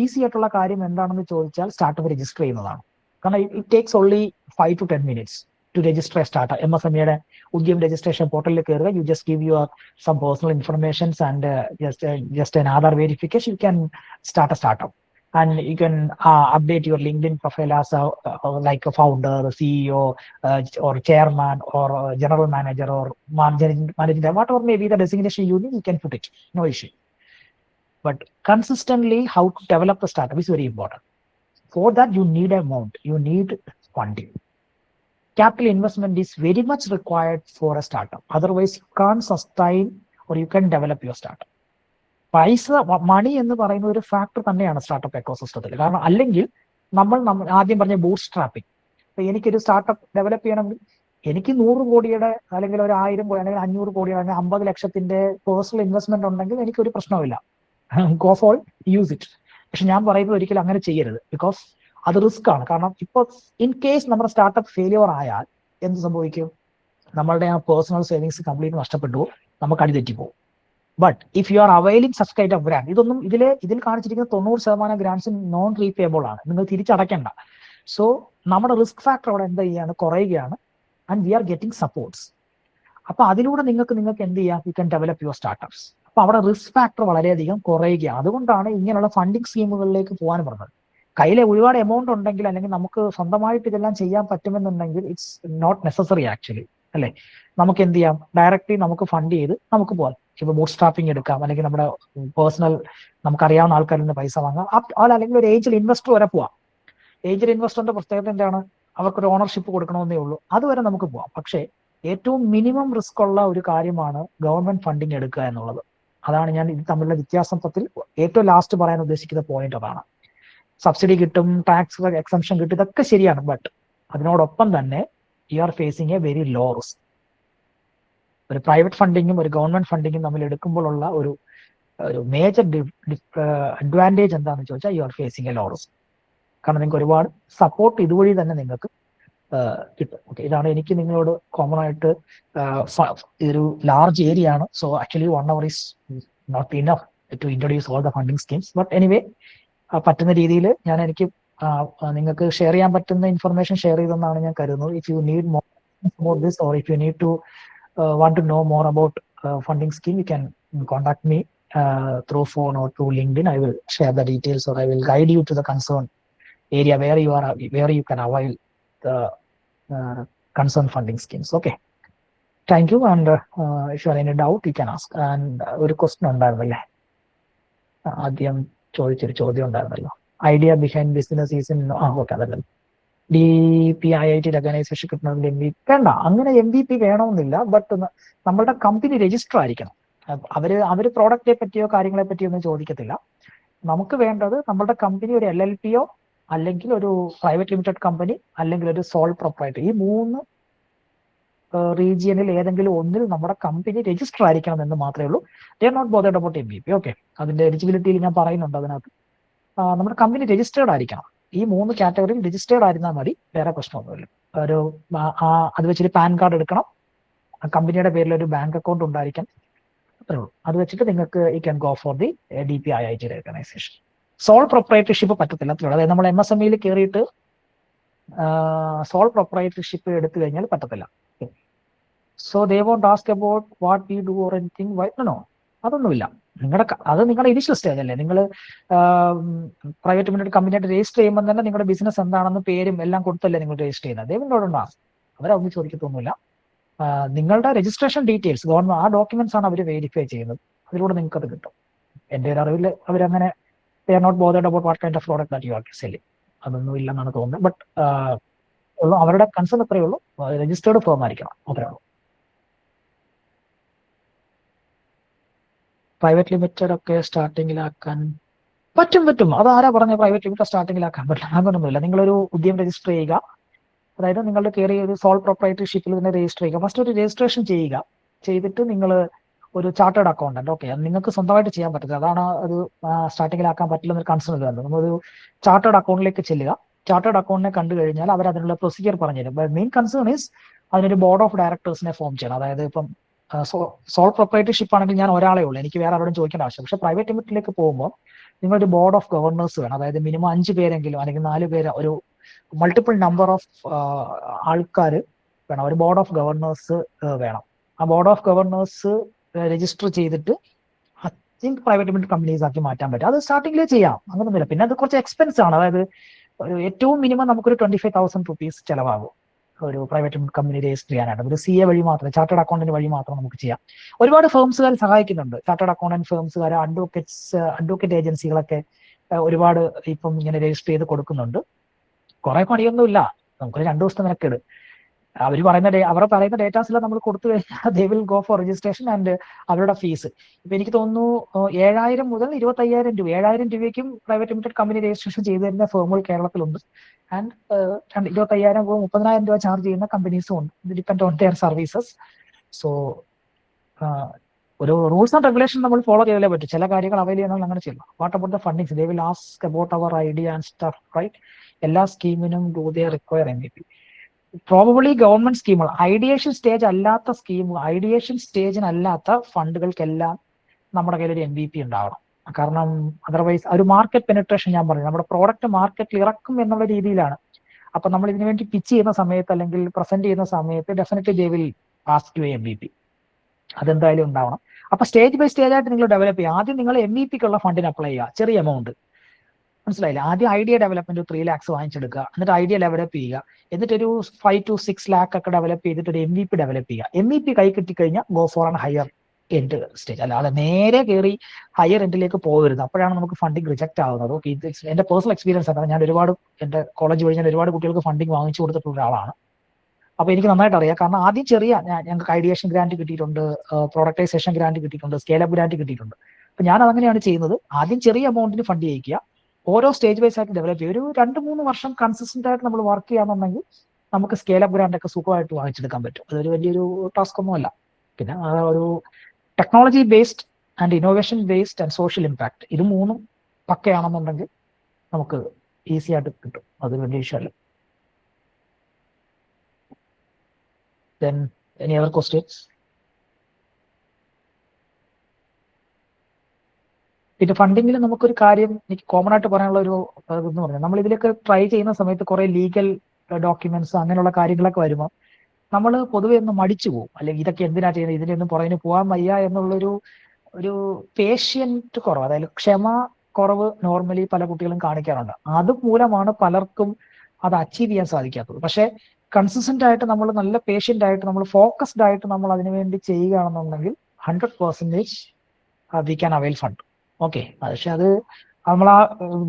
ഈസി ആയിട്ടുള്ള കാര്യം എന്താണെന്ന് ചോദിച്ചാൽ സ്റ്റാർട്ടപ്പ് രജിസ്റ്റർ ചെയ്യുന്നതാണ്. കാരണം it takes only 5 to 10 minutes to register a startup. MSMEയുടെ ഉദ്യം രജിസ്ട്രേഷൻ പോർട്ടലിൽ കയറുക, you just give your some personal informations and just an Aadhaar verification, you can start a startup. And you can update your LinkedIn profile as like a founder, CEO, or chairman, or general manager, or managing whatever may be the designation you need, you can put it, no issue. But consistently, how to develop the startup is very important. For that, you need amount, you need funding. Capital investment is very much required for a startup. Otherwise, you can't sustain or you can develop your startup. പൈസ, മണി എന്ന് പറയുന്ന ഒരു factor തന്നെയാണ് startup എക്കോസിസ്റ്റത്തിൽ. കാരണം അല്ലെങ്കിൽ നമ്മൾ ആദ്യം പറഞ്ഞ ബൂട്ട് സ്ട്രാപ്പിംഗ്. ഇപ്പൊ എനിക്കൊരു സ്റ്റാർട്ടപ്പ് ഡെവലപ്പ് ചെയ്യണമെങ്കിൽ എനിക്ക് 100 കോടിയുടെ അല്ലെങ്കിൽ ഒരു 1000 കോടി അല്ലെങ്കിൽ 500 കോടിയുടെ അല്ലെങ്കിൽ 50 ലക്ഷത്തിന്റെ പേഴ്സണൽ ഇൻവെസ്റ്റ്മെന്റ് ഉണ്ടെങ്കിൽ എനിക്കൊരു പ്രശ്നമില്ല, ഗോ ഫോർ യൂസ് ഇറ്റ്. പക്ഷെ ഞാൻ പറയുന്നത് ഒരിക്കലും അങ്ങനെ ചെയ്യരുത്, ബിക്കോസ് അത് റിസ്ക് ആണ്. കാരണം ഇപ്പൊ ഇൻ കേസ് നമ്മുടെ സ്റ്റാർട്ടപ്പ് ഫെയിലിയർ ആയാൽ എന്ത് സംഭവിക്കും? നമ്മളുടെ ആ പേഴ്സണൽ സേവിങ്സ് കംപ്ലീറ്റ് നഷ്ടപ്പെട്ടു, നമുക്ക് അടിതെറ്റിപ്പോകും. But if you are availing such kind of grant, ഇതൊന്നും ഇതിൽ കാണിച്ചിരിക്കുന്ന 90% ഗ്രാന്റ്സ് നോൺ റീപേബിൾ ആണ്, നിങ്ങൾ തിരിച്ചടയ്ക്കേണ്ട. സോ നമ്മുടെ റിസ്ക് ഫാക്ടർ അവിടെ എന്ത് ചെയ്യാണ്? കുറയുകയാണ്. And we are getting supports. അപ്പൊ അതിലൂടെ നിങ്ങൾക്ക് എന്ത് ചെയ്യാം? You can develop your startups. അപ്പൊ അവിടെ റിസ്ക് ഫാക്ടർ വളരെയധികം കുറയുകയാണ്. അതുകൊണ്ടാണ് ഇങ്ങനെയുള്ള ഫണ്ടിങ് സ്കീമുകളിലേക്ക് പോകാൻ പറഞ്ഞത്. കയ്യിലെ ഒരുപാട് എമൗണ്ട് ഉണ്ടെങ്കിൽ, അല്ലെങ്കിൽ നമുക്ക് സ്വന്തമായിട്ട് ഇതെല്ലാം ചെയ്യാൻ പറ്റുമെന്നുണ്ടെങ്കിൽ ഇറ്റ്സ് നോട്ട് നെസസറി ആക്ച്വലി, അല്ലെ? നമുക്ക് എന്ത് ചെയ്യാം? ഡയറക്റ്റ്ലി നമുക്ക് ഫണ്ട് ചെയ്ത് നമുക്ക് പോകാം. ഇപ്പൊ ബൂട്ട് സ്ട്രാപ്പിംഗ് എടുക്കാം, അല്ലെങ്കിൽ നമ്മുടെ പേഴ്സണൽ നമുക്കറിയാവുന്ന ആൾക്കാരിൽ നിന്ന് പൈസ വാങ്ങാം, അല്ലെങ്കിൽ ഒരു ഏഞ്ചൽ ഇൻവെസ്റ്റർ വരെ പോവാം. ഏഞ്ചൽ ഇൻവെസ്റ്ററിന്റെ പ്രത്യേകത എന്താണ്? അവർക്കൊരു ഓണർഷിപ്പ് കൊടുക്കണമെന്നേ ഉള്ളൂ, അതുവരെ നമുക്ക് പോവാം. പക്ഷേ ഏറ്റവും മിനിമം റിസ്ക് ഉള്ള ഒരു കാര്യമാണ് ഗവൺമെന്റ് ഫണ്ടിങ് എടുക്കുക എന്നുള്ളത്. അതാണ് ഞാൻ ഇത് തമ്മിലുള്ള വ്യത്യാസത്തിൽ ഏറ്റവും ലാസ്റ്റ് പറയാൻ ഉദ്ദേശിക്കുന്ന പോയിന്റ് അതാണ്. സബ്സിഡി കിട്ടും, ടാക്സ് എക്സംഷൻ കിട്ടും, ഇതൊക്കെ ശരിയാണ്. ബട്ട് അതിനോടൊപ്പം തന്നെ you are facing a very low risk. ഒരു പ്രൈവറ്റ് ഫണ്ടിങ്ങും ഒരു ഗവൺമെന്റ് ഫണ്ടിങ്ങും തമ്മിൽ എടുക്കുമ്പോഴുള്ള ഒരു മേജർ അഡ്വാൻറ്റേജ് എന്താണെന്ന് ചോദിച്ചാൽ you are facing a low risk. കാരണം നിങ്ങൾക്ക് ഒരുപാട് സപ്പോർട്ട് ഇതുവഴി തന്നെ നിങ്ങൾക്ക് കിട്ടും. ഓക്കെ, ഇതാണ് എനിക്ക് നിങ്ങളോട് കോമൺ ആയിട്ട്. ഇതൊരു ലാർജ് ഏരിയ ആണ്, so actually 1 hour is not enough to introduce all the funding schemes. But anyway, പറ്റുന്ന രീതിയിൽ ഞാൻ എനിക്ക് നിങ്ങൾക്ക് ഷെയർ ചെയ്യാൻ പറ്റുന്ന ഇൻഫർമേഷൻ ഷെയർ ചെയ്തെന്നാണ് ഞാൻ കരുതുന്നത്. If you need more about this, or if you need to want to know more about funding scheme, you can contact me through phone or through LinkedIn. I will share the details, or I will guide you to the concerned area where you can avail the concerned funding schemes. Okay, thank you. And if you have any doubt, you can ask. And ഒരു question ഉണ്ടായിരുന്നല്ലേ, ആദ്യം ചോദിച്ചൊരു ചോദ്യം ഉണ്ടായിരുന്നല്ലോ, idea behind business is in. Okay, അതല്ലല്ലോ DPIIT organisation കിട്ടണമെങ്കിൽ MVP വേണ്ട, അങ്ങനെ MVP വേണമെന്നില്ല. ബട്ട് നമ്മളുടെ കമ്പനി രജിസ്റ്റർ ആയിരിക്കണം. അവര് പ്രോഡക്റ്റിനെ പറ്റിയോ കാര്യങ്ങളെ പറ്റിയോ ഒന്നും ചോദിക്കത്തില്ല. നമുക്ക് വേണ്ടത് നമ്മളുടെ കമ്പനി ഒരു LLPയോ അല്ലെങ്കിൽ ഒരു പ്രൈവറ്റ് ലിമിറ്റഡ് കമ്പനി അല്ലെങ്കിൽ ഒരു സോൾ പ്രൊപ്പറേറ്റർ, ഈ 3 റീജിയനിൽ ഏതെങ്കിലും ഒന്നിൽ നമ്മുടെ കമ്പനി രജിസ്റ്റർ ആയിരിക്കണം എന്ന് മാത്രമേ ഉള്ളൂ. They are not bothered about MVP. Okay, അതിന്റെ എലിജിബിലിറ്റിയിൽ ഞാൻ പറയുന്നുണ്ട് അതിനകത്ത്. നമ്മുടെ കമ്പനി രജിസ്റ്റേർഡ് ആയിരിക്കണം. ഈ 3 കാറ്റഗറിയിൽ രജിസ്റ്റേർഡ് ആയിരുന്നാൽ മതി, വേറെ പ്രശ്നമൊന്നുമില്ല. ഒരു അത് വെച്ചിട്ട് പാൻ കാർഡ് എടുക്കണം, കമ്പനിയുടെ പേരിൽ ഒരു ബാങ്ക് അക്കൗണ്ട് ഉണ്ടായിരിക്കണം, അത്രേ ഉള്ളൂ. അത് വെച്ചിട്ട് നിങ്ങൾക്ക് you can go for the DP IIT organisation. Soul proprietorship പറ്റത്തില്ല, അത്രേ ഉള്ളൂ. അതായത് നമ്മൾ MSMEയിൽ കയറിയിട്ട് സോൾ പ്രൊപ്പറേറ്റർഷിപ്പ് എടുത്തു കഴിഞ്ഞാൽ പറ്റത്തില്ല. So they won't ask about what we do or anything no, അതൊന്നുമില്ല. അത് നിങ്ങളുടെ ഇനിഷ്യൽ സ്റ്റേജ് അല്ലേ. നിങ്ങൾ പ്രൈവറ്റ് ലിമിറ്റഡ് കമ്പനിയായിട്ട് രജിസ്റ്റർ ചെയ്യുമ്പോൾ തന്നെ നിങ്ങളുടെ ബിസിനസ് എന്താണെന്ന് പേരും എല്ലാം കൊടുത്തല്ലേ നിങ്ങൾ രജിസ്റ്റർ ചെയ്യുന്നത്. ദൈവങ്ങളോടുണ്ടാകും, അവരൊന്നും ചോദിക്കത്തൊന്നുമില്ല. നിങ്ങളുടെ രജിസ്ട്രേഷൻ ഡീറ്റെയിൽസ് ഗവൺമെന്റ് ആ ഡോക്യുമെന്റ്സ് ആണ് അവർ വെരിഫൈ ചെയ്യുന്നത്, അതിലൂടെ നിങ്ങൾക്ക് അത് കിട്ടും. എൻ്റെ ഒരു അറിവിൽ അവരങ്ങനെ they are not bothered about what kind of product that you are selling, അതൊന്നും ഇല്ലെന്നാണ് തോന്നുന്നത്. ബട്ട് അവരുടെ കൺസേൺ അത്രയേ ഉള്ളൂ, രജിസ്റ്റേർഡ് ഫേം ആയിരിക്കണം, അത്രേ ഉള്ളൂ. പ്രൈവറ്റ് ലിമിറ്റഡ് ഒക്കെ സ്റ്റാർട്ടിങ്ങിലാക്കാൻ പറ്റും. അത് ആരാ പറഞ്ഞ പ്രൈവറ്റ് ലിമിറ്റഡ് സ്റ്റാർട്ടിങ്ങിലാക്കാൻ പറ്റില്ല? അങ്ങനൊന്നുമില്ല. നിങ്ങളൊരു ഉദ്യമം രജിസ്റ്റർ ചെയ്യുക, അതായത് നിങ്ങളുടെ കയറിയ ഒരു സോൾ പ്രൊപ്പറേറ്റർഷിപ്പിൽ തന്നെ രജിസ്റ്റർ ചെയ്യുക. ഫസ്റ്റ് ഒരു രജിസ്ട്രേഷൻ ചെയ്യുക, ചെയ്തിട്ട് നിങ്ങൾ ഒരു ചാർട്ടേഡ് അക്കൗണ്ടന്റ്. ഓക്കെ, നിങ്ങൾക്ക് സ്വന്തമായിട്ട് ചെയ്യാൻ പറ്റില്ല, അതാണ് അത് സ്റ്റാർട്ടിങ്ങിലാക്കാൻ പറ്റില്ല എന്നൊരു കൺസേൺ വരുന്നത്. നമ്മളൊരു ചാർട്ടേഡ് അക്കൗണ്ടിലേക്ക് ചെല്ലുക. ചാർട്ടേഡ് അക്കൗണ്ടിനെ കണ്ടു കഴിഞ്ഞാൽ അവർ അതിനുള്ള പ്രൊസീജിയർ പറഞ്ഞുതരും. മെയിൻ കൺസേൺ ഈസ് അതിനൊരു ബോർഡ് ഓഫ് ഡയറക്ടേഴ്സിനെ ഫോം ചെയ്യണം. അതായത് ഇപ്പം സോൾ പ്രൊപ്പറേറ്റർഷിപ്പ് ആണെങ്കിൽ ഞാൻ ഒരാളെ ഉള്ളൂ, എനിക്ക് വേറെ ആരോടും ചോദിക്കേണ്ട ആവശ്യം. പക്ഷേ പ്രൈവറ്റ് ലിമിറ്റിലേക്ക് പോകുമ്പോൾ നിങ്ങളൊരു ബോർഡ് ഓഫ് ഗവർണേഴ്സ് വേണം. അതായത് മിനിമം 5 പേരെങ്കിലും അല്ലെങ്കിൽ 4 പേര്, ഒരു മൾട്ടിപ്പിൾ നമ്പർ ഓഫ് ആൾക്കാർ വേണം. ഒരു ബോർഡ് ഓഫ് ഗവർണേഴ്സ് വേണം. ആ ബോർഡ് ഓഫ് ഗവർണേഴ്സ് രജിസ്റ്റർ ചെയ്തിട്ട് I think private limited companies ആക്കി മാറ്റാൻ പറ്റും. അത് സ്റ്റാർട്ടിങ്ങിലേ ചെയ്യാം, അങ്ങനൊന്നുമില്ല. പിന്നെ അത് കുറച്ച് എക്സ്പെൻസ് ആണ്. അതായത് ഏറ്റവും മിനിമം നമുക്കൊരു 25,000 rupees ചിലവാകും ഒരു പ്രൈവറ്റ് ലിമിറ്റഡ് കമ്പനി രജിസ്റ്റർ ചെയ്യാനായിട്ട്. ഒരു CA വഴി മാത്രം, ചാർട്ടേഡ് അക്കൗണ്ടന്റ് വഴി മാത്രം നമുക്ക് ചെയ്യാം. ഒരുപാട് ഫേംസുകാർ സഹായിക്കുന്നുണ്ട്, ചാർട്ടേഡ് അക്കൗണ്ടന്റ് ഫേംസുകാർ, അഡ്വക്കേറ്റ് ഏജൻസികളൊക്കെ ഒരുപാട് ഇപ്പം ഇങ്ങനെ രജിസ്റ്റർ ചെയ്ത് കൊടുക്കുന്നുണ്ട്. കുറെ പണിയൊന്നുമില്ല, നമുക്കൊരു 2 ദിവസത്തെ മെനക്കേട്. അവർ പറയുന്ന ഡേറ്റാസ് എല്ലാം നമ്മൾ കൊടുത്തു കഴിഞ്ഞാൽ they will go for registration and അവരുടെ ഫീസ്. ഇപ്പൊ എനിക്ക് തോന്നുന്നു 7,000 മുതൽ 25,000 രൂപ, 7,000 രൂപയ്ക്കും പ്രൈവറ്റ് ലിമിറ്റഡ് കമ്പനി രജിസ്ട്രേഷൻ ചെയ്തു തരുന്ന ഫേമുകൾ കേരളത്തിലുണ്ട്. ആൻഡ് 25,000 രൂപ 30,000 രൂപ ചാർജ് ചെയ്യുന്ന കമ്പനീസും ഉണ്ട്. ഇത് depend on their services. So ഒരു റൂൾസ് ആൻഡ് റെഗുലേഷൻ നമ്മൾ ഫോളോ ചെയ്താലേ പറ്റും. ചില കാര്യങ്ങൾ അവൈൽ ചെയ്യണമെങ്കിൽ അങ്ങനെ ചെയ്യണം. What about the fundings, they will ask about our idea and stuff, right? എല്ലാ സ്കീമിനും do they require MVP? Probably government സ്കീമുകൾ, ഐഡിയേഷൻ സ്റ്റേജ് അല്ലാത്ത ഐഡിയേഷൻ സ്റ്റേജിനല്ലാത്ത ഫണ്ടുകൾക്കെല്ലാം നമ്മുടെ കയ്യിൽ ഒരു MVP ഉണ്ടാവണം. കാരണം അതർവൈസ് ഒരു മാർക്കറ്റ് പെനിട്രേഷൻ, ഞാൻ പറഞ്ഞു, നമ്മുടെ പ്രോഡക്റ്റ് മാർക്കറ്റിൽ ഇറക്കും എന്നുള്ള രീതിയിലാണ്. അപ്പൊ നമ്മൾ ഇതിനു വേണ്ടി പിച്ച് ചെയ്യുന്ന സമയത്ത് അല്ലെങ്കിൽ പ്രസന്റ് ചെയ്യുന്ന സമയത്ത് definitely they will ask you MVP. അതെന്തായാലും ഉണ്ടാവണം. അപ്പൊ സ്റ്റേജ് ബൈ സ്റ്റേജ് ആയിട്ട് നിങ്ങൾ ഡെവലപ്പ് ചെയ്യുക. ആദ്യം നിങ്ങൾ MVP-ക്കുള്ള ഫണ്ടിന് അപ്ലൈ ചെയ്യുക, ചെറിയ എമൗണ്ട്, മനസ്സിലായില്ല? ആദ്യം ഐഡിയ ഡെവലപ്മെന്റ് 3 lakhs വാങ്ങിച്ചെടുക്കുക, എന്നിട്ട് ഐഡിയ ഡെവലപ്പ് ചെയ്യുക, എന്നിട്ടൊരു 5 to 6 lakh ഒക്കെ ഡെവലപ്പ് ചെയ്തിട്ട് ഒരു MVP ഡെവലപ്പ് ചെയ്യുക. MVP കൈ കിട്ടിക്കഴിഞ്ഞാൽ go for an higher end stage. അല്ലാതെ നേരെ കയറി ഹയർ എൻഡിലേക്ക് പോകരുത്, അപ്പോഴാണ് നമുക്ക് ഫണ്ടിങ് റിജക്ട് ആവുന്നത്. ഓക്കെ, ഇത് എന്റെ പേഴ്സണൽ എക്സ്പീരിയൻസ് ആണ്. ഞാൻ എന്റെ കോളേജ് വഴി ഞാൻ ഒരുപാട് കുട്ടികൾക്ക് ഫണ്ടിങ് വാങ്ങിച്ചു കൊടുത്തിട്ടുള്ള ഒരാളാണ്. അപ്പൊ എനിക്ക് നന്നായിട്ട് അറിയാം. കാരണം ആദ്യം ഞങ്ങൾക്ക് ഐഡിയേഷൻ ഗ്രാന്റ് കിട്ടിയിട്ടുണ്ട്, പ്രൊഡക്ടൈസേഷൻ ഗ്രാന്റ് കിട്ടിയിട്ടുണ്ട്, സ്കെയിലപ്പ് ഗ്രാന്റ് കിട്ടിയിട്ടുണ്ട്. അപ്പൊ ഞാൻ അതങ്ങനെയാണ് ചെയ്യുന്നത്. ആദ്യം ചെറിയ എമൗണ്ടിന് ഫണ്ട് ചെയ്യിക്കുക, ഓരോ സ്റ്റേജ് വൈസ് ആയിട്ട് ഡെവലപ്പ് ചെയ്യും. ഒരു 2-3 വർഷം കൺസിസ്റ്റന്റ് ആയിട്ട് നമ്മൾ വർക്ക് ചെയ്യാന്നുണ്ടെങ്കിൽ നമുക്ക് സ്കെയിലപ്പ് ഗ്രാന്റ് ഒക്കെ സുഖമായിട്ട് വാങ്ങിച്ചെടുക്കാൻ പറ്റും. അതൊരു വലിയൊരു ടാസ്ക് ഒന്നുമല്ല. പിന്നെ ഒരു technology based and innovation based and social impact, ഇത് 3 പക്കയാണെന്നുണ്ടെങ്കിൽ നമുക്ക് ഈസി ആയിട്ട് കിട്ടും. അത് വലിയ വിഷയമല്ല. Then any other questions? പിന്നെ ഫണ്ടിങ്ങിൽ നമുക്കൊരു കാര്യം എനിക്ക് കോമൺ ആയിട്ട് പറയാനുള്ള ഒരു ഇതെന്ന് പറഞ്ഞാൽ, നമ്മൾ ഇതിലൊക്കെ ട്രൈ ചെയ്യുന്ന സമയത്ത് കുറെ ലീഗൽ ഡോക്യുമെന്റ്സ് അങ്ങനെയുള്ള കാര്യങ്ങളൊക്കെ വരുമ്പോൾ നമ്മൾ പൊതുവെ ഒന്ന് മടിച്ചു പോകും. അല്ലെങ്കിൽ ഇതൊക്കെ എന്തിനാ ചെയ്യുന്നത്, ഇതിനൊന്നും പുറകിന് പോകാൻ വയ്യ ഒരു പേഷ്യന്റ് കുറവ്, അതായത് ക്ഷമ കുറവ് നോർമലി പല കുട്ടികളും കാണിക്കാറുണ്ട്. അത് മൂലമാണ് പലർക്കും അത് അച്ചീവ് ചെയ്യാൻ സാധിക്കാത്തത്. പക്ഷെ കൺസിസ്റ്റന്റ് ആയിട്ട് നമ്മൾ നല്ല പേഷ്യന്റ് ആയിട്ട് നമ്മൾ ഫോക്കസ്ഡ് ആയിട്ട് നമ്മൾ അതിനുവേണ്ടി ചെയ്യുകയാണെന്നുണ്ടെങ്കിൽ 100% we can avail fund. Okay, പക്ഷെ അത് നമ്മൾ ആ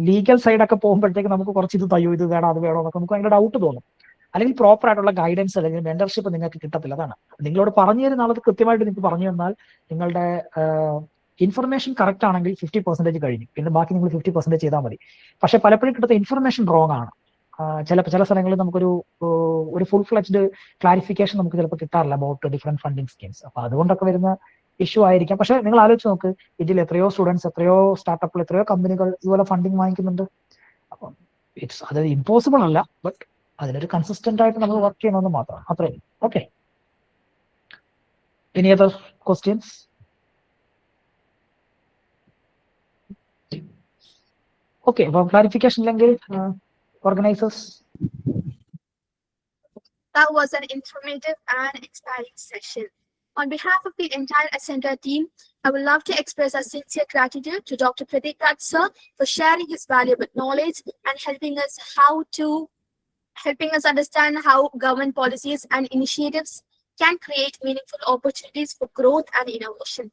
ലീഗൽ സൈഡൊക്കെ പോകുമ്പോഴത്തേക്ക് നമുക്ക് കുറച്ച് ഇത് തയ്യോ, ഇത് വേണോ, അത് വേണോ എന്നൊക്കെ നമുക്ക് ഭയങ്കര ഡൗട്ട് തോന്നും. അല്ലെങ്കിൽ പ്രോപ്പർ ആയിട്ടുള്ള ഗൈഡൻസ് അല്ലെങ്കിൽ മെന്റർഷിപ്പ് നിങ്ങൾക്ക് കിട്ടത്തില്ല. അതാണ് നിങ്ങളോട് പറഞ്ഞു തരുന്ന ആളത് കൃത്യമായിട്ട് നിങ്ങൾക്ക് പറഞ്ഞു തന്നാൽ നിങ്ങളുടെ ഇൻഫർമേഷൻ കറക്റ്റ് ആണെങ്കിൽ 50% കഴിഞ്ഞു, പിന്നെ ബാക്കി നിങ്ങൾ 50% ചെയ്താൽ മതി. പക്ഷെ പലപ്പോഴും കിട്ടുന്ന ഇൻഫർമേഷൻ റോങ് ആണ്. ചില സ്ഥലങ്ങളിൽ നമുക്കൊരു ഫുൾ ഫ്ലെഡ്ജ്ഡ് ക്ലാരിഫിക്കേഷൻ നമുക്ക് ചിലപ്പോൾ കിട്ടാറില്ല അബൌട്ട് ഡിഫറെന്റ് ഫണ്ടിങ് സ്കീംസ്. അപ്പൊ അതുകൊണ്ടൊക്കെ വരുന്ന ഇഷ്യൂ ആയിരിക്കാം. പക്ഷെ നിങ്ങൾ ആലോചിച്ച് നോക്ക്, ഇതിൽ എത്രയോ സ്റ്റുഡൻസ്, എത്രയോ സ്റ്റാർട്ടപ്പുകൾ, എത്രയോ കമ്പനികൾ ഇതുപോലെ ഫണ്ടിങ് വാങ്ങിക്കുന്നുണ്ട്. അപ്പം അത് ഇമ്പോസിബിൾ അല്ല, ബട്ട് അതിനൊരു കൺസിസ്റ്റന്റ് ആയിട്ട് നമ്മൾ വർക്ക് ചെയ്യണമെന്ന് മാത്രം. അത്രേ. Okay, any other questions? Okay, അപ്പൊ ക്ലാരിഫിക്കേഷൻ ഇല്ലെങ്കിൽ organizers. That was an informative and inspiring session. On behalf of the entire Ascender team, I would love to express our sincere gratitude to Dr. Pradeep Raj sir for sharing his valuable knowledge and helping us understand how government policies and initiatives can create meaningful opportunities for growth and innovation.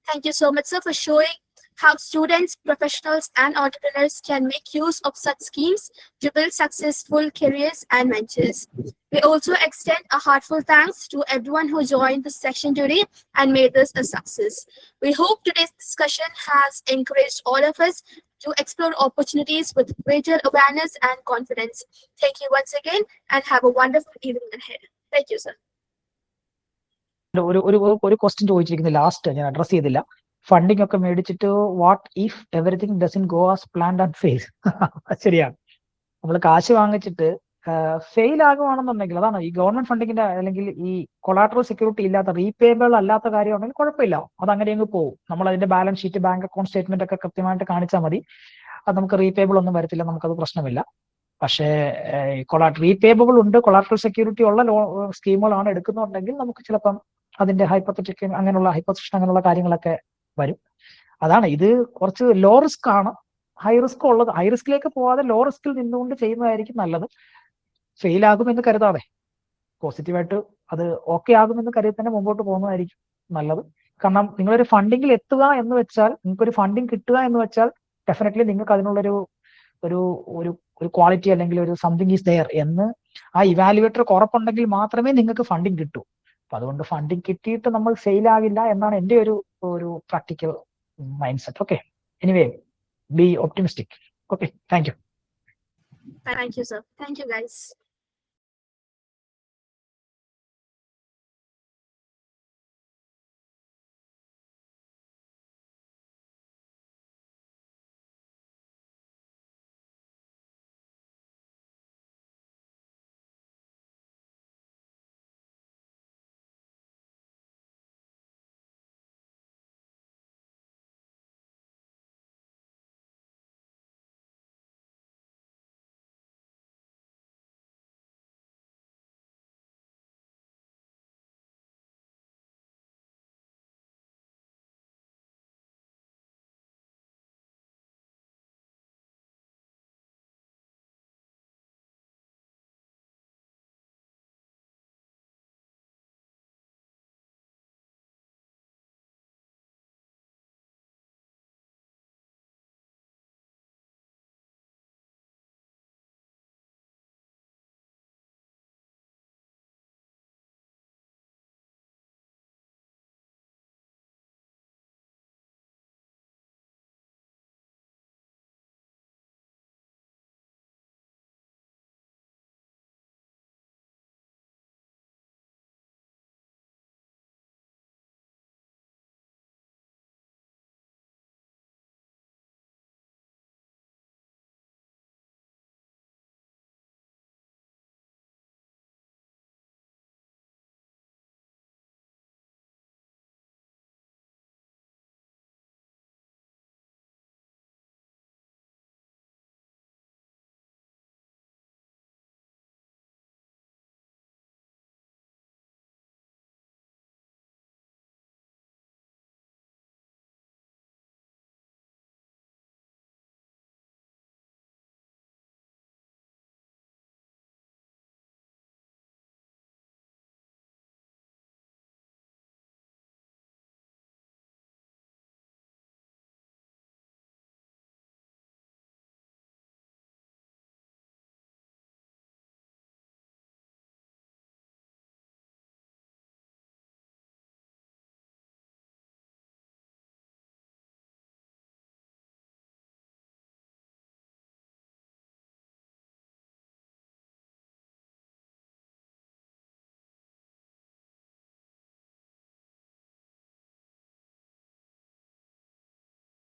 Thank you so much, sir, for showing how students, professionals, and entrepreneurs can make use of such schemes to build successful careers and ventures. We also extend a heartfelt thanks to everyone who joined this session today and made this a success. We hope today's discussion has encouraged all of us to explore opportunities with greater awareness and confidence. Thank you once again and have a wonderful evening ahead. Thank you, sir. ഒരു question ചോദിച്ചിരിക്കുന്നത് last ഞാൻ address ചെയ്തില്ല. Funding ഒക്കെ മേടിച്ചിട്ട് what if everything dozen go as planned and fail? ശരിയാണ്, നമ്മൾ കാശ് വാങ്ങിച്ചിട്ട് ഫെയിൽ ആകുവാണെന്നുണ്ടെങ്കിൽ, അതാണ് ഈ ഗവൺമെന്റ് ഫണ്ടിങ്ങിന്റെ അല്ലെങ്കിൽ ഈ കൊളാട്രൽ സെക്യൂരിറ്റി ഇല്ലാത്ത, റീപേബിൾ അല്ലാത്ത കാര്യമാണെങ്കിൽ കുഴപ്പമില്ല, അത് അങ്ങനെ അങ്ങ് പോകും. നമ്മൾ അതിന്റെ balance sheet, bank account statement ഒക്കെ കൃത്യമായിട്ട് കാണിച്ചാൽ മതി. അത് നമുക്ക് റീപേബിൾ ഒന്നും വരത്തില്ല, നമുക്കത് പ്രശ്നമില്ല. പക്ഷേ റീപേബിൾ ഉണ്ട്, കൊളാട്രൽ സെക്യൂരിറ്റി ഉള്ള സ്കീമുകളാണ് എടുക്കുന്നുണ്ടെങ്കിൽ നമുക്ക് ചിലപ്പം അതിന്റെ ഹൈപ്പോത്തറ്റിക് അങ്ങനെയുള്ള കാര്യങ്ങളൊക്കെ വരും. അതാണ്, ഇത് കുറച്ച് ലോ റിസ്ക് ആണ്. ഹൈ റിസ്ക് ഉള്ളത്, ഹൈ റിസ്കിലേക്ക് പോവാതെ ലോ റിസ്കിൽ നിന്നുകൊണ്ട് ചെയ്യുന്നതായിരിക്കും നല്ലത്. ഫെയിൽ ആകുമെന്ന് കരുതാതെ പോസിറ്റീവായിട്ട് അത് ഓക്കെ ആകുമെന്ന് കരുതി തന്നെ മുമ്പോട്ട് പോകുന്നതായിരിക്കും നല്ലത്. കാരണം നിങ്ങളൊരു ഫണ്ടിങ്ങിൽ എത്തുക എന്ന് വെച്ചാൽ, നിങ്ങൾക്കൊരു ഫണ്ടിങ് കിട്ടുക എന്ന് വെച്ചാൽ ഡെഫിനറ്റ്ലി നിങ്ങൾക്ക് അതിനുള്ളൊരു ഒരു ഒരു ഒരു ക്വാളിറ്റി അല്ലെങ്കിൽ ഒരു സംതിങ് ഈസ് ദെയർ എന്ന് ആ ഇവാലുവേറ്റർക്ക് ഉറപ്പുണ്ടെങ്കിൽ മാത്രമേ നിങ്ങൾക്ക് ഫണ്ടിങ് കിട്ടൂ. അപ്പൊ അതുകൊണ്ട് ഫണ്ടിങ് കിട്ടിയിട്ട് നമ്മൾ ഫെയിൽ ആകില്ല എന്നാണ് എന്റെ ഒരു practical mind set. Okay, anyway B optimistic. Okay, thank U. Thank you, sir. Thank you, guys.